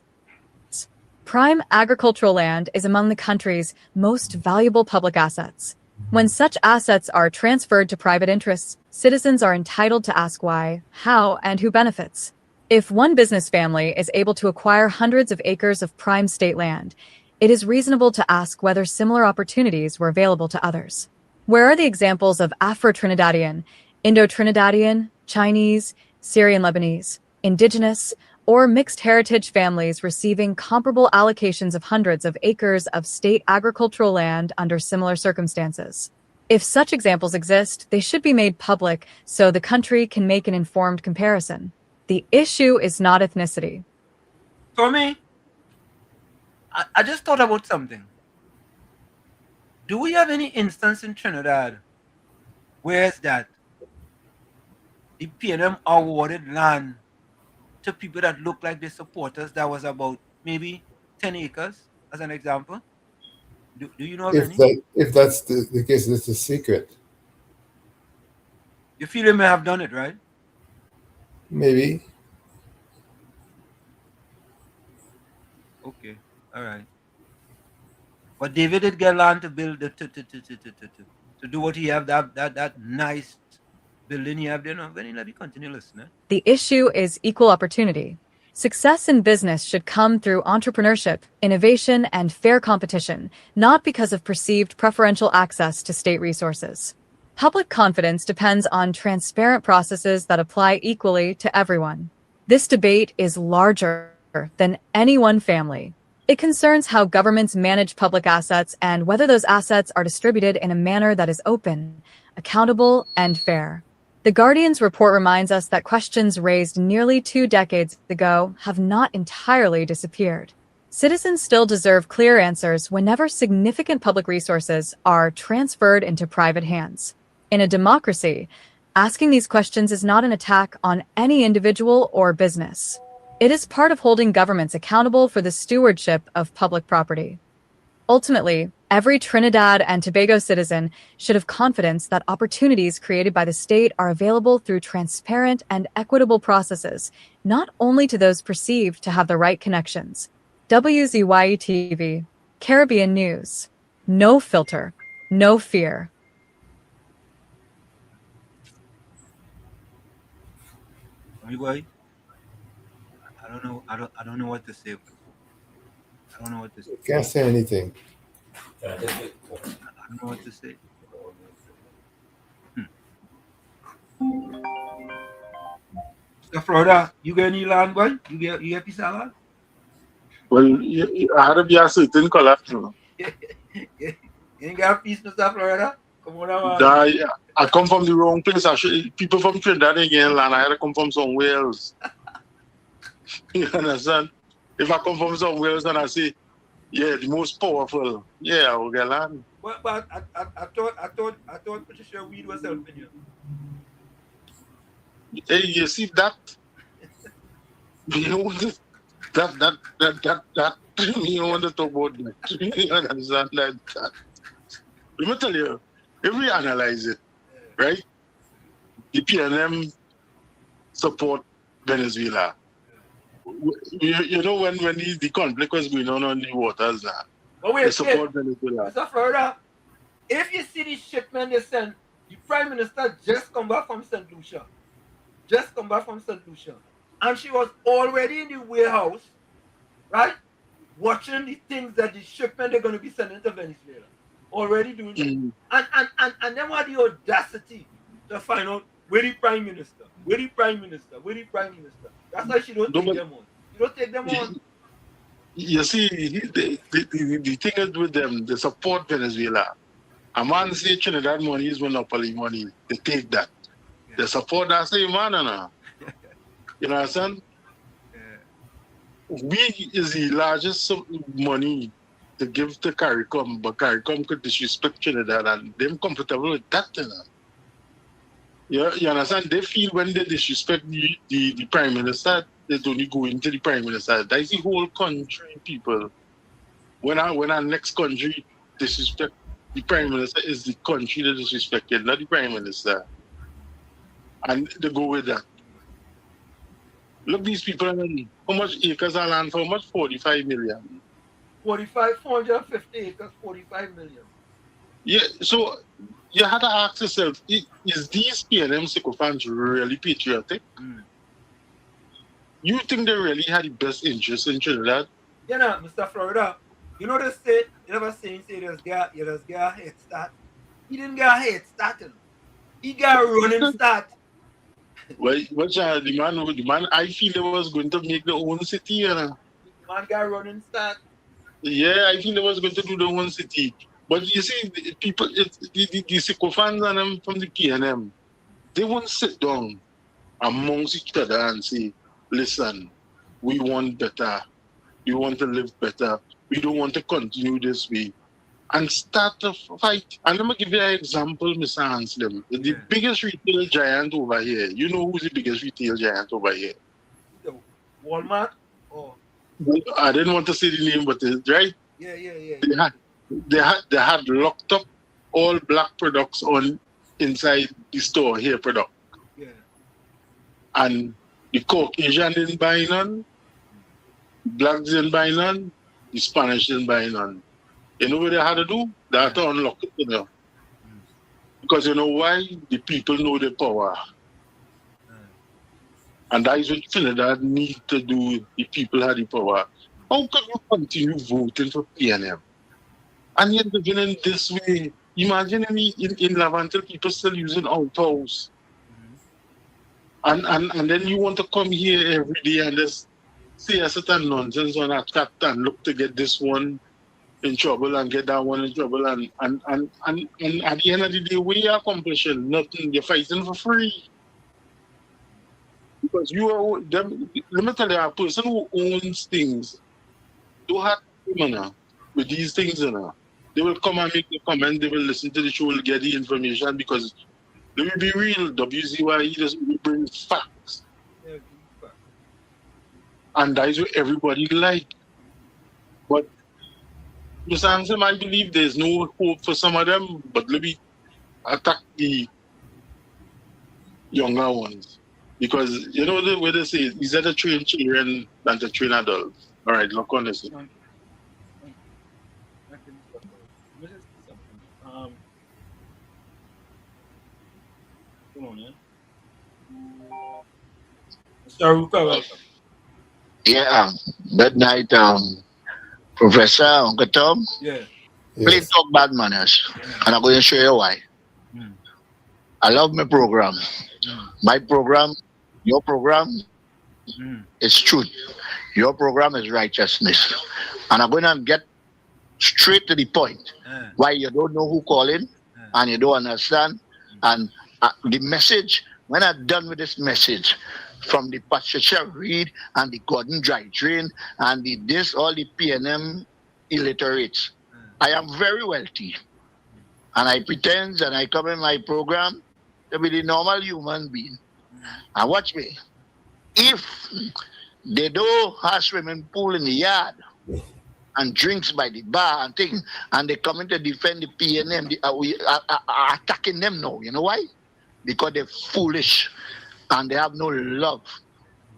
Prime agricultural land is among the country's most valuable public assets. When such assets are transferred to private interests, citizens are entitled to ask why, how, and who benefits. If one business family is able to acquire hundreds of acres of prime state land, it is reasonable to ask whether similar opportunities were available to others. Where are the examples of Afro-Trinidadian, Indo-Trinidadian, Chinese, Syrian-Lebanese, indigenous, or mixed heritage families receiving comparable allocations of hundreds of acres of state agricultural land under similar circumstances? If such examples exist, they should be made public so the country can make an informed comparison. The issue is not ethnicity. For me, I just thought about something. Do we have any instance in Trinidad where it's that the PNM awarded land to people that look like the supporters that was about maybe 10 acres, as an example? Do you know of any? If that's the case, it's a secret. You feel they may have done it, right? Maybe. Okay, all right. But David did get land to build to do what he have, that nice building he have there. No, when let me continue listening. The issue is equal opportunity. Success in business should come through entrepreneurship, innovation, and fair competition, not because of perceived preferential access to state resources. Public confidence depends on transparent processes that apply equally to everyone. This debate is larger than any one family. It concerns how governments manage public assets and whether those assets are distributed in a manner that is open, accountable, and fair. The Guardian's report reminds us that questions raised nearly 2 decades ago have not entirely disappeared. Citizens still deserve clear answers whenever significant public resources are transferred into private hands. In a democracy, asking these questions is not an attack on any individual or business. It is part of holding governments accountable for the stewardship of public property. Ultimately, every Trinidad and Tobago citizen should have confidence that opportunities created by the state are available through transparent and equitable processes, not only to those perceived to have the right connections. WZYE TV, Caribbean News. No filter, no fear. Boy, I don't know. I don't know what to say. I don't know what to say. You can't say anything. I don't know what to say. So Florida, you get any land, boy? You get piece of land? Well, I had to be a certain color. You ain't got a piece, Mr. Florida? Come on, man. I come from the wrong place. People from Trinidad again land. I had to come from somewhere else. You understand? If I come from somewhere else and I say, yeah, the most powerful, yeah, I will get land. But I thought Patricia Weed was helping you. Hey, you see that? You know that you don't want to talk about that. You understand that? Let me tell you, if we analyze it, right? The PNM support Venezuela. You know when the conflict was going on the waters now. But wait, they support Venezuela. Mr. Florida, if you see the shipment they sent, the Prime Minister just come back from St. Lucia. And she was already in the warehouse, right? Watching the things that the shipment they're going to be sending to Venezuela. Already doing it. And then what the audacity to find out Where the Prime Minister? Where the Prime Minister? Where the Prime Minister? That's why she don't take them on. She don't take them on. You see, the thing is with them, they support Venezuela. A man say Trinidad money is monopoly money. They take that. They support that same man, you know what I'm saying? We is the largest money to give to CARICOM, but CARICOM could disrespect Trinidad and them comfortable with that, You understand? They feel when they disrespect the Prime Minister, they only go into the Prime Minister. That's the whole country, people. When our next country disrespect the Prime Minister, is the country that disrespected, not the Prime Minister. And they go with that. Look, these people, how much acres of land for how much? 45 million. 450 acres, 45 million. Yeah, so you had to ask yourself, is these PNM sycophants really patriotic? You think they really had the best interest in Trinidad? You know, Mr. Florida, you know the state, you never saying say you just get a head start. He didn't get a head start. He got a running start. Well, the man, I feel they was going to make their own city, The man got a running start. Yeah, I think they was going to do their own city. But you see, the people, the sycophants and them from the PNM, they won't sit down amongst each other and say, listen, we want better. We want to live better. We don't want to continue this way. And start a fight. And let me give you an example, Mr. Hanslim. The biggest retail giant over here. You know who's the biggest retail giant over here? Walmart? Or I didn't want to say the name, but it's right. Yeah. They had locked up all black products on inside the store here product. Yeah. And the Caucasian didn't buy none, blacks didn't buy none, the Spanish didn't buy none. You know what they had to do? They had to unlock it, Because you know why? The people know the power. And that is what Trinidad need to do. The people have the power. How can you continue voting for PNM? And yet living in this way. Imagine in Lavantil, people still using outhouse. And then you want to come here every day and just say a certain nonsense on a chat and look to get this one in trouble and get that one in trouble. And at the end of the day, we are accomplishing nothing. You're fighting for free. Because let me tell you, a person who owns things, don't have with these things, They will come and make the comment, they will listen to the show, will get the information, because let me be real, WZYE doesn't bring facts. And that is what everybody like. But Mr. Hansen, I believe there's no hope for some of them, but let me attack the younger ones. Because you know the way they say, is that to train children than to train adults? All right, look on this. Yeah, good night, Professor Uncle Tom. Yeah. Please talk bad manners, and I'm going to show you why. I love my program. My program, your program is truth. Your program is righteousness. And I'm going to get straight to the point. Why you don't know who calling and you don't understand. And the message, when I'm done with this message, from the Patricia Reed and the Gordon Dry Drain and all the PNM illiterates, I am very wealthy. And I pretend and I come in my program to be the normal human being. And watch me. If they don't have swimming pool in the yard and drinks by the bar and things, and they come in to defend the PNM, we are attacking them now. You know why? Because they're foolish and they have no love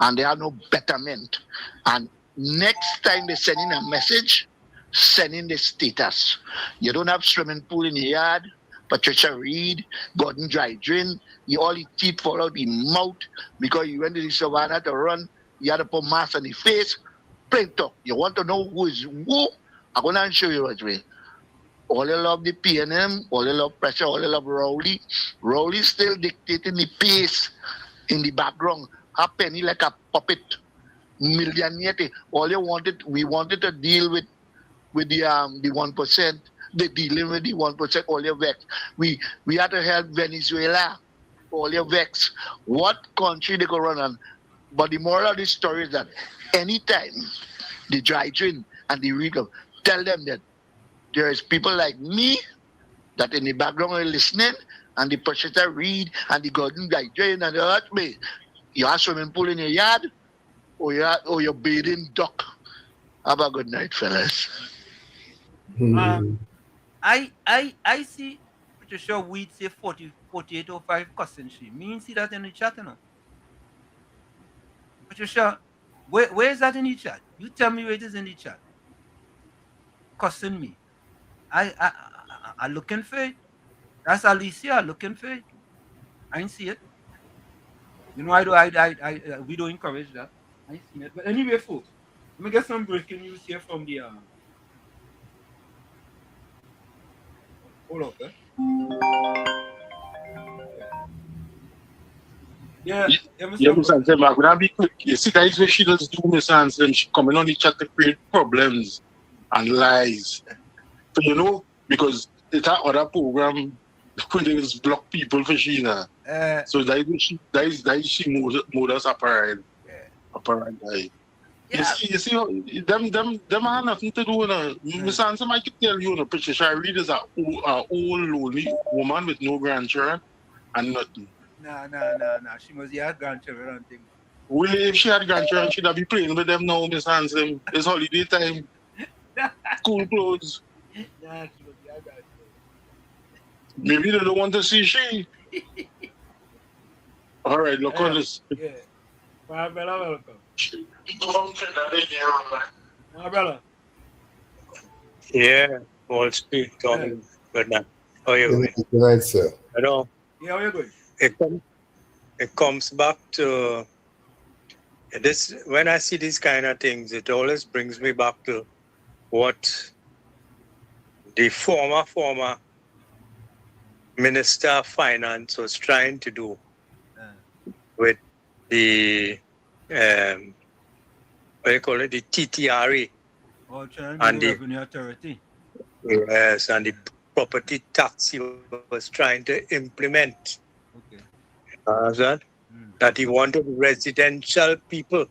and they have no betterment. And next time they send in a message, send in the status. You don't have swimming pool in the yard, Patricia Reed, Gordon Dry Drain, you all your teeth fall out the mouth because you went to the savannah to run, you had to put mask on the face. Plain talk. You want to know who is who? I'm going to show you right away. All you love the PNM, all you love pressure, all you love Rowley. Rowley still dictating the pace in the background. A penny like a puppet. Millionaire. All you wanted, we wanted to deal with the 1%. They dealing with the 1%, all your vex. We had to help Venezuela, all your vex. What country they go run on? But the moral of this story is that anytime the dry gin and the regal, tell them that there is people like me that in the background are listening, and the purchaser read, and the garden dry gin and the earth me. You have swimming pool in your yard, or you're bathing duck. Have a good night, fellas. I see Patricia Weed say 4805 cussing she. Me ain't see that in the chat, you know. Patricia, where is that in the chat? You tell me where it is in the chat. Cussing me. I looking for it. That's Alicia looking for it. I ain't see it. You know, we don't encourage that. I ain't seen it. But anyway, folks, let me get some breaking news here from the hold up, eh? Yeah, Miss Ansem, I'm gonna be quick. You see, that is what she does do, Miss Ansem. She coming on the chat to create problems and lies. So you know, because it's that other program where they just block people for Sheena. So that is she modus operandi. Yeah. You see, them have nothing to do with Miss Ansem. I can tell you, Patricia Reed is an old lonely woman with no grandchildren and nothing. Nah. She must have grandchildren and things. Well, if she had grandchildren, she'd be playing with them now, Miss Ansem. It's holiday time. School clothes. Nah, she must have grandchildren. Maybe they don't want to see she. All right, look on this. Yeah. My brother, welcome. My brother. Yeah, Wall Street talking. Good night. How are you going? Good night, sir. Hello. Yeah, how are you going? It comes back to this. When I see these kind of things, it always brings me back to what the former Minister of Finance was trying to do with the what do you call it, the TTRA And the Revenue Authority. Yes, and the property tax he was trying to implement. Okay. That he wanted residential people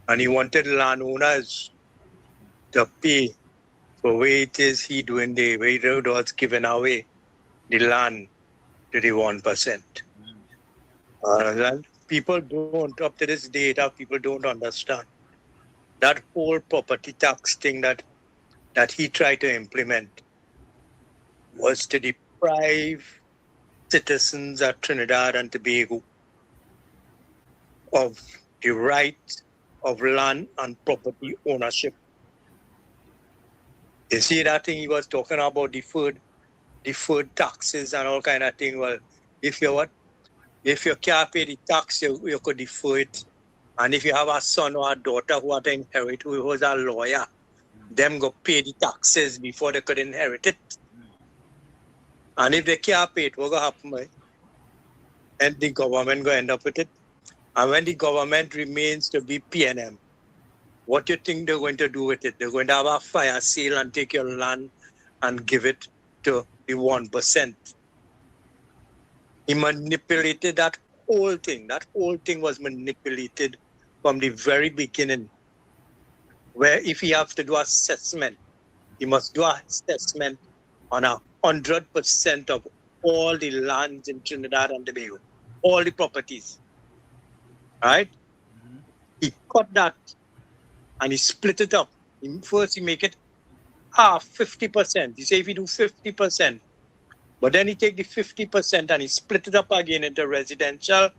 and he wanted landowners to pay for where it is he doing the way it was giving away the land to the 1%. People don't, up to this day, that people don't understand. That whole property tax thing that he tried to implement was to deprive citizens of Trinidad and Tobago of the right of land and property ownership. You see that thing he was talking about, deferred taxes and all kind of thing. Well, if you can't pay the tax, you could defer it. And if you have a son or a daughter who had to inherit, who was a lawyer, them go pay the taxes before they could inherit it. And if they can't pay it, what will happen? Right? And the government will end up with it. And when the government remains to be PNM, what do you think they're going to do with it? They're going to have a fire sale and take your land and give it to the 1%. He manipulated that whole thing. That whole thing was manipulated from the very beginning. Where if he has to do assessment, he must do an assessment on 100% of all the lands in Trinidad and Tobago, all the properties. Right? He cut that and he split it up. First, he make it 50%. He say if you do 50%, but then he take the 50% and he split it up again into residential,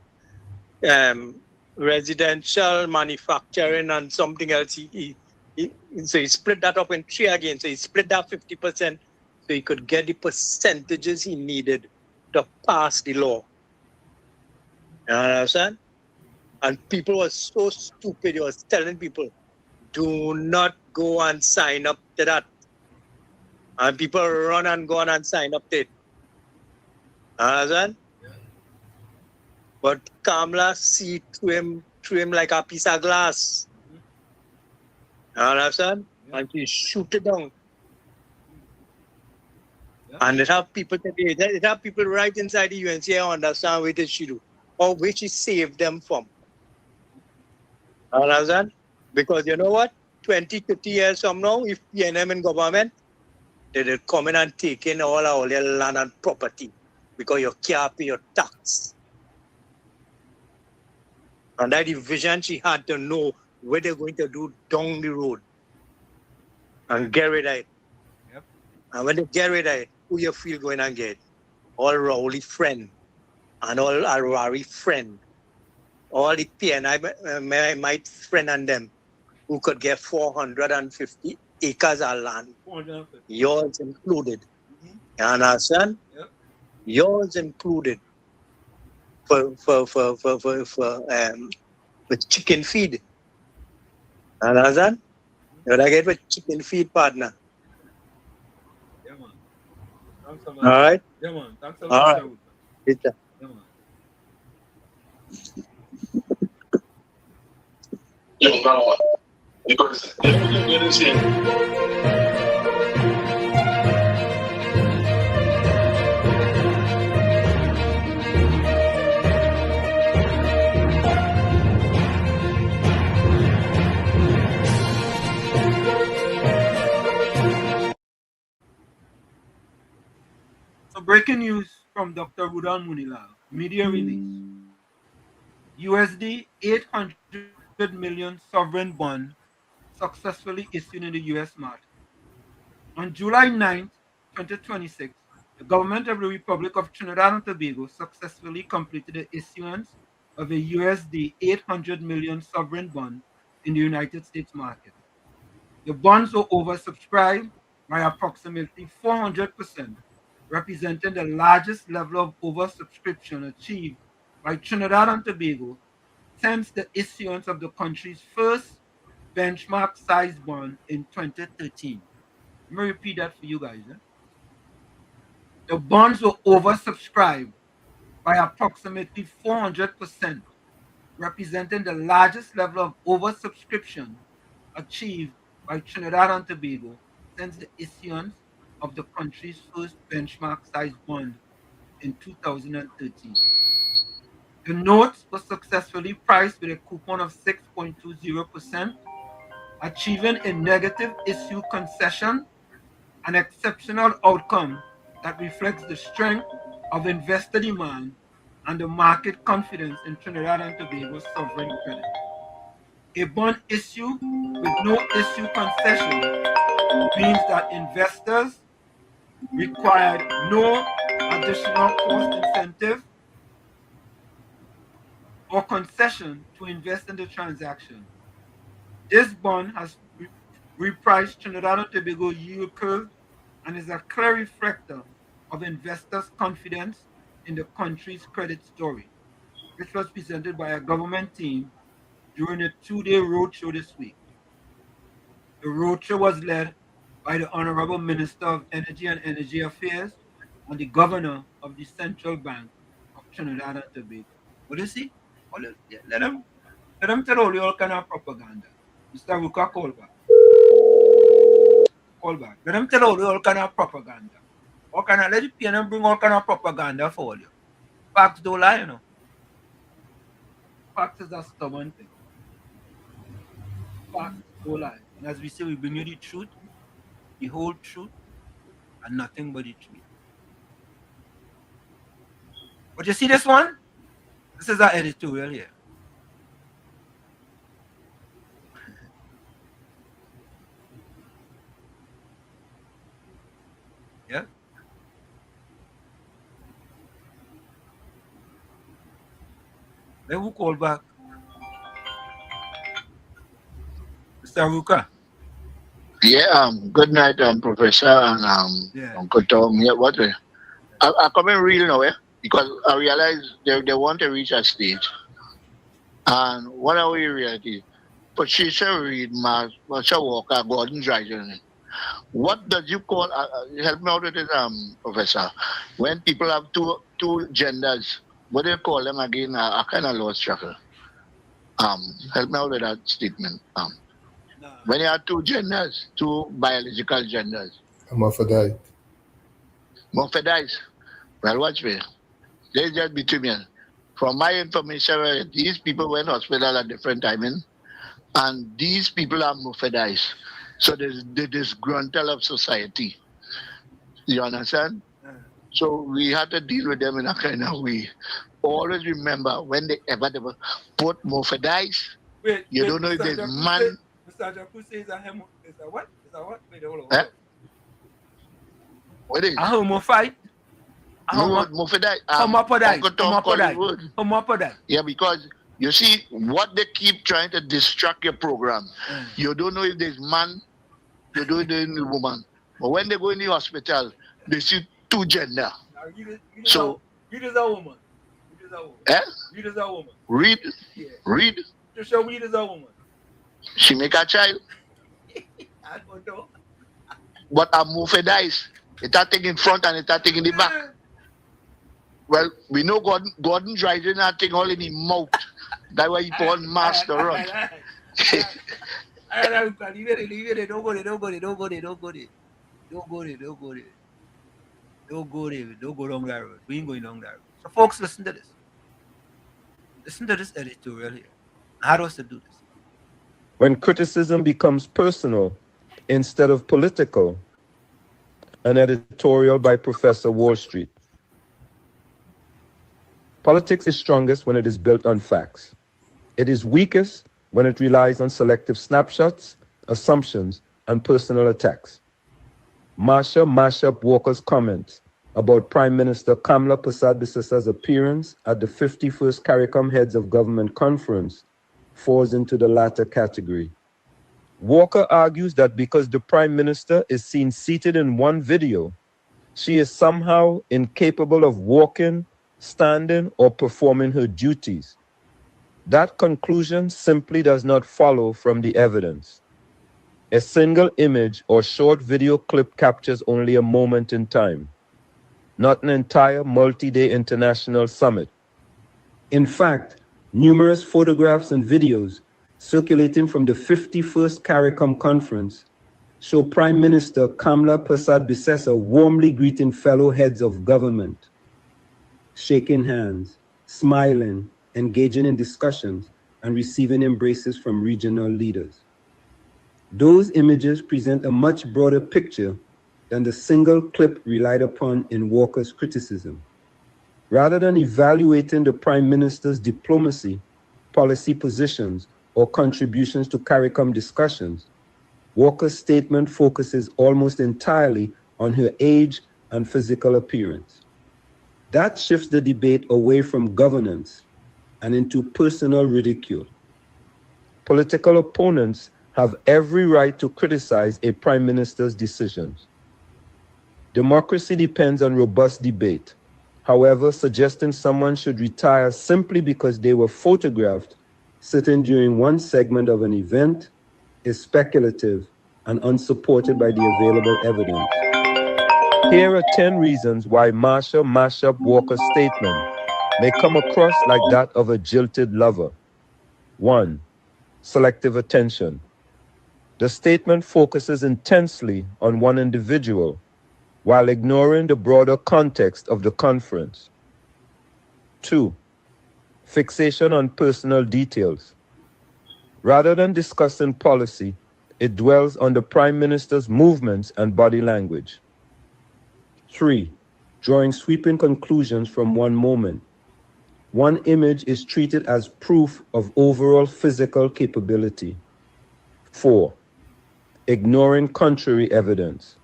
manufacturing, and something else. So he split that up in 3 again. So he split that 50% so he could get the percentages he needed to pass the law. You understand? And people were so stupid. He was telling people, do not go and sign up to that. And people run and go on and sign up to it. Understand? But Kamala see through him like a piece of glass. Understand? And she shoot it down. And it have people today, it have people right inside the UNC understand what she do, or which she saved them from. Understand? Because you know what? 20, 30 years from now, if PNM in government, they will come in and take in all your land and property because you can't pay your tax. And that the vision she had to know what they're going to do down the road and get rid of it. Yep. And when they get rid of it, who you feel going and get? All Rowley friend and all Arwari friend. All the PNI, my friend and them, who could get 450 acres of land. 450. Yours included. You understand? Yep. Yours included. For chicken feed. Understand? You gotta get with chicken feed, partner. Yeah, man. Thanks a lot. All right? Yeah, man. Thanks a All lot, right. Mr. Ruka. Peter. Yeah, man. So breaking news from Dr. Rudan Munilal, media release. USD 800 million sovereign bond successfully issued in the US market. On July 9th, 2026, the government of the Republic of Trinidad and Tobago successfully completed the issuance of a USD 800 million sovereign bond in the United States market. The bonds were oversubscribed by approximately 400%, representing the largest level of oversubscription achieved by Trinidad and Tobago since the issuance of the country's first benchmark size bond in 2013. Let me repeat that for you guys. The bonds were oversubscribed by approximately 400%, representing the largest level of oversubscription achieved by Trinidad and Tobago since the issuance of the country's first benchmark size bond in 2013. The notes were successfully priced with a coupon of 6.20%, achieving a negative issue concession, an exceptional outcome that reflects the strength of investor demand and the market confidence in Trinidad and Tobago's sovereign credit. A bond issue with no issue concession means that investors required no additional cost incentive or concession to invest in the transaction. This bond has repriced Trinidad and Tobago yield curve and is a clear reflector of investors' confidence in the country's credit story, which was presented by a government team during a two-day roadshow this week. The roadshow was led by the Honorable Minister of Energy and Energy Affairs and the Governor of the Central Bank of Trinidad and Tobago. What do you see? Well, let them tell all kind of propaganda. Mr. Ruka, call back. Call back. Let them tell all kind of propaganda. All kind of, let the PNM bring all kind of propaganda for you. Facts don't lie, you know. Facts is a stubborn thing. Facts don't lie. And as we say, we bring you the truth, the whole truth, and nothing but the truth. But you see this one? This is our editorial here. Yeah. Let who call back? Mr. Ruka. Yeah, good night, Professor and Uncle Tom. Yeah, what? I come in real now, because I realize they want to reach a stage. And what are we reality? Patricia Reed, Marsha Walker, Gordon Dryden, What does you call? Help me out with it, Professor. When people have two genders, what do you call them again? I kind of lost track. Help me out with that statement. When you have two genders, two biological genders. Hermaphrodite. Hermaphrodites. Well, watch me. Let's just between me. From my information, these people went to hospital at different timing, and these people are hermaphrodites. So there's the disgruntled of society. You understand? So we had to deal with them in a kind of way. Always remember when they put hermaphrodites, you don't know if there's man. Mr. Jaku says is a what? Is a what? Wait, hold on. Eh? What is? A homophyte? Hermaphrodite. Yeah, because you see what they keep trying to distract your program. You don't know if there's man, you don't know if there's woman. But when they go in the hospital, they see two gender. So you is a woman. You is a woman. Eh? You is a woman. Read. Yeah. Read. To show me is a woman. She make a child. I don't know. But a hermaphrodite, it's a thing in front and it's a thing in the back. Well, we know Gordon driving that thing all in his mouth. That's why he put on mask to run. Leave it. Don't go there. Don't go down that road. We ain't going down that road. So folks, listen to this. Listen to this editorial here. How does it do this? When criticism becomes personal instead of political, an editorial by Professor Wall Street. Politics is strongest when it is built on facts. It is weakest when it relies on selective snapshots, assumptions, and personal attacks. Marsha Mashup Walker's comments about Prime Minister Kamla Persad-Bissessa's appearance at the 51st CARICOM Heads of Government Conference falls into the latter category. Walker argues that because the Prime Minister is seen seated in one video, she is somehow incapable of walking, standing, or performing her duties. That conclusion simply does not follow from the evidence. A single image or short video clip captures only a moment in time, not an entire multi-day international summit. In fact, numerous photographs and videos circulating from the 51st CARICOM conference show Prime Minister Kamla Persad-Bissessa warmly greeting fellow heads of government, shaking hands, smiling, engaging in discussions, and receiving embraces from regional leaders. Those images present a much broader picture than the single clip relied upon in Walker's criticism. Rather than evaluating the Prime Minister's diplomacy, policy positions, or contributions to CARICOM discussions, Walker's statement focuses almost entirely on her age and physical appearance. That shifts the debate away from governance and into personal ridicule. Political opponents have every right to criticize a prime minister's decisions. Democracy depends on robust debate. However, suggesting someone should retire simply because they were photographed sitting during one segment of an event is speculative and unsupported by the available evidence. Here are 10 reasons why Marsha Mashup Walker's statement may come across like that of a jilted lover. 1. Selective attention. The statement focuses intensely on one individual while ignoring the broader context of the conference. 2. Fixation on personal details. Rather than discussing policy, it dwells on the Prime Minister's movements and body language. 3. Drawing sweeping conclusions from one moment. One image is treated as proof of overall physical capability. 4. Ignoring contrary evidence.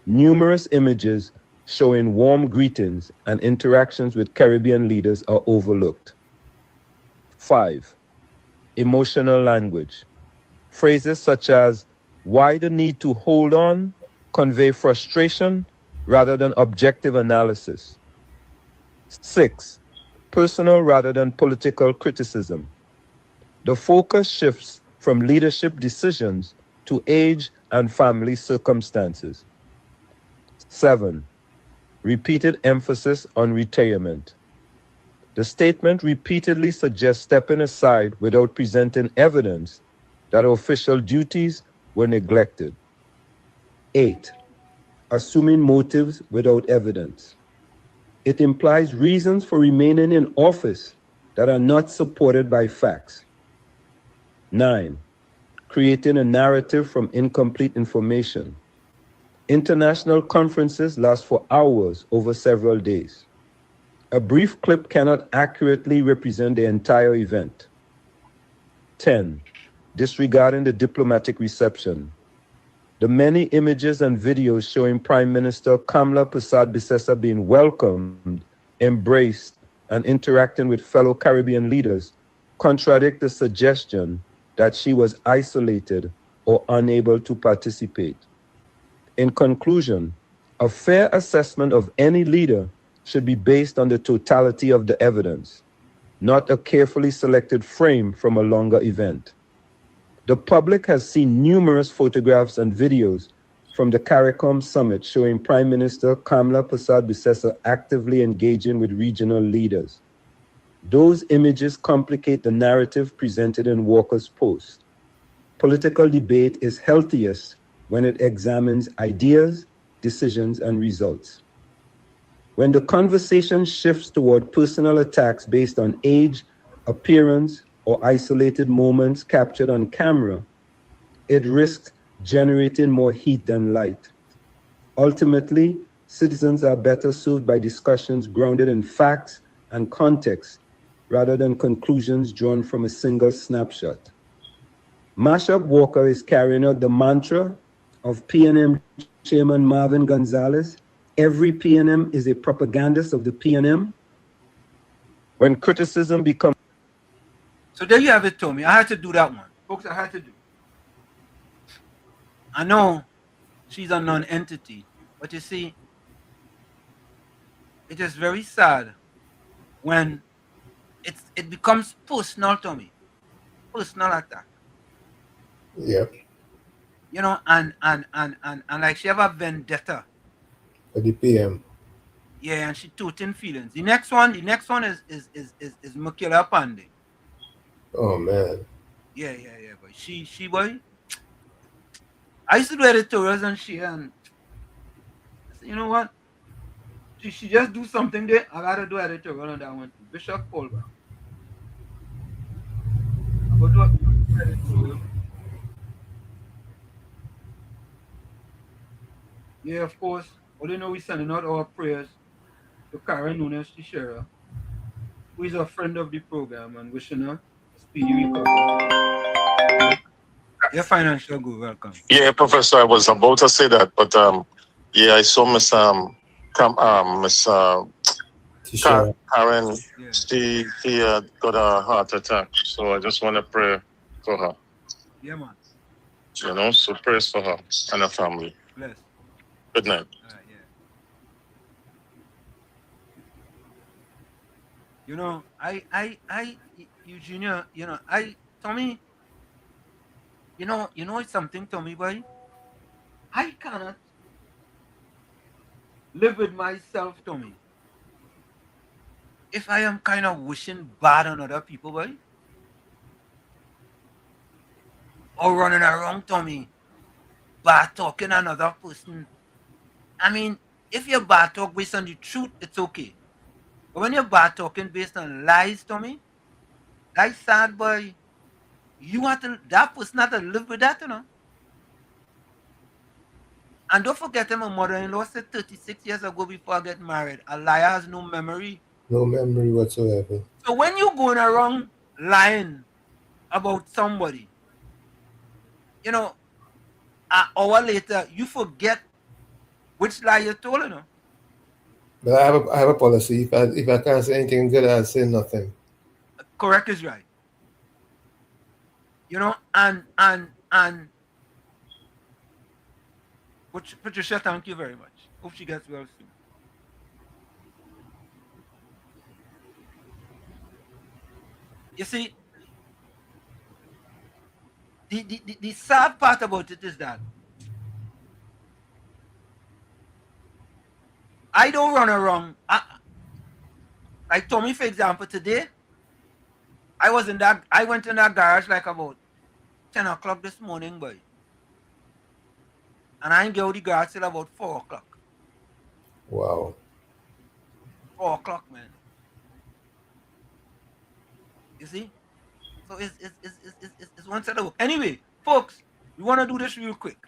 Numerous images showing warm greetings and interactions with Caribbean leaders are overlooked. 5. Emotional language. Phrases such as, "Why the need to hold on?" convey frustration rather than objective analysis. 6. Personal rather than political criticism. The focus shifts from leadership decisions to age and family circumstances. 7. Repeated emphasis on retirement. The statement repeatedly suggests stepping aside without presenting evidence that official duties were neglected. 8. Assuming motives without evidence. It implies reasons for remaining in office that are not supported by facts. 9. Creating a narrative from incomplete information. International conferences last for hours over several days. A brief clip cannot accurately represent the entire event. 10. Disregarding the diplomatic reception. The many images and videos showing Prime Minister Kamla Persad-Bissessar being welcomed, embraced, and interacting with fellow Caribbean leaders contradict the suggestion that she was isolated or unable to participate. In conclusion, a fair assessment of any leader should be based on the totality of the evidence, not a carefully selected frame from a longer event. The public has seen numerous photographs and videos from the CARICOM summit showing Prime Minister Kamla Persad-Bissessar actively engaging with regional leaders. Those images complicate the narrative presented in Walker's post. Political debate is healthiest when it examines ideas, decisions, and results. When the conversation shifts toward personal attacks based on age, appearance, or isolated moments captured on camera, it risks generating more heat than light. Ultimately, citizens are better served by discussions grounded in facts and context rather than conclusions drawn from a single snapshot. Mashup Walker is carrying out the mantra of PNM Chairman Marvin Gonzalez. Every PNM is a propagandist of the PNM. When criticism becomes... So there you have it, Tommy. I had to do that one. Folks, I had to do. I know she's a non-entity, but you see, it is very sad when it becomes personal, Tommy. Personal attack. Yep. You know, and like she have a vendetta. For the PM. Yeah, and she tooting feelings. The next one is Makila Pandey. Oh man. Yeah, but she boy. I used to do editorials and she and I said, you know what? She just do something there. I gotta do editorial on that one too. Bishop Colbert. I go do editorial. Yeah, of course. All you know, we sending out our prayers to Karen Nunes Teixeira, who is a friend of the program, and wishing her a speedy recovery. Your financial good, welcome. Yeah, Professor, I was about to say that, but yeah, I saw Miss Karen. Yeah. She got a heart attack, so I just want to pray for her. Yeah, man. You know, so prayers for her and her family. Bless. Good night. Yeah. You know, Eugenia, you know, Tommy, you know it's something, Tommy, boy. I cannot live with myself, Tommy, if I am kind of wishing bad on other people, boy. Or running around, Tommy, bad talking another person. I mean, if you're bad talk based on the truth, it's okay. But when you're bad talking based on lies, Tommy, that's sad, boy. You have to, that person have to live with that, you know. And don't forget, my mother-in-law said 36 years ago before I get married, a liar has no memory. No memory whatsoever. So when you're going around lying about somebody, you know, an hour later, you forget which lie you told, you know. But I have a policy. If I can't say anything good, I'll say nothing. Correct is right. You know, and Patricia, thank you very much. Hope she gets well soon. You see, the sad part about it is that I don't run around. Like Tommy, for example, today, I went in that garage like about 10 o'clock this morning, boy. And I ain't get out the garage till about 4 o'clock. Wow. 4 o'clock, man. You see? So it's one set of work. Anyway, folks, we want to do this real quick.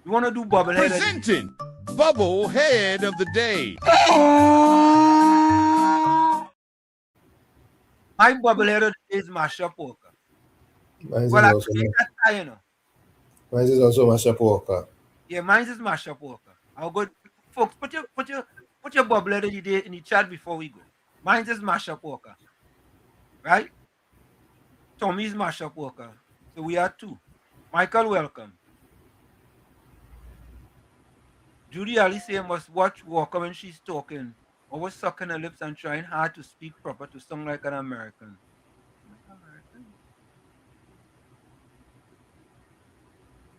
We want to do Bubblehead. Presenting Bubblehead of the Day. My Bubblehead of the Day is Masha Poker. Mine is Well, I also think that's high, you know. mine is also Masha Walker. Yeah, mine is Masha Poker. I'll go, folks. Put your Bubblehead of the Day in the chat before we go. Mine is Masha Poker, right? Tommy's Masha Poker. So we are two. Michael, welcome. Judy Ali say must watch Walker when she's talking, always sucking her lips and trying hard to speak proper to sound like an American.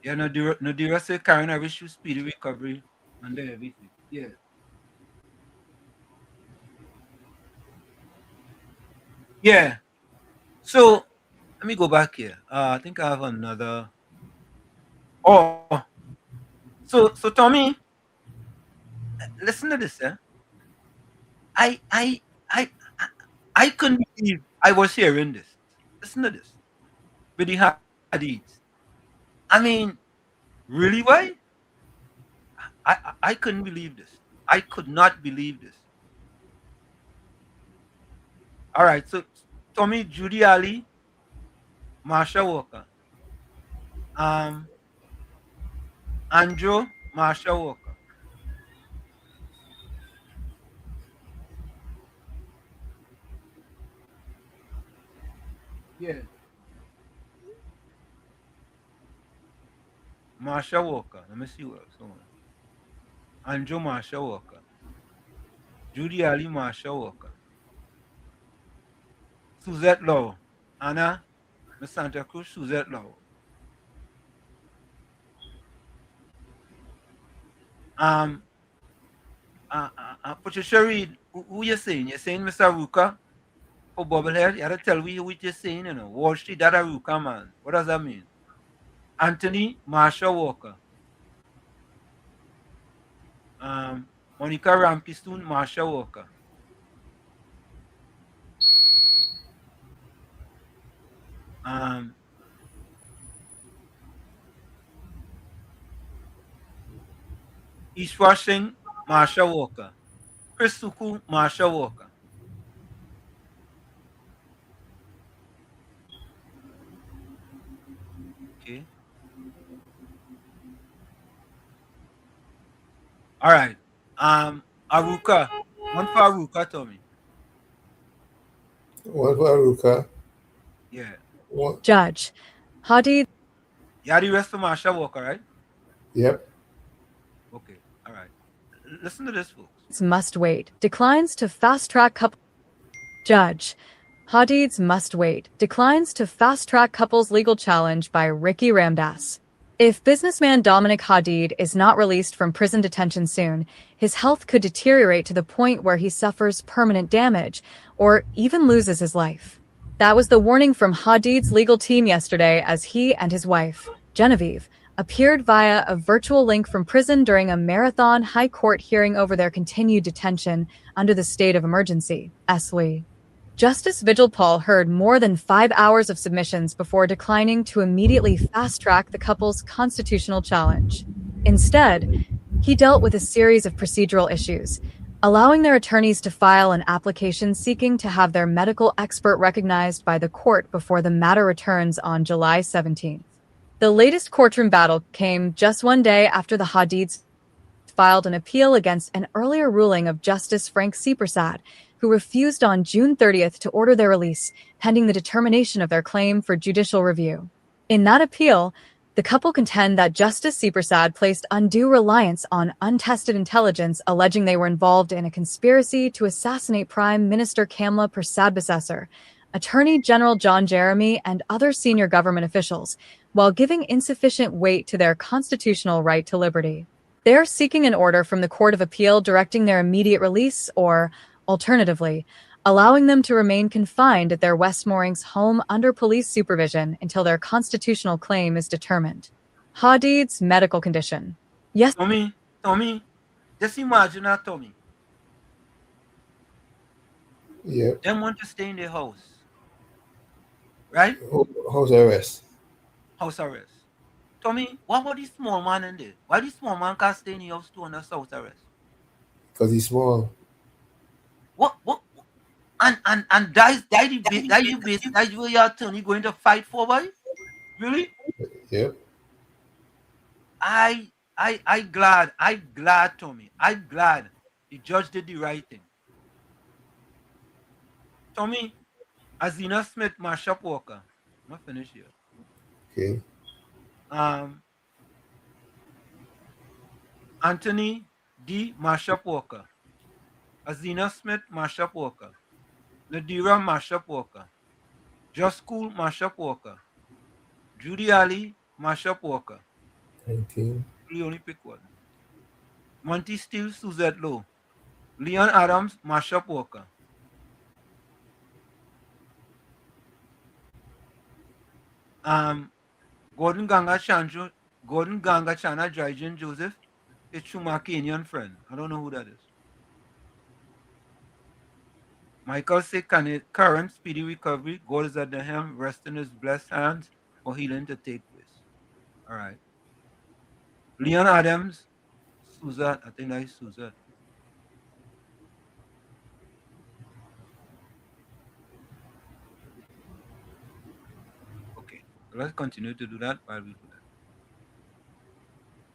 Yeah, Nadira say, Karen, I wish you speedy recovery and everything. Yeah. Yeah. So let me go back here. I think I have another. Oh, so Tommy, listen to this, eh? I couldn't believe I was hearing this. Listen to this. With the Hadiths. I mean, really, why? I couldn't believe this. I could not believe this. All right, so Tommy, Judy Ali, Marsha Walker, Andrew, Marsha Walker. Yeah. Marsha Walker. Let me see what else. Andrew Marsha Walker. Judy Ali Marsha Walker. Suzette Lowe. Anna Miss Santa Cruz, Suzette Lowe. Patricia Reed, who you saying? You're saying Mr. Ruka for Bubblehead? You have to tell me what you're saying, you know. Wall Street, that a Ruka, man. What does that mean? Anthony Marsha Walker. Monica Ramkistun, Marsha Walker. Ishwar Singh, Marsha Walker. Chris Suku, Marsha Walker. Okay. All right. Aruka. One for Aruka, Tommy. One for Aruka. Yeah. Judge Hadi. Yeah, the rest for Marsha Walker, right? Yep. Okay. All right. Listen to this, folks. Must wait. Declines to fast track couple. Judge Hadid's must wait. Declines to fast track couple's legal challenge by Ricky Ramdas. If businessman Dominic Hadid is not released from prison detention soon, his health could deteriorate to the point where he suffers permanent damage or even loses his life. That was the warning from Hadid's legal team yesterday as he and his wife, Genevieve, appeared via a virtual link from prison during a marathon high court hearing over their continued detention under the state of emergency, SWE. Justice Vigil Paul heard more than 5 hours of submissions before declining to immediately fast-track the couple's constitutional challenge. Instead, he dealt with a series of procedural issues, allowing their attorneys to file an application seeking to have their medical expert recognized by the court before the matter returns on July 17th. The latest courtroom battle came just one day after the Hadids filed an appeal against an earlier ruling of Justice Frank Seepersad, who refused on June 30th to order their release, pending the determination of their claim for judicial review. In that appeal, the couple contend that Justice Seepersad placed undue reliance on untested intelligence, alleging they were involved in a conspiracy to assassinate Prime Minister Kamla Persad-Bissessar, Attorney General John Jeremy, and other senior government officials, while giving insufficient weight to their constitutional right to liberty. They are seeking an order from the Court of Appeal directing their immediate release or, alternatively, allowing them to remain confined at their West Moorings home under police supervision until their constitutional claim is determined. Hadid's medical condition. Yes. Tommy, just imagine that, Tommy. Yeah. Them want to stay in their house. Right? House arrest. House arrest. Tommy, what about this small man in there? Why this small man can't stay in the house too under house arrest? Because he's small. What? And that's where your attorney going to fight for, boy? Really? Yep. I glad, Tommy. I glad the judge did the right thing. Tommy, Azina Smith, my shop worker. I'm gonna finish here. Okay. Anthony D. Marshall Walker, Azina Smith Marshall Walker, Nadira Marshall Walker, Just Cool Marshall Walker, Judy Ali Marshall Walker. 19. We only pick one. Monty Steele Suzette Lowe, Leon Adams Marshall Walker. Gordon Ganga Chana Drygen Joseph, it's Chumakanian friend. I don't know who that is. Michael said, current speedy recovery. God is at the helm, rest in his blessed hands for healing to take place. All right. Leon Adams, Suzette, I think that is Suzette. Okay, so let's continue to do that while we do that.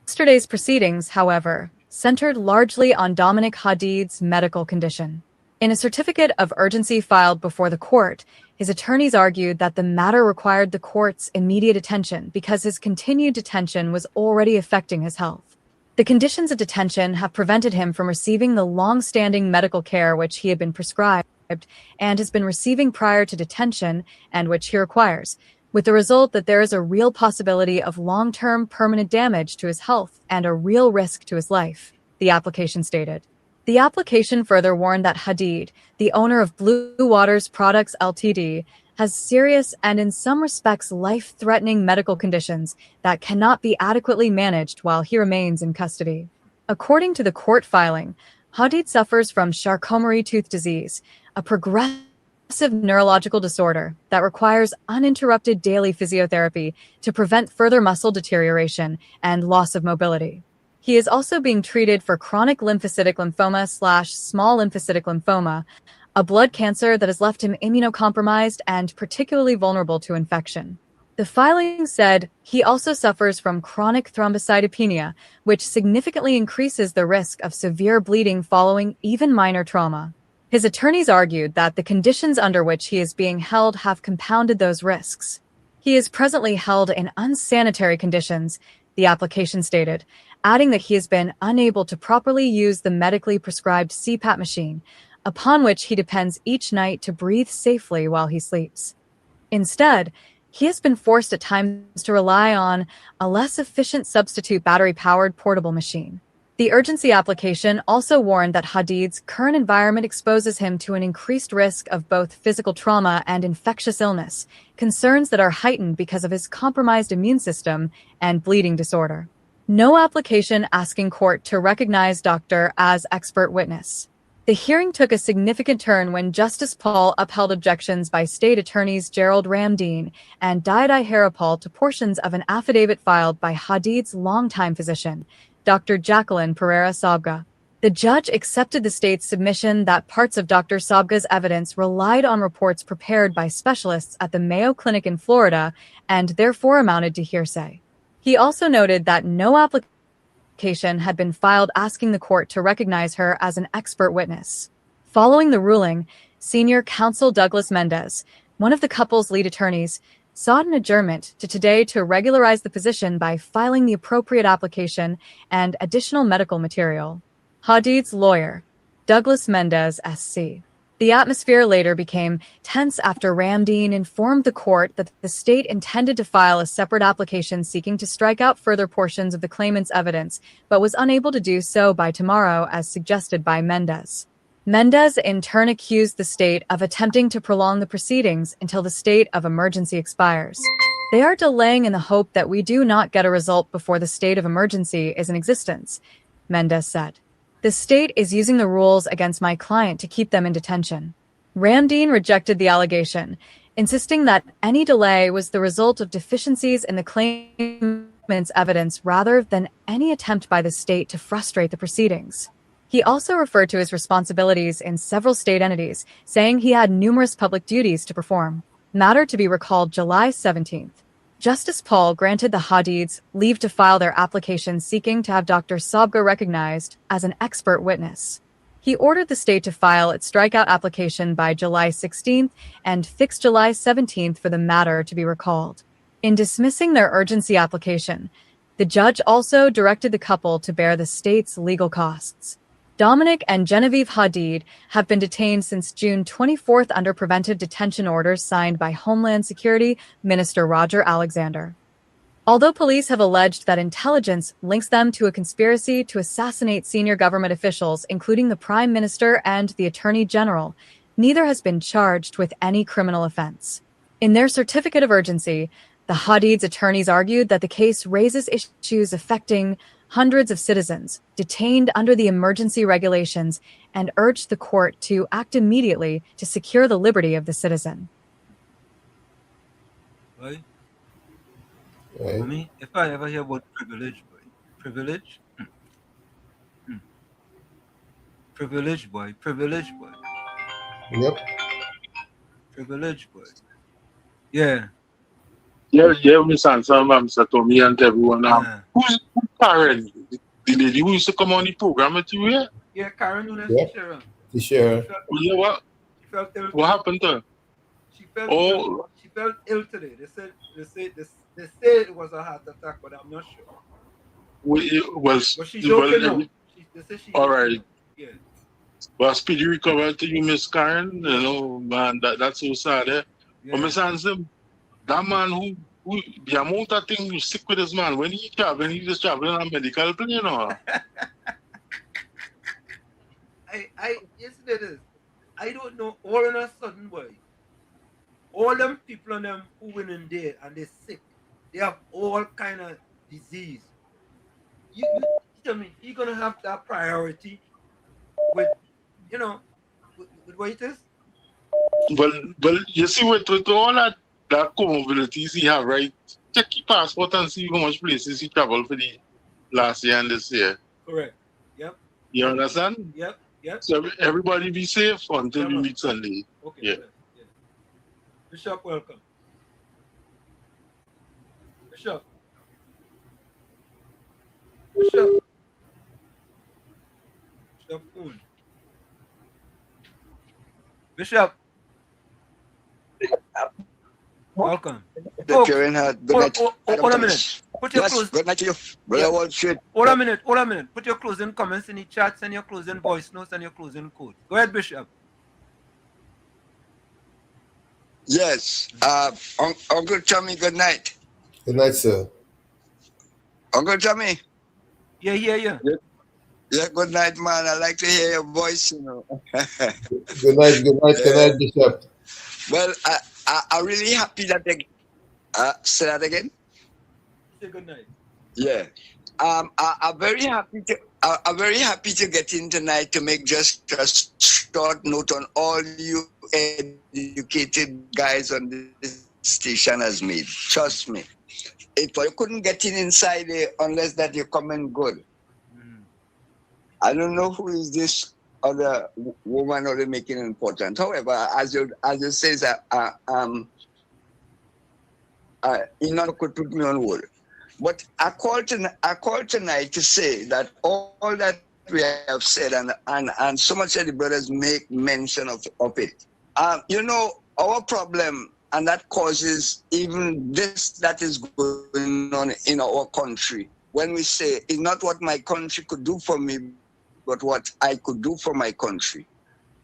Yesterday's proceedings, however, centered largely on Dominic Hadid's medical condition. In a certificate of urgency filed before the court, his attorneys argued that the matter required the court's immediate attention because his continued detention was already affecting his health. The conditions of detention have prevented him from receiving the long-standing medical care which he had been prescribed and has been receiving prior to detention and which he requires, with the result that there is a real possibility of long-term permanent damage to his health and a real risk to his life, the application stated. The application further warned that Hadid, the owner of Blue Waters Products Ltd., has serious and in some respects life-threatening medical conditions that cannot be adequately managed while he remains in custody. According to the court filing, Hadid suffers from Charcot-Marie-Tooth disease, a progressive neurological disorder that requires uninterrupted daily physiotherapy to prevent further muscle deterioration and loss of mobility. He is also being treated for chronic lymphocytic lymphoma/small lymphocytic lymphoma, a blood cancer that has left him immunocompromised and particularly vulnerable to infection. The filing said he also suffers from chronic thrombocytopenia, which significantly increases the risk of severe bleeding following even minor trauma. His attorneys argued that the conditions under which he is being held have compounded those risks. He is presently held in unsanitary conditions, the application stated, adding that he has been unable to properly use the medically prescribed CPAP machine, upon which he depends each night to breathe safely while he sleeps. Instead, he has been forced at times to rely on a less efficient substitute battery-powered portable machine. The urgency application also warned that Hadid's current environment exposes him to an increased risk of both physical trauma and infectious illness, concerns that are heightened because of his compromised immune system and bleeding disorder. No application asking court to recognize doctor as expert witness. The hearing took a significant turn when Justice Paul upheld objections by state attorneys Gerald Ramdeen and Diadai Harapal to portions of an affidavit filed by Hadid's longtime physician, Dr. Jacqueline Pereira Sabga. The judge accepted the state's submission that parts of Dr. Sabga's evidence relied on reports prepared by specialists at the Mayo Clinic in Florida and therefore amounted to hearsay. He also noted that no application had been filed asking the court to recognize her as an expert witness. Following the ruling, senior counsel Douglas Mendez, one of the couple's lead attorneys, sought an adjournment to today to regularize the position by filing the appropriate application and additional medical material. Hadid's lawyer, Douglas Mendez, SC. The atmosphere later became tense after Ramdeen informed the court that the state intended to file a separate application seeking to strike out further portions of the claimant's evidence, but was unable to do so by tomorrow as suggested by Mendez. Mendez in turn accused the state of attempting to prolong the proceedings until the state of emergency expires. They are delaying in the hope that we do not get a result before the state of emergency is in existence, Mendez said. The state is using the rules against my client to keep them in detention. Ramdeen rejected the allegation, insisting that any delay was the result of deficiencies in the claimant's evidence rather than any attempt by the state to frustrate the proceedings. He also referred to his responsibilities in several state entities, saying he had numerous public duties to perform. Matter to be recalled July 17th. Justice Paul granted the Hadids leave to file their application seeking to have Dr. Sabga recognized as an expert witness. He ordered the state to file its strikeout application by July 16th and fixed July 17th for the matter to be recalled. In dismissing their urgency application, the judge also directed the couple to bear the state's legal costs. Dominic and Genevieve Hadid have been detained since June 24th under preventive detention orders signed by Homeland Security Minister Roger Alexander. Although police have alleged that intelligence links them to a conspiracy to assassinate senior government officials, including the Prime Minister and the Attorney General, neither has been charged with any criminal offense. In their certificate of urgency, the Hadid's attorneys argued that the case raises issues affecting hundreds of citizens detained under the emergency regulations and urged the court to act immediately to secure the liberty of the citizen. Right? Right. I mean, if I ever hear about privilege, boy. Privilege? Privilege, boy. Privilege, boy. Yep. Privilege, boy. Yeah. Yeah, Miss Anson, Mr. Tommy, and everyone. Who's Karen? The lady who used to come on the program with you here? Yeah, Karen Nunes Yeah. Teixeira. Sure. Yeah, what? She felt ill. What happened to her? She felt Oh. ill. She felt ill today. They say it was a heart attack, but I'm not sure. But she's okay now. They say she's all okay right. now. Yeah. Well, speedy recovery to you, Miss Karen. You know, man, that's so sad, eh? But Miss Anson, that man who the amount of things you sick with this man, when he just traveling on medical plane, you know. Yes, it is. I don't know. All of a sudden, boy, all them people and them who went in there and they're sick, they have all kind of disease. You tell me, you're gonna have that priority with, with what it is? Well, you see, with all that comorbidities he have, right? Check your passport and see how much places he traveled for the last year and this year. Correct. Yep. You understand? Yep. So everybody be safe until we meet Sunday. Okay. Yeah. Bishop, welcome. Bishop. Cool. Bishop. Welcome. Good night. Hold a minute. Put your close. Good night to you, brother Wall Street. Hold a minute. Put your closing comments in the chats and your closing voice notes and your closing code. Go ahead, Bishop. Yes. Uncle Tommy, good night. Good night, sir. Uncle Tommy. Yeah. Yeah, good night, man. I like to hear your voice, you know. Good night, Bishop. Well, I'm really happy that they say that again. Say good night. Yeah. I'm very happy to get in tonight to make just a short note on all you educated guys on this station has made. Trust me. If you couldn't get in inside there unless that you come in good. I don't know who is this other woman or they making it important. However, as you say, you know, could put me on hold. But I called tonight to say that all that we have said and so much of the brothers make mention of it. You know, our problem, and that causes even this that is going on in our country. When we say it's not what my country could do for me, but what I could do for my country.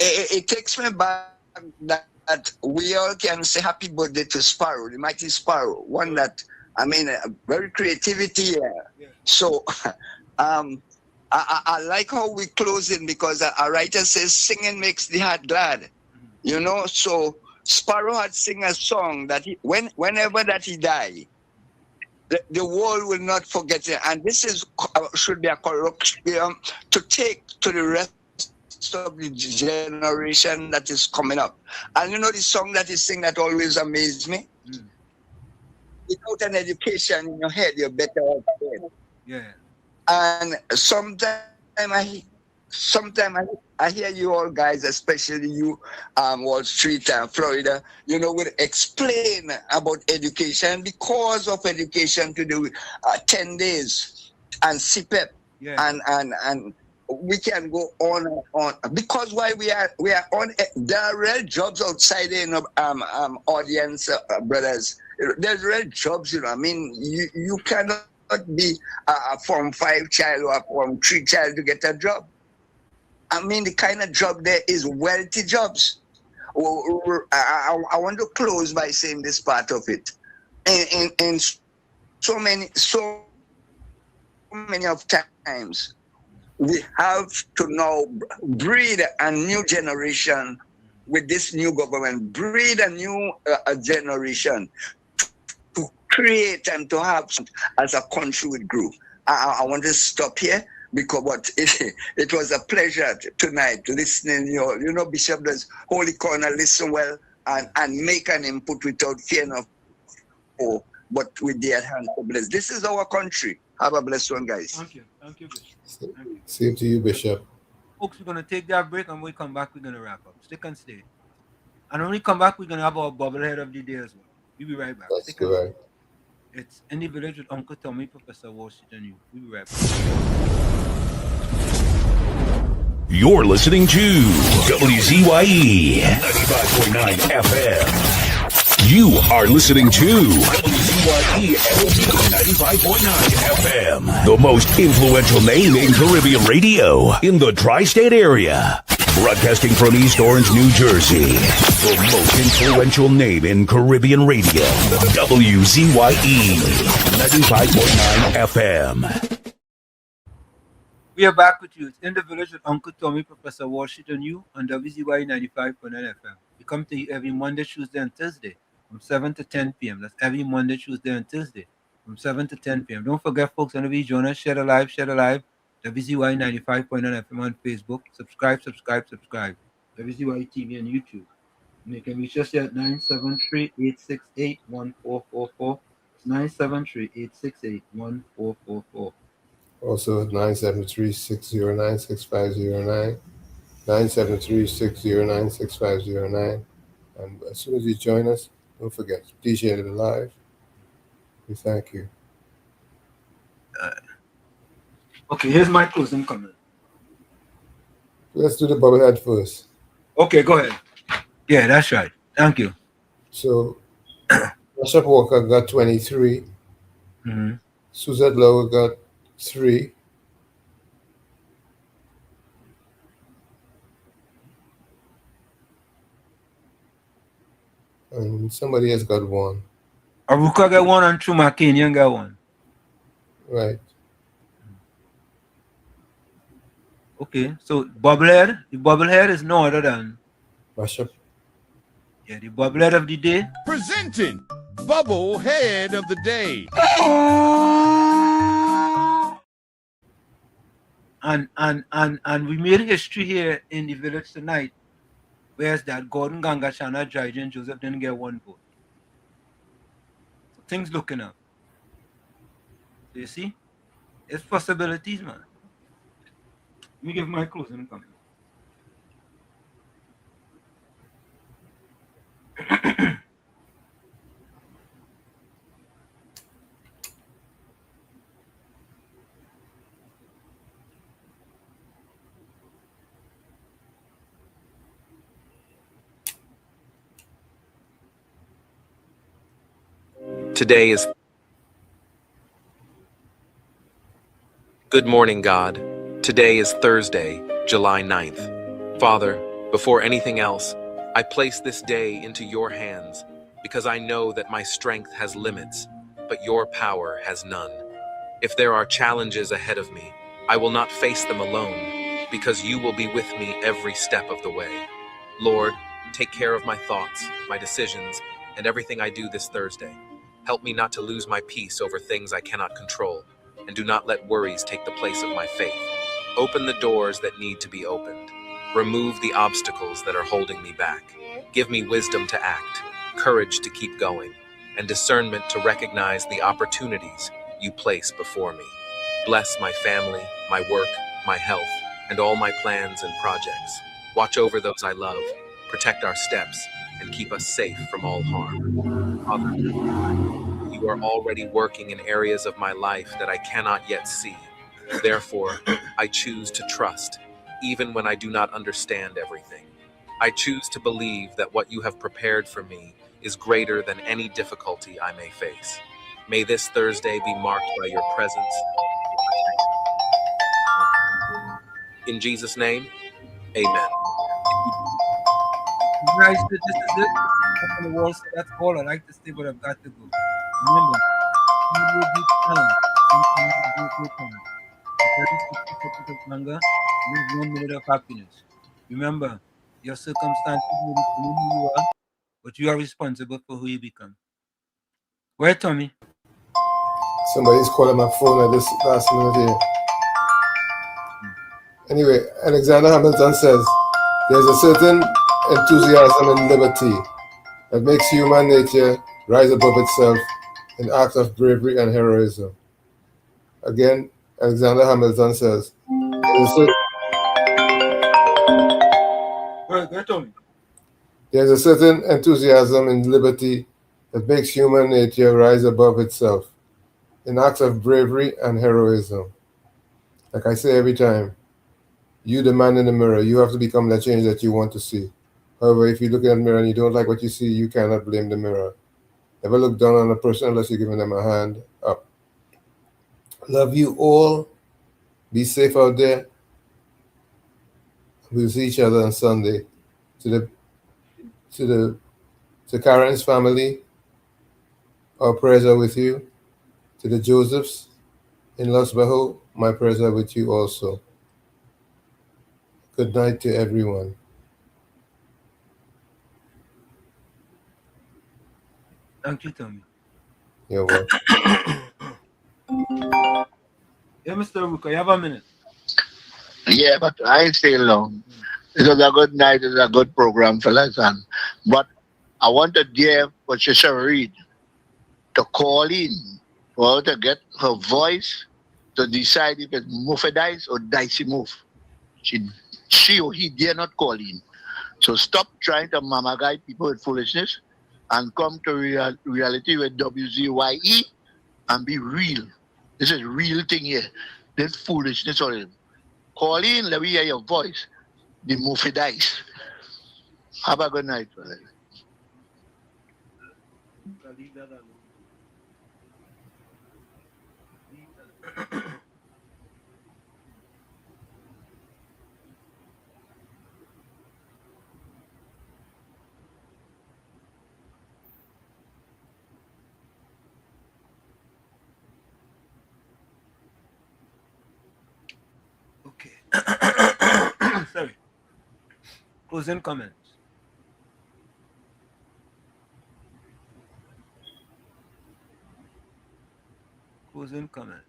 it takes me back that we all can say happy birthday to Sparrow, the mighty Sparrow, one that, I mean, very creativity. So I like how we close in, because a writer says singing makes the heart glad. You know, so Sparrow had sing a song that whenever that he died, the world will not forget it. And this is should be a colloquium to take to the rest of the generation that is coming up. And you know the song that he sing that always amazed me? Without an education in your head, you're better off dead. Yeah. And sometimes I hear you all guys, especially you, Wall Street, Florida, you know, will explain about education, because of education to do 10 days and CPEP, and we can go on and on, because why we are on. There are real jobs outside in audience, brothers. There's real jobs, you know. I mean, you cannot be a Form 5 child or a Form 3 child to get a job. I mean, the kind of job there is wealthy jobs. I want to close by saying this part of it. And so many of times, we have to now breed a new generation with this new government, breed a new generation to create and to have as a country would grow. I want to stop here, because it was a pleasure tonight listening. You know, Bishop does Holy Corner, listen well and make an input without fear of fear, but with their hands blessed. This is our country. Have a blessed one, guys. Thank you, Bishop. Thank you. Same to you, Bishop. Folks, we're gonna take that break, and when we come back, we're gonna wrap up. Stick and stay. And when we come back, we're gonna have our bobblehead of the day as well. We'll be right back. That's correct. It's In the Village with Uncle Tommy, Professor Washington. You. We'll be right back. You're listening to WZYE 95.9 FM. You are listening to WZYE 95.9 FM, the most influential name in Caribbean radio in the tri-state area. Broadcasting from East Orange, New Jersey, the most influential name in Caribbean radio, WZYE 95.9 FM. We are back with you. It's In the Village with Uncle Tommy, Professor Washington, you on WZYE 95.9 FM. We come to you every Monday, Tuesday, and Thursday from 7 to 10 p.m. That's every Monday, Tuesday, and Thursday from 7 to 10 p.m. Don't forget, folks, whenever you join us, share the live. WZYE 95.9 FM on Facebook. Subscribe. WZYE TV on YouTube. And you can reach us here at 973-868-1444. It's 973-868-1444. Also 973-609-6509. 973-609-6509. And as soon as you join us, don't forget, DJ it live. We thank you. Okay, here's my closing comment. Let's do the bubblehead first. Okay, go ahead. Yeah, that's right. Thank you. So, Bishop Walker got 23. Mm-hmm. Suzette Lower got 3. And somebody else got 1. Aruka got 1 and Chuma Kenyan got 1. Right. Okay, so the bobblehead is no other than Bishop. Yeah, the bobblehead of the day. Presenting Bubblehead of the Day. And we made history here in the village tonight, whereas that Gordon Gangachana, Dryden Joseph didn't get 1 vote. So things looking up. So you see? It's possibilities, man. Let me give my closing comment. Today is Good morning, God. Today is Thursday, July 9th. Father, Before anything else, I place this day into your hands because I know that my strength has limits, but your power has none. If there are challenges ahead of me, I will not face them alone because you will be with me every step of the way. Lord, take care of my thoughts, my decisions, and everything I do this Thursday. Help me not to lose my peace over things I cannot control, and do not let worries take the place of my faith. Open the doors that need to be opened. Remove the obstacles that are holding me back. Give me wisdom to act, courage to keep going, and discernment to recognize the opportunities you place before me. Bless my family, my work, my health, and all my plans and projects. Watch over those I love, protect our steps, and keep us safe from all harm. Father, you are already working in areas of my life that I cannot yet see. Therefore, I choose to trust, even when I do not understand everything. I choose to believe that what you have prepared for me is greater than any difficulty I may face. May this Thursday be marked by your presence. In Jesus' name, amen. Guys, this is it. Up on the wall, so that's all I like to say, but I've got to go. Remember, you will be challenged. Sometimes you will go time. For 30 seconds of anger, live 1 minute of happiness. Remember, your circumstances may determine who you are, but you are responsible for who you become. Where, Tommy? Somebody's calling my phone at this last minute here. Anyway, Alexander Hamilton says, there's a certain enthusiasm in liberty that makes human nature rise above itself in acts of bravery and heroism. Again, Alexander Hamilton says, there's a certain enthusiasm in liberty that makes human nature rise above itself in acts of bravery and heroism. Like I say every time, you the man in the mirror, you have to become the change that you want to see. However, if you look in the mirror and you don't like what you see, you cannot blame the mirror. Never look down on a person unless you're giving them a hand up. Love you all. Be safe out there. We'll see each other on Sunday. To Karen's family, our prayers are with you. To the Josephs in Los Bajo, my prayers are with you also. Good night to everyone. Thank you, Tommy. You're welcome. Yeah, Mr. Ruka, you have a minute. Yeah, but I ain't stay long. It was a good night. It was a good program, fellas. But I wanted dear Patricia Reed to call in for her to get her voice to decide if it's Muffy dice or dicey move. She or he dare not call in. So stop trying to mama guide people with foolishness and come to reality with WZYE and be real. This is real thing here. This foolishness or call in, let me hear your voice. The Muffy dice. Have a good night, fellas. Leave that alone. Okay. Sorry. Closing comments. Closing comments.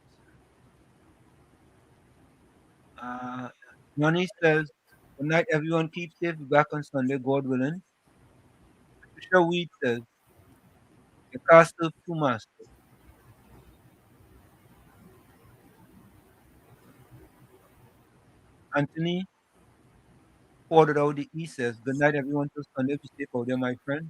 Johnny says, good night, everyone. Keep safe. Be back on Sunday, God willing. Patricia Weed says, the castle two masters. Anthony forwarded out the E says, good night, everyone. Till Sunday. Be safe out there, my friend.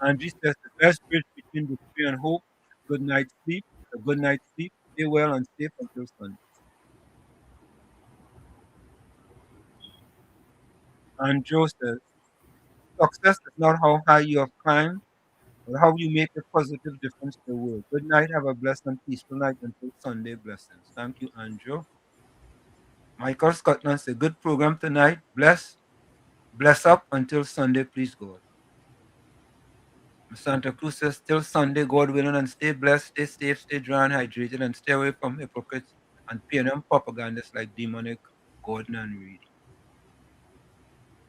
Angie says, the best bridge between despair and hope. Good night sleep. A good night sleep. Stay well and safe until Sunday. And Joe says, success is not how high you have climbed, but how you make a positive difference to the world. Good night. Have a blessed and peaceful night until Sunday. Blessings. Thank you, Andrew. Michael Scotland said, good program tonight. Bless up until Sunday, please, God. Santa Cruz says, till Sunday, God willing, and stay blessed, stay safe, stay dry and hydrated, and stay away from hypocrites and PNM propagandists like Demonic, Gordon, and Reed.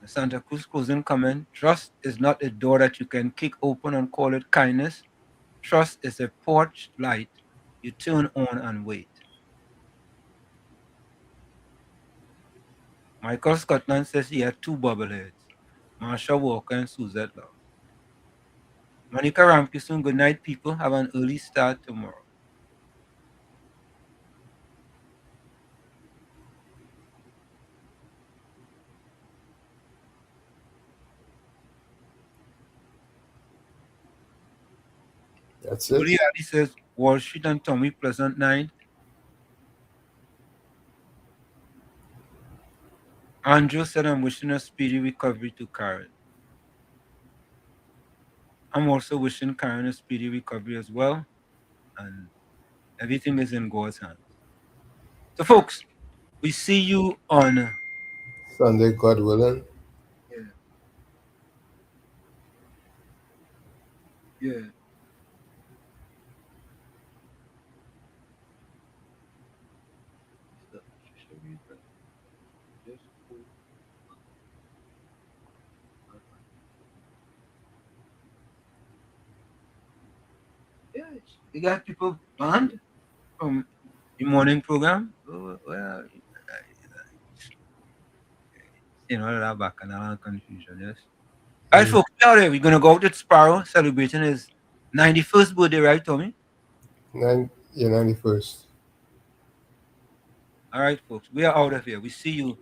Santa Cruz closing comment, trust is not a door that you can kick open and call it kindness. Trust is a porch light you turn on and wait. Michael Scotland says he had two bobbleheads, Marsha Walker and Suzette Love. Monica Ramkison, good night, people. Have an early start tomorrow. That's it. Julie Ali says, Wall Street and Tommy, pleasant night. Andrew said, I'm wishing a speedy recovery to Karen. I'm also wishing Karen a speedy recovery as well. And everything is in God's hands. So, folks, we see you on Sunday, God willing. Yeah. Yes. You got people banned from the morning program. Well, you know, that back and all confusion, yes. All right, folks, now there, we're going to go out with Sparrow celebrating his 91st birthday, right, Tommy? 91st. All right, folks, we are out of here. We see you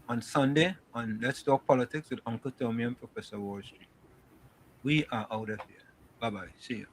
on Sunday on Let's Talk Politics with Uncle Tommy and Professor Wall Street. We are out of here. Bye-bye. See you.